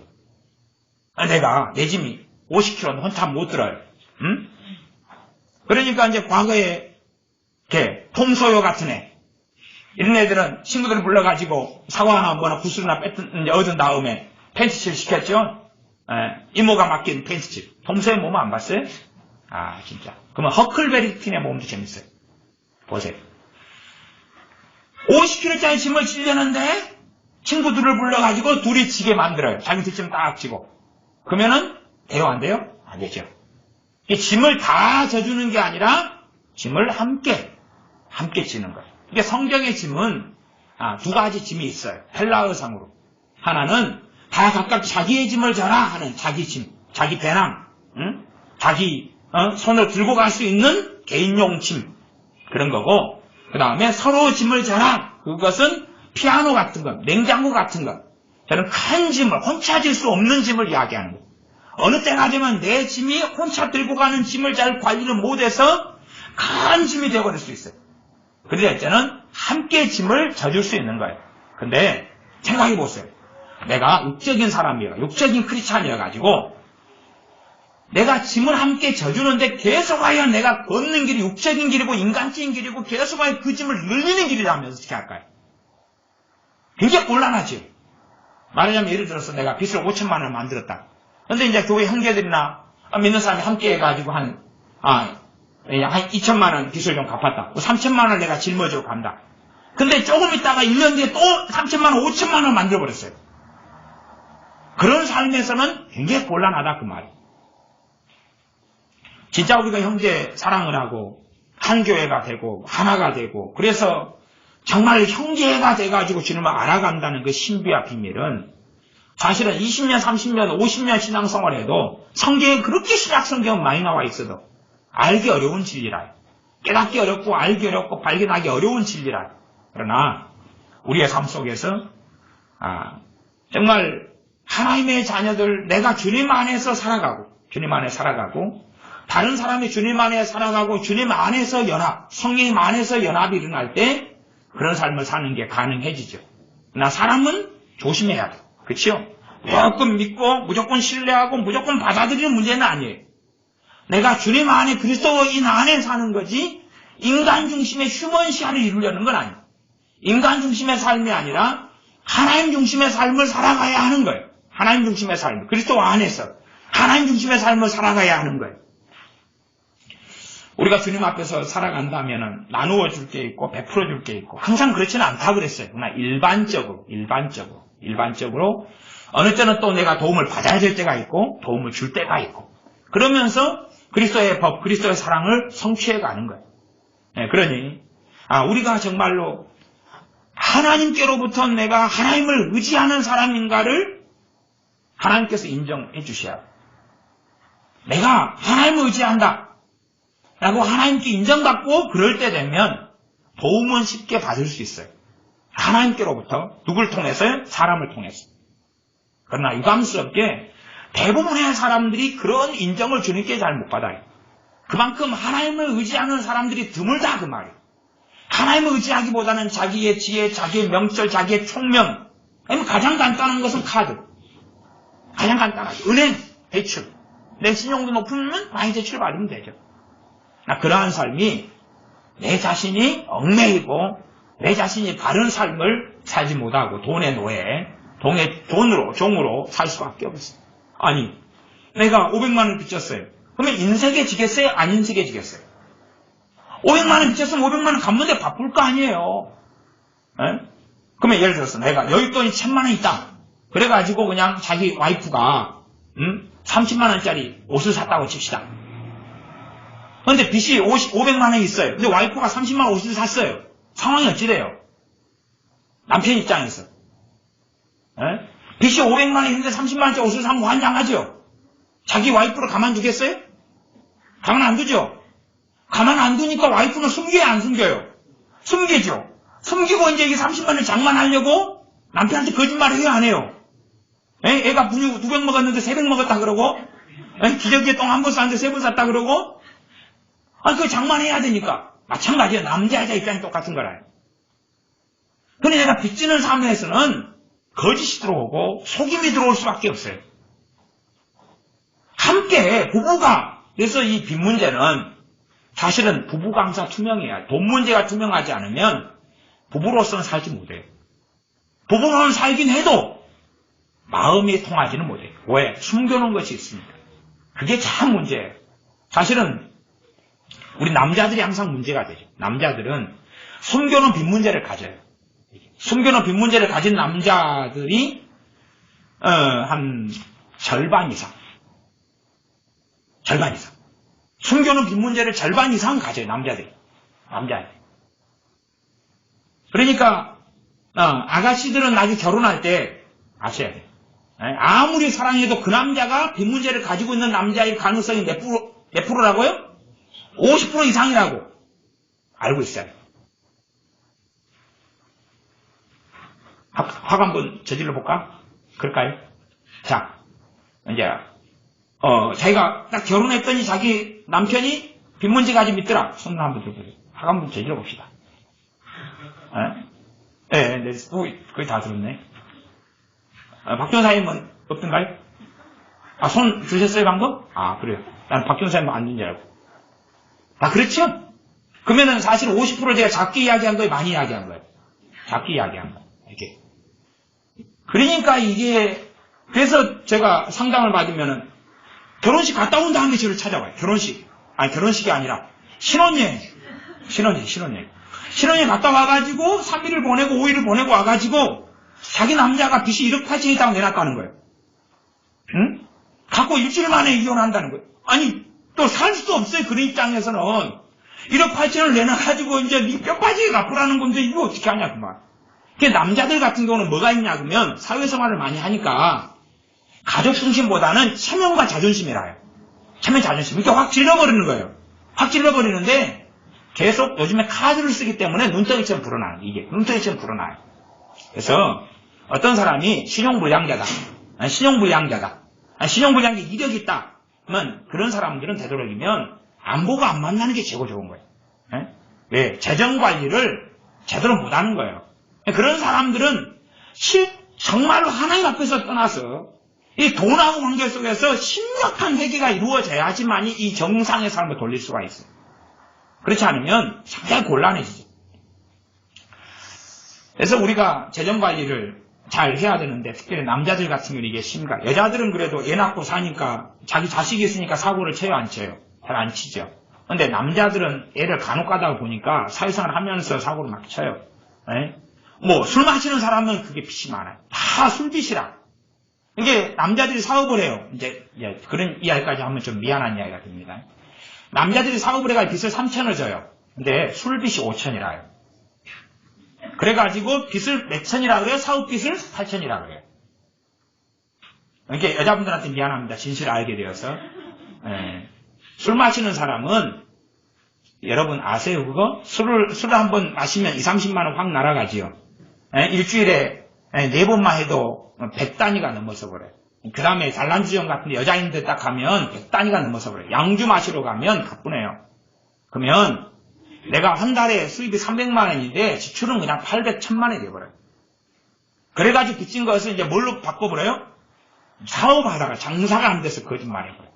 거예요. 내가 내 짐이 50kg는 혼자 못 들어요. 응? 그러니까 이제 과거에 이렇게 톰소요 같은 애 이런 애들은 친구들을 불러가지고 사과 하나 뭐나 구슬이나 얻은 다음에 팬츠칠 시켰죠. 이모가 맡긴 팬츠칠. 톰소요 몸 안 봤어요? 아 진짜. 그러면 허클베리 핀의 몸도 재밌어요. 보세요. 50kg짜리 짐을 지려는데 친구들을 불러가지고 둘이 지게 만들어요. 자기 뒷짐 딱 지고. 그러면은 돼요 안 돼요? 안 되죠. 이 짐을 다 져주는 게 아니라 짐을 함께 지는 거예요. 이게 성경의 짐은 두 가지 짐이 있어요. 헬라어상으로. 하나는 다 각각 자기의 짐을 져라 하는 자기 짐, 자기 배낭, 자기 손을 들고 갈 수 있는 개인용 짐 그런 거고 그 다음에 서로 짐을 져라. 그것은 피아노 같은 것, 냉장고 같은 것 저는 큰 짐을 혼자 질 수 없는 짐을 이야기하는 거예요. 어느 때가 되면 내 짐이 혼자 들고 가는 짐을 잘 관리를 못해서 큰 짐이 되어버릴 수 있어요. 그럴 때는 함께 짐을 져줄 수 있는 거예요. 근데 생각해보세요. 내가 육적인 사람이에요. 육적인 크리스찬이어가지고 내가 짐을 함께 져주는데 계속하여 내가 걷는 길이 육적인 길이고 인간적인 길이고 계속하여 그 짐을 늘리는 길이라면 어떻게 할까요? 굉장히 곤란하죠. 말하자면 예를 들어서 내가 빚을 5천만 원을 만들었다. 근데 이제 교회 형제들이나 믿는 사람이 함께 해가지고 한 2천만 원 빚을 좀 갚았다. 3천만 원을 내가 짊어지고 간다. 근데 조금 있다가 1년 뒤에 또 3천만 원, 5천만 원을 만들어버렸어요. 그런 삶에서는 굉장히 곤란하다 그 말이에요. 진짜 우리가 형제 사랑을 하고 한 교회가 되고 하나가 되고 그래서 정말 형제가 돼가지고 주님을 알아간다는 그 신비와 비밀은 사실은 20년, 30년, 50년 신앙생활에도 성경에 그렇게 신약 성경은 많이 나와 있어도 알기 어려운 진리라. 깨닫기 어렵고 알기 어렵고 발견하기 어려운 진리라. 그러나 우리의 삶 속에서 정말 하나님의 자녀들 내가 주님 안에서 살아가고 주님 안에 살아가고 다른 사람이 주님 안에 살아가고 주님 안에서 연합, 성령 안에서 연합이 일어날 때 그런 삶을 사는 게 가능해지죠. 그러나 사람은 조심해야 돼. 그렇죠? 무조건 믿고 무조건 신뢰하고 무조건 받아들이는 문제는 아니에요. 내가 주님 안에 그리스도인 안에 사는 거지 인간 중심의 휴먼시아를 이루려는 건 아니에요. 인간 중심의 삶이 아니라 하나님 중심의 삶을 살아가야 하는 거예요. 하나님 중심의 삶, 그리스도 안에서 하나님 중심의 삶을 살아가야 하는 거예요. 우리가 주님 앞에서 살아간다면 나누어 줄 게 있고 베풀어 줄 게 있고 항상 그렇지는 않다 그랬어요. 그러나 일반적으로 어느 때는 또 내가 도움을 받아야 될 때가 있고 도움을 줄 때가 있고 그러면서 그리스도의 법, 그리스도의 사랑을 성취해 가는 거예요. 네, 그러니 우리가 정말로 하나님께로부터 내가 하나님을 의지하는 사람인가를 하나님께서 인정해 주셔야 해요. 내가 하나님을 의지한다 라고 하나님께 인정받고 그럴 때 되면 도움은 쉽게 받을 수 있어요. 하나님께로부터. 누굴 통해서요? 사람을 통해서. 그러나 유감스럽게 대부분의 사람들이 그런 인정을 주님께 잘 못 받아요. 그만큼 하나님을 의지하는 사람들이 드물다 그 말이에요. 하나님을 의지하기보다는 자기의 지혜, 자기의 명철, 자기의 총명, 아니면 가장 간단한 것은 카드. 가장 간단하죠. 은행, 대출. 내 신용도 높으면 많이 대출 받으면 되죠. 그러한 삶이 내 자신이 얽매이고 내 자신이 바른 삶을 살지 못하고 돈의 노예, 돈으로, 종으로 살 수밖에 없어요. 아니, 내가 500만 원 빚졌어요. 그러면 인색해지겠어요? 안 인색해지겠어요? 500만 원 빚졌으면 500만 원 갚는데 바쁠 거 아니에요. 에? 그러면 예를 들어서 내가 여윳돈이 1000만 원 있다. 그래가지고 그냥 자기 와이프가 30만 원짜리 옷을 샀다고 칩시다. 그런데 빚이 500만 원이 있어요. 근데 와이프가 30만 원 옷을 샀어요. 상황이 어찌 돼요? 남편 입장에서. 에? 빚이 500만 원이 있는데 30만 원짜리 옷을 사면 환장하죠? 자기 와이프를 가만두겠어요? 가만 안 두죠? 가만 안 두니까 와이프는 숨겨요, 안 숨겨요? 숨기죠. 숨기고 이제 이게 30만 원 장만하려고 남편한테 거짓말을 해요, 안 해요? 애가 분유 2병 먹었는데 3병 먹었다 그러고, 기저귀에 똥 1번 쌌는데 3번 쌌다 그러고, 그거 장만해야 되니까. 마찬가지예요. 남자, 여자 입장이 똑같은 거라요. 근데 내가 빚지는 삶에서는 거짓이 들어오고 속임이 들어올 수밖에 없어요. 함께 부부가, 그래서 이 빚 문제는 사실은 부부가 항상 투명해야, 돈 문제가 투명하지 않으면 부부로서는 살지 못해요. 부부로는 살긴 해도 마음이 통하지는 못해요. 왜? 숨겨놓은 것이 있으니까. 그게 참 문제예요. 사실은 우리 남자들이 항상 문제가 되죠. 남자들은 숨겨놓은 빚 문제를 가져요. 숨겨놓은 빚 문제를 가진 남자들이 한 절반 이상. 숨겨놓은 빚 문제를 절반 이상 가져요. 남자들이. 그러니까 아가씨들은 나중에 결혼할 때 아셔야 돼요. 아무리 사랑해도 그 남자가 빚 문제를 가지고 있는 남자일 가능성이 몇 프로라고요? 50% 이상이라고 알고 있어요. 화가 한번 저질러 볼까? 그럴까요? 자, 이제 자기가 딱 결혼했더니 자기 남편이 빚 문제 가지고 있더라. 손을 한번 들어보세요. 화가 한번 저질러 봅시다. 네, 거의 다 들었네. 박 전사님은 없던가요? 손 드셨어요 방금? 그래요. 난 박 전사님은 안 든 줄 알고. 그렇죠? 그러면은 사실 50% 제가 작게 이야기한 거예요? 많이 이야기한 거예요? 작게 이야기한 거예요. 이렇게. 그러니까 이게, 그래서 제가 상담을 받으면은, 결혼식 갔다 온 다음에 저를 찾아와요. 결혼식이 아니라, 신혼여행. 신혼여행 갔다 와가지고, 3일을 보내고 5일을 보내고 와가지고, 자기 남자가 빚이 1억 8천이 있다고 내놨다는 거예요. 응? 갖고 일주일 만에 이혼한다는 거예요. 아니, 또 살 수도 없어요. 그런 입장에서는. 1억 8천을 내놔가지고 이제 네 뼈 빠지게 갚으라는 건데 이거 어떻게 하냐 그 말. 남자들 같은 경우는 뭐가 있냐 그러면 사회생활을 많이 하니까 가족 중심보다는 체면과 자존심이라요. 체면 자존심. 이렇게 확 질러버리는 거예요. 확 질러버리는데 계속 요즘에 카드를 쓰기 때문에 눈덩이처럼 불어나요. 이게 눈덩이처럼 불어나요. 그래서 어떤 사람이 신용불량자다. 신용불량자 이력이 있다. 그러면 그런 사람들은 되도록이면 안보가 안 만나는 게 최고 좋은 거예요. 왜? 재정관리를 제대로 못하는 거예요. 그런 사람들은 정말로 하나님 앞에서 떠나서 이 돈하고 관계 속에서 심각한 회개가 이루어져야지만이 이 정상의 삶을 돌릴 수가 있어요. 그렇지 않으면 상당히 곤란해지죠. 그래서 우리가 재정관리를 잘 해야 되는데 특별히 남자들 같은 경우는 이게 심각. 여자들은 그래도 애 낳고 사니까 자기 자식이 있으니까 사고를 쳐요, 안 쳐요? 잘 안 치죠. 근데 남자들은 애를 간혹 가다가 보니까 사회생활 하면서 사고를 막 쳐요. 술 마시는 사람은 그게 빚이 많아요. 다 술빚이라. 이게 남자들이 사업을 해요. 이제 그런 이야기까지 하면 좀 미안한 이야기가 됩니다. 남자들이 사업을 해가 빚을 3천을 져요. 근데 술빚이 5천이라요. 그래가지고 빚을 몇 천이라 그래요? 사업빚을 8천이라 그래요. 이렇게 여자분들한테 미안합니다. 진실을 알게 되어서. 예. 술 마시는 사람은 여러분 아세요 그거? 술을 한번 마시면 20-30만 원 확 날아가지요. 예? 일주일에 4번만 해도 100단위가 넘어서 그래요. 그 다음에 단란주점 같은 데 여자인들 딱 가면 100단위가 넘어서 그래요. 양주 마시러 가면 가뿐해요. 그러면 내가 한 달에 수입이 300만 원인데 지출은 그냥 800, 1000만 원이 돼버려요. 그래가지고 빚진 것을 이제 뭘로 바꿔버려요? 사업하다가 장사가 안 돼서 거짓말해버려요.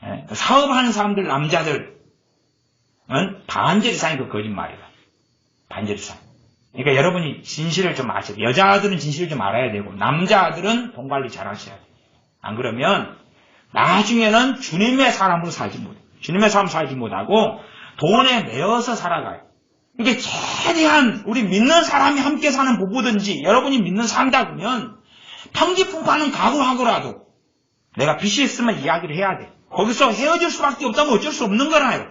예? 사업하는 사람들, 남자들, 반절 이상이 그 거짓말이다. 반절 이상. 그러니까 여러분이 진실을 좀 아셔야 돼요. 여자들은 진실을 좀 알아야 되고, 남자들은 돈 관리 잘 하셔야 돼요. 안 그러면, 나중에는 주님의 사람으로 살지 못해요. 주님의 사람 살지 못하고, 돈에 매여서 살아가요. 이게 최대한 우리 믿는 사람이 함께 사는 부부든지, 여러분이 믿는 사람이다 그러면, 평지풍파는 각오하고라도, 내가 빚이 있으면 이야기를 해야 돼. 거기서 헤어질 수밖에 없다면 어쩔 수 없는 거라요.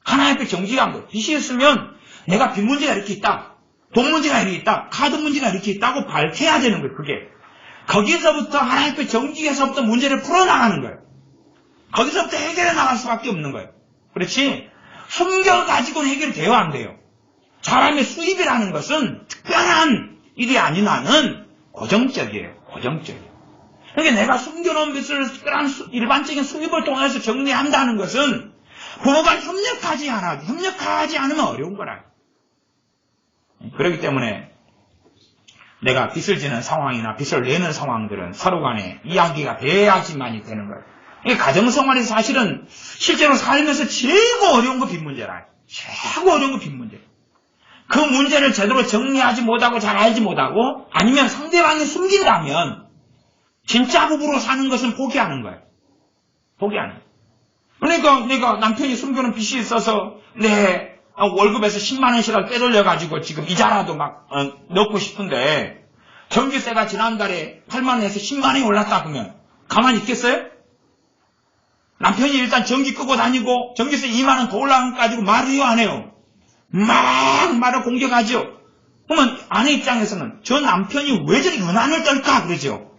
하나님 앞에 정직한 거예요. 빚이 있으면 내가 빚 문제가 이렇게 있다. 돈 문제가 이렇게 있다. 카드 문제가 이렇게 있다고 밝혀야 되는 거예요. 그게. 거기서부터 하나님 앞에 정직해서부터 문제를 풀어나가는 거예요. 거기서부터 해결해 나갈 수밖에 없는 거예요. 그렇지? 숨겨가지고는 해결돼요 안 돼요? 사람의 수입이라는 것은 특별한 일이 아닌 한은 고정적이에요. 고정적이에요. 그러니까 내가 숨겨놓은 빚을 특별한 일반적인 수입을 통해서 정리한다는 것은 부모가 협력하지 않으면 어려운 거라. 그렇기 때문에 내가 빚을 지는 상황이나 빚을 내는 상황들은 서로 간에 이야기가 돼야지만이 되는 거예요. 이게 가정생활에서 사실은 실제로 살면서 최고 어려운 거 빚 문제라. 최고 어려운 거 빚 문제. 그 문제를 제대로 정리하지 못하고 잘 알지 못하고 아니면 상대방이 숨긴다면 진짜 부부로 사는 것은 포기하는 거예요. 포기하는 거예요. 그러니까 내가 남편이 숨겨놓은 빚이 있어서 내 월급에서 10만 원씩을 빼돌려가지고 지금 이자라도 막 넣고 싶은데 전기세가 지난달에 8만 원에서 10만 원이 올랐다 그러면 가만히 있겠어요? 남편이 일단 전기 끄고 다니고 전기세 2만 원 더 올라간 거 가지고 말을 해요 안 해요? 막 말을 공격하죠. 그러면 아내 입장에서는 저 남편이 왜 저리 유난을 떨까 그러죠.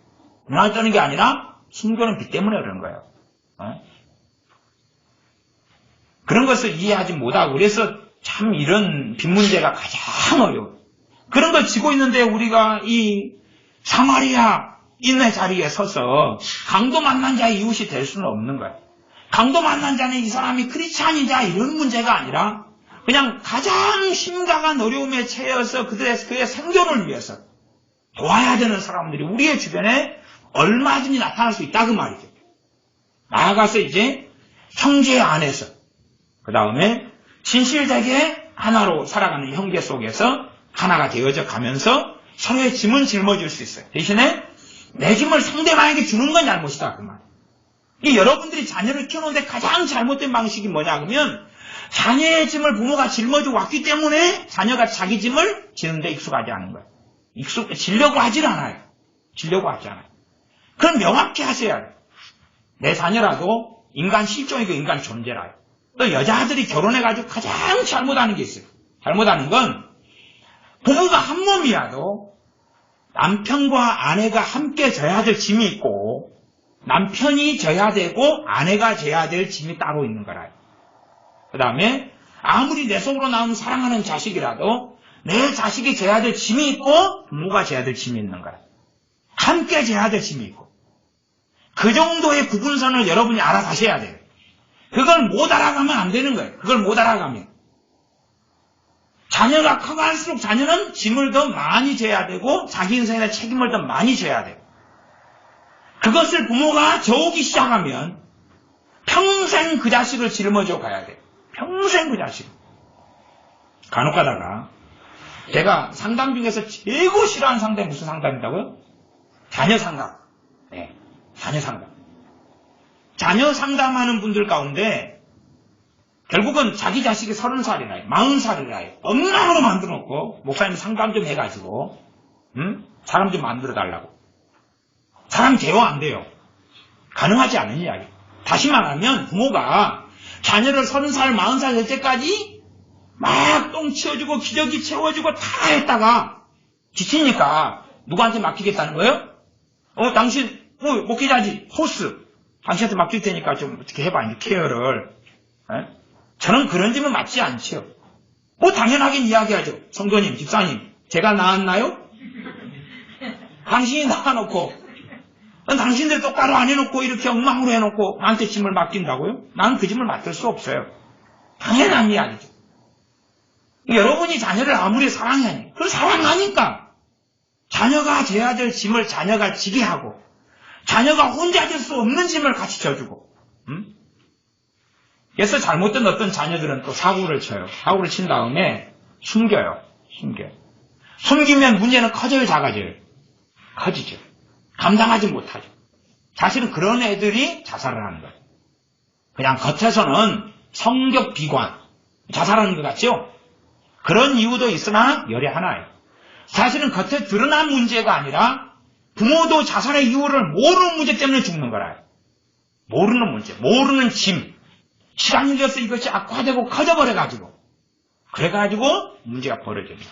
유난을 떠는 게 아니라 숨겨놓은 빚 때문에 그런 거예요. 그런 것을 이해하지 못하고 그래서 참 이런 빚 문제가 가장 어려워요. 그런 걸 지고 있는데 우리가 이 사마리아 인의 자리에 서서 강도 만난 자의 이웃이 될 수는 없는 거예요. 강도 만난 자는 이 사람이 크리스찬이자 이런 문제가 아니라 그냥 가장 심각한 어려움에 처해서 그의 생존을 위해서 도와야 되는 사람들이 우리의 주변에 얼마든지 나타날 수 있다 그 말이죠. 나아가서 이제 형제 안에서 그 다음에 진실되게 하나로 살아가는 형제 속에서 하나가 되어져 가면서 서로의 짐은 짊어질 수 있어요. 대신에 내 짐을 상대방에게 주는 건 잘못이다 그 말. 이 여러분들이 자녀를 키우는데 가장 잘못된 방식이 뭐냐 그러면 자녀의 짐을 부모가 짊어지고 왔기 때문에 자녀가 자기 짐을 지는데 익숙하지 않은 거예요. 지려고 하질 않아요. 지려고 하지 않아요. 그럼 명확히 하셔야 돼요. 내 자녀라도 인간 실종이고 인간 존재라요. 또 여자들이 결혼해가지고 가장 잘못하는 게 있어요. 잘못하는 건 부부가 한 몸이라도 남편과 아내가 함께 져야 될 짐이 있고 남편이 져야 되고 아내가 져야 될 짐이 따로 있는 거라요. 그 다음에 아무리 내 속으로 나온 사랑하는 자식이라도 내 자식이 져야 될 짐이 있고 부모가 져야 될 짐이 있는 거라요. 함께 져야 될 짐이 있고 그 정도의 구분선을 여러분이 알아가셔야 돼요. 그걸 못 알아가면 안 되는 거예요. 그걸 못 알아가면 자녀가 커갈수록 자녀는 짐을 더 많이 져야 되고 자기 인생에 책임을 더 많이 져야 돼요. 그것을 부모가 져오기 시작하면 평생 그 자식을 짊어져 가야 돼요. 평생 그 자식. 간혹 가다가 제가 상담 중에서 최고 싫어하는 상담이 무슨 상담이라고요? 자녀 상담. 네, 자녀 상담. 자녀 상담하는 분들 가운데 결국은 자기 자식이 30살이라요. 40살이라요. 엉망으로 만들어놓고 목사님 상담 좀 해가지고 사람 좀 만들어달라고. 사람 제어 안 돼요. 가능하지 않은 이야기. 다시 말하면 부모가 자녀를 30살, 40살 될 때까지 막 똥 치워주고 기저귀 채워주고 다 했다가 지치니까 누구한테 맡기겠다는 거예요? 당신 목회자지 호스 당신한테 맡길 테니까 좀 어떻게 해봐 이제 케어를. 저는 그런 집은 맞지 않죠. 당연하긴 이야기하죠. 성도님, 집사님, 제가 낳았나요? 당신이 낳아놓고 당신들 똑바로 안 해놓고 이렇게 엉망으로 해놓고 나한테 짐을 맡긴다고요? 나는 그 짐을 맡을 수 없어요. 당연한 이야기죠. 여러분이 자녀를 아무리 사랑하니 그걸 사랑하니까 자녀가 져야 될 짐을 자녀가 지게 하고 자녀가 혼자 질 수 없는 짐을 같이 져주고. 그래서 잘못된 어떤 자녀들은 또 사고를 쳐요. 사고를 친 다음에 숨겨요. 숨기면 문제는 커져요, 작아져요? 커지죠. 감당하지 못하죠. 사실은 그런 애들이 자살을 하는 거예요. 그냥 겉에서는 성격 비관, 자살하는 것 같죠? 그런 이유도 있으나 열이 하나예요. 사실은 겉에 드러난 문제가 아니라 부모도 자살의 이유를 모르는 문제 때문에 죽는 거라요. 모르는 문제, 모르는 짐. 시간이 흘러서 이것이 악화되고 커져버려가지고 그래가지고 문제가 벌어집니다.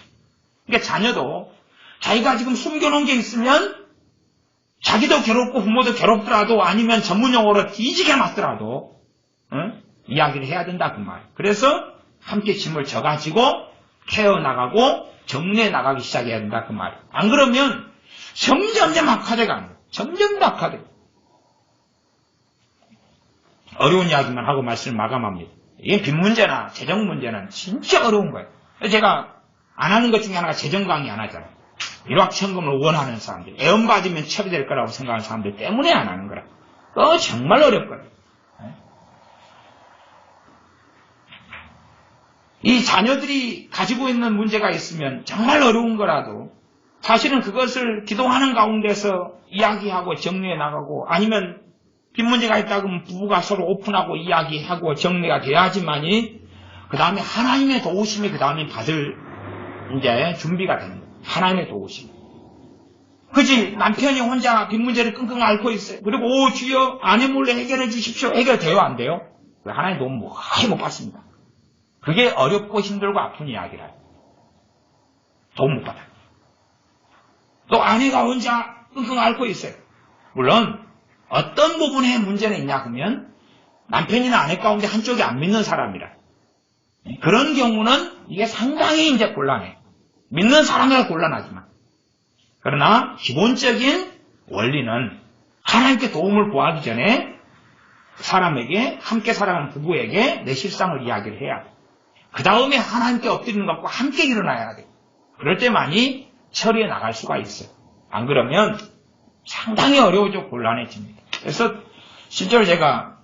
그러니까 자녀도 자기가 지금 숨겨놓은 게 있으면 자기도 괴롭고 부모도 괴롭더라도 아니면 전문용어로 뒤지게 맞더라도 이야기를 해야 된다 그 말이에요. 그래서 함께 짐을 져가지고 케어 나가고 정리해 나가기 시작해야 된다 그 말이에요. 안 그러면 점점 악화돼가는 거예요. 점점 악화돼요. 어려운 이야기만 하고 말씀을 마감합니다. 이게 빚 문제나 재정 문제는 진짜 어려운 거예요. 제가 안 하는 것 중에 하나가 재정 강의 안 하잖아요. 일확천금을 원하는 사람들, 애원받으면 처리될 거라고 생각하는 사람들 때문에 안 하는 거라. 정말 어렵거든요. 이 자녀들이 가지고 있는 문제가 있으면 정말 어려운 거라도 사실은 그것을 기도하는 가운데서 이야기하고 정리해 나가고 아니면 빚 문제가 있다 그러면 부부가 서로 오픈하고 이야기하고 정리가 돼야지만이 그 다음에 하나님의 도우심이 그 다음에 받을 이제 준비가 되는 거예요. 하나님의 도우심. 그지? 남편이 혼자 빚 문제를 끙끙 앓고 있어요. 그리고 주여 아내 몰래 해결해 주십시오. 해결돼요? 안 돼요? 하나님 도움 거의 못 받습니다. 그게 어렵고 힘들고 아픈 이야기라요. 도움 못 받아요. 또 아내가 혼자 끙끙 앓고 있어요. 물론 어떤 부분에 문제는 있냐 하면 남편이나 아내 가운데 한쪽이 안 믿는 사람이라 그런 경우는 이게 상당히 이제 곤란해요. 믿는 사람이라 곤란하지만 그러나 기본적인 원리는 하나님께 도움을 구하기 전에 사람에게 함께 살아가는 부부에게 내 실상을 이야기를 해야 돼. 그 다음에 하나님께 엎드리는 것과 함께 일어나야 돼. 그럴 때만이 처리해 나갈 수가 있어요. 안 그러면 상당히 어려워져 곤란해집니다. 그래서 실제로 제가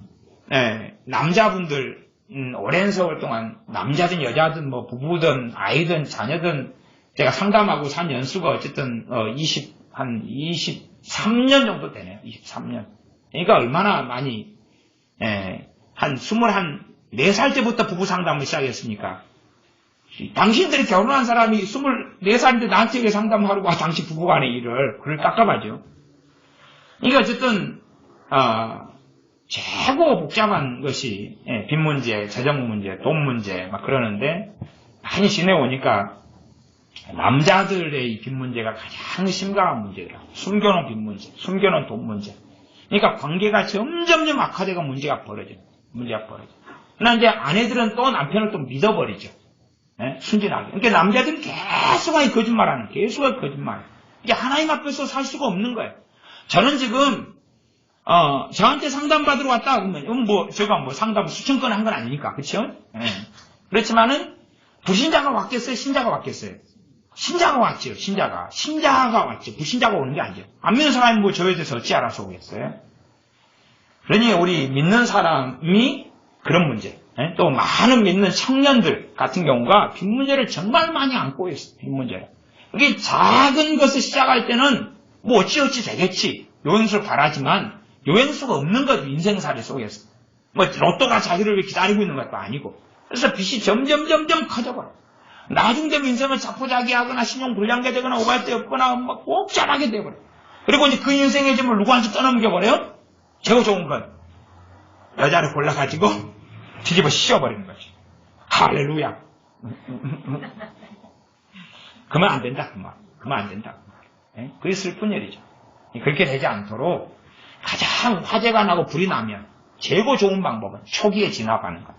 남자분들 오랜 세월 동안 남자든 여자든 뭐 부부든 아이든 자녀든 제가 상담하고 산 연수가 어쨌든 23년 정도 되네요. 23년. 그러니까 얼마나 많이 한 24살 때부터 부부 상담을 시작했습니까? 당신들이 결혼한 사람이 24살인데 나한테 왜 상담하러 와 당신 부부간의 일을 그걸 깝깝하죠. 그러니까 어쨌든 최고 복잡한 것이 빚 문제, 재정 문제, 돈 문제 막 그러는데 많이 지내오니까 남자들의 빚 문제가 가장 심각한 문제더라고요. 숨겨놓은 빚 문제, 숨겨놓은 돈 문제. 그러니까 관계가 점점 악화되고 문제가 벌어져요. 그러나 이제 아내들은 또 남편을 또 믿어버리죠. 순진하게. 그러니까 남자들은 계속하게 거짓말하는, 거짓말. 이게 하나님 앞에서 살 수가 없는 거예요. 저는 지금 저한테 상담받으러 왔다 그러면 제가 상담 수천 건 한 건 아니니까, 그렇죠? 그렇지만은 불신자가 왔겠어요, 신자가 왔겠어요? 신자가 왔죠, 신자가 왔죠. 불신자가 오는 게 아니죠. 안 믿는 사람이 저에 대해서 어찌 알아서 오겠어요? 그러니 우리 믿는 사람이 그런 문제, 또 많은 믿는 청년들 같은 경우가 빚 문제를 정말 많이 안고 있어요. 빚 문제를. 이게 작은 것을 시작할 때는 어찌어찌 되겠지 요행수를 바라지만 요행수가 없는 거죠. 인생살이 속에서 로또가 자기를 기다리고 있는 것도 아니고. 그래서 빚이 점점 커져버려. 나중 되면 인생을 자포자기하거나 신용불량자 되거나 오갈 데 없거나 옥잘하게 돼버려. 그리고 이제 그 인생의 짐을 누구한테 떠넘겨버려요? 최고 좋은 건 여자를 골라가지고 뒤집어 씌워버리는 거지. 할렐루야. 그러면 안 된다. 그러면 안 된다. 예? 그게 슬픈 일이죠. 그렇게 되지 않도록 가장 화재가 나고 불이 나면 최고 좋은 방법은 초기에 진압하는 것.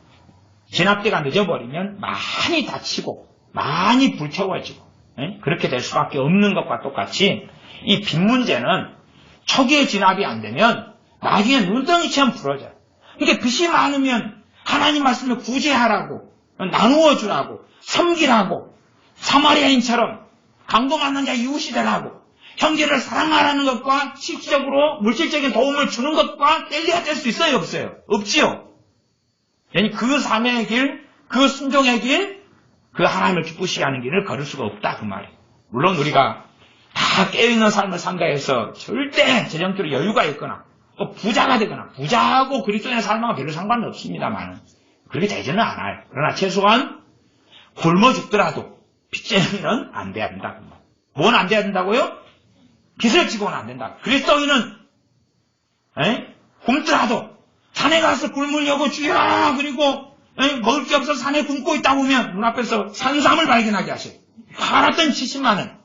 진압대가 늦어버리면 많이 다치고 많이 불태워지고 그렇게 될 수밖에 없는 것과 똑같이 이 빚 문제는 초기에 진압이 안 되면 나중에 눈덩이처럼 부러져요. 그러니까 빚이 많으면 하나님 말씀을 구제하라고 나누어 주라고 섬기라고 사마리아인처럼 강도받는 자 이웃이 되라고 형제를 사랑하라는 것과 실질적으로 물질적인 도움을 주는 것과 뗄래야 뗄 수 있어요? 없어요? 없지요. 그 사명의 길, 그 순종의 길, 그 하나님을 기쁘시게 하는 길을 걸을 수가 없다 그 말이에요. 물론 우리가 다 깨어있는 삶을 산다 해서 절대 재정적으로 여유가 있거나 또 부자가 되거나 부자하고 그리스도인의 삶하고 별로 상관은 없습니다만 그렇게 되지는 않아요. 그러나 최소한 굶어 죽더라도 빚쟁이는 안 돼야 된다. 뭔 안 돼야 된다고요? 빚을 지고는 안 된다. 그리스도인은 굶더라도 산에 가서 굶으려고 주여 그리고 먹을 게 없어서 산에 굶고 있다 보면 눈앞에서 산삼을 발견하게 하셔요. 팔았던 70만 원.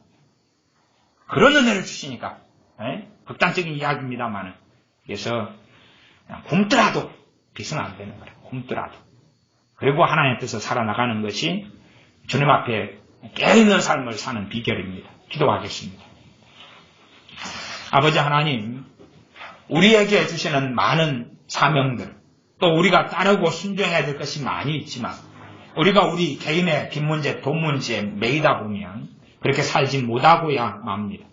그런 은혜를 주시니까 극단적인 이야기입니다만 그래서 그냥 굶더라도 빚은 안 되는 거예요. 굶더라도. 그리고 하나님 앞에서 살아나가는 것이 주님 앞에 깨어있는 삶을 사는 비결입니다. 기도하겠습니다. 아버지 하나님, 우리에게 주시는 많은 사명들, 또 우리가 따르고 순종해야 될 것이 많이 있지만 우리가 우리 개인의 빚 문제, 돈 문제에 매이다 보면 그렇게 살지 못하고야 맙니다.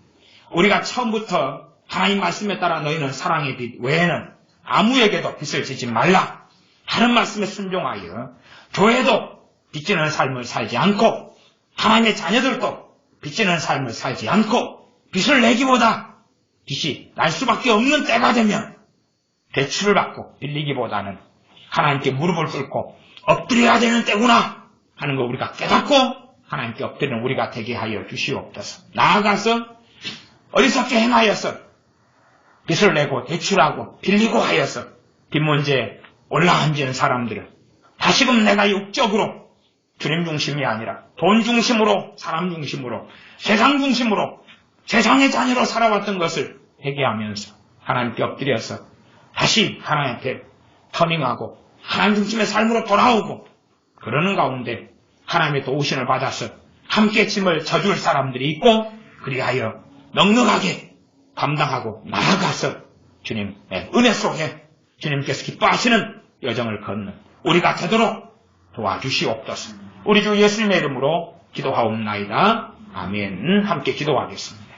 우리가 처음부터 하나님 말씀에 따라 너희는 사랑의 빚 외에는 아무에게도 빚을 지지 말라 하는 말씀에 순종하여 교회도 빚지는 삶을 살지 않고 하나님의 자녀들도 빚지는 삶을 살지 않고 빚을 내기보다 빚이 날 수밖에 없는 때가 되면 대출을 받고 빌리기보다는 하나님께 무릎을 꿇고 엎드려야 되는 때구나 하는 거 우리가 깨닫고 하나님께 엎드리는 우리가 되게 하여 주시옵소서. 나아가서 어리석게 행하여서 빚을 내고 대출하고 빌리고 하여서 빚 문제에 올라앉은 사람들은 다시금 내가 육적으로 주님 중심이 아니라 돈 중심으로 사람 중심으로 세상 중심으로 세상의 자녀로 살아왔던 것을 회개하면서 하나님께 엎드려서 다시 하나님께 터닝하고 하나님 중심의 삶으로 돌아오고 그러는 가운데 하나님의 도우심을 받아서 함께 짐을 져줄 사람들이 있고 그리하여 넉넉하게 감당하고 나아가서 주님의 은혜 속에 주님께서 기뻐하시는 여정을 걷는 우리가 되도록 도와주시옵소서. 우리 주 예수님의 이름으로 기도하옵나이다. 아멘. 함께 기도하겠습니다.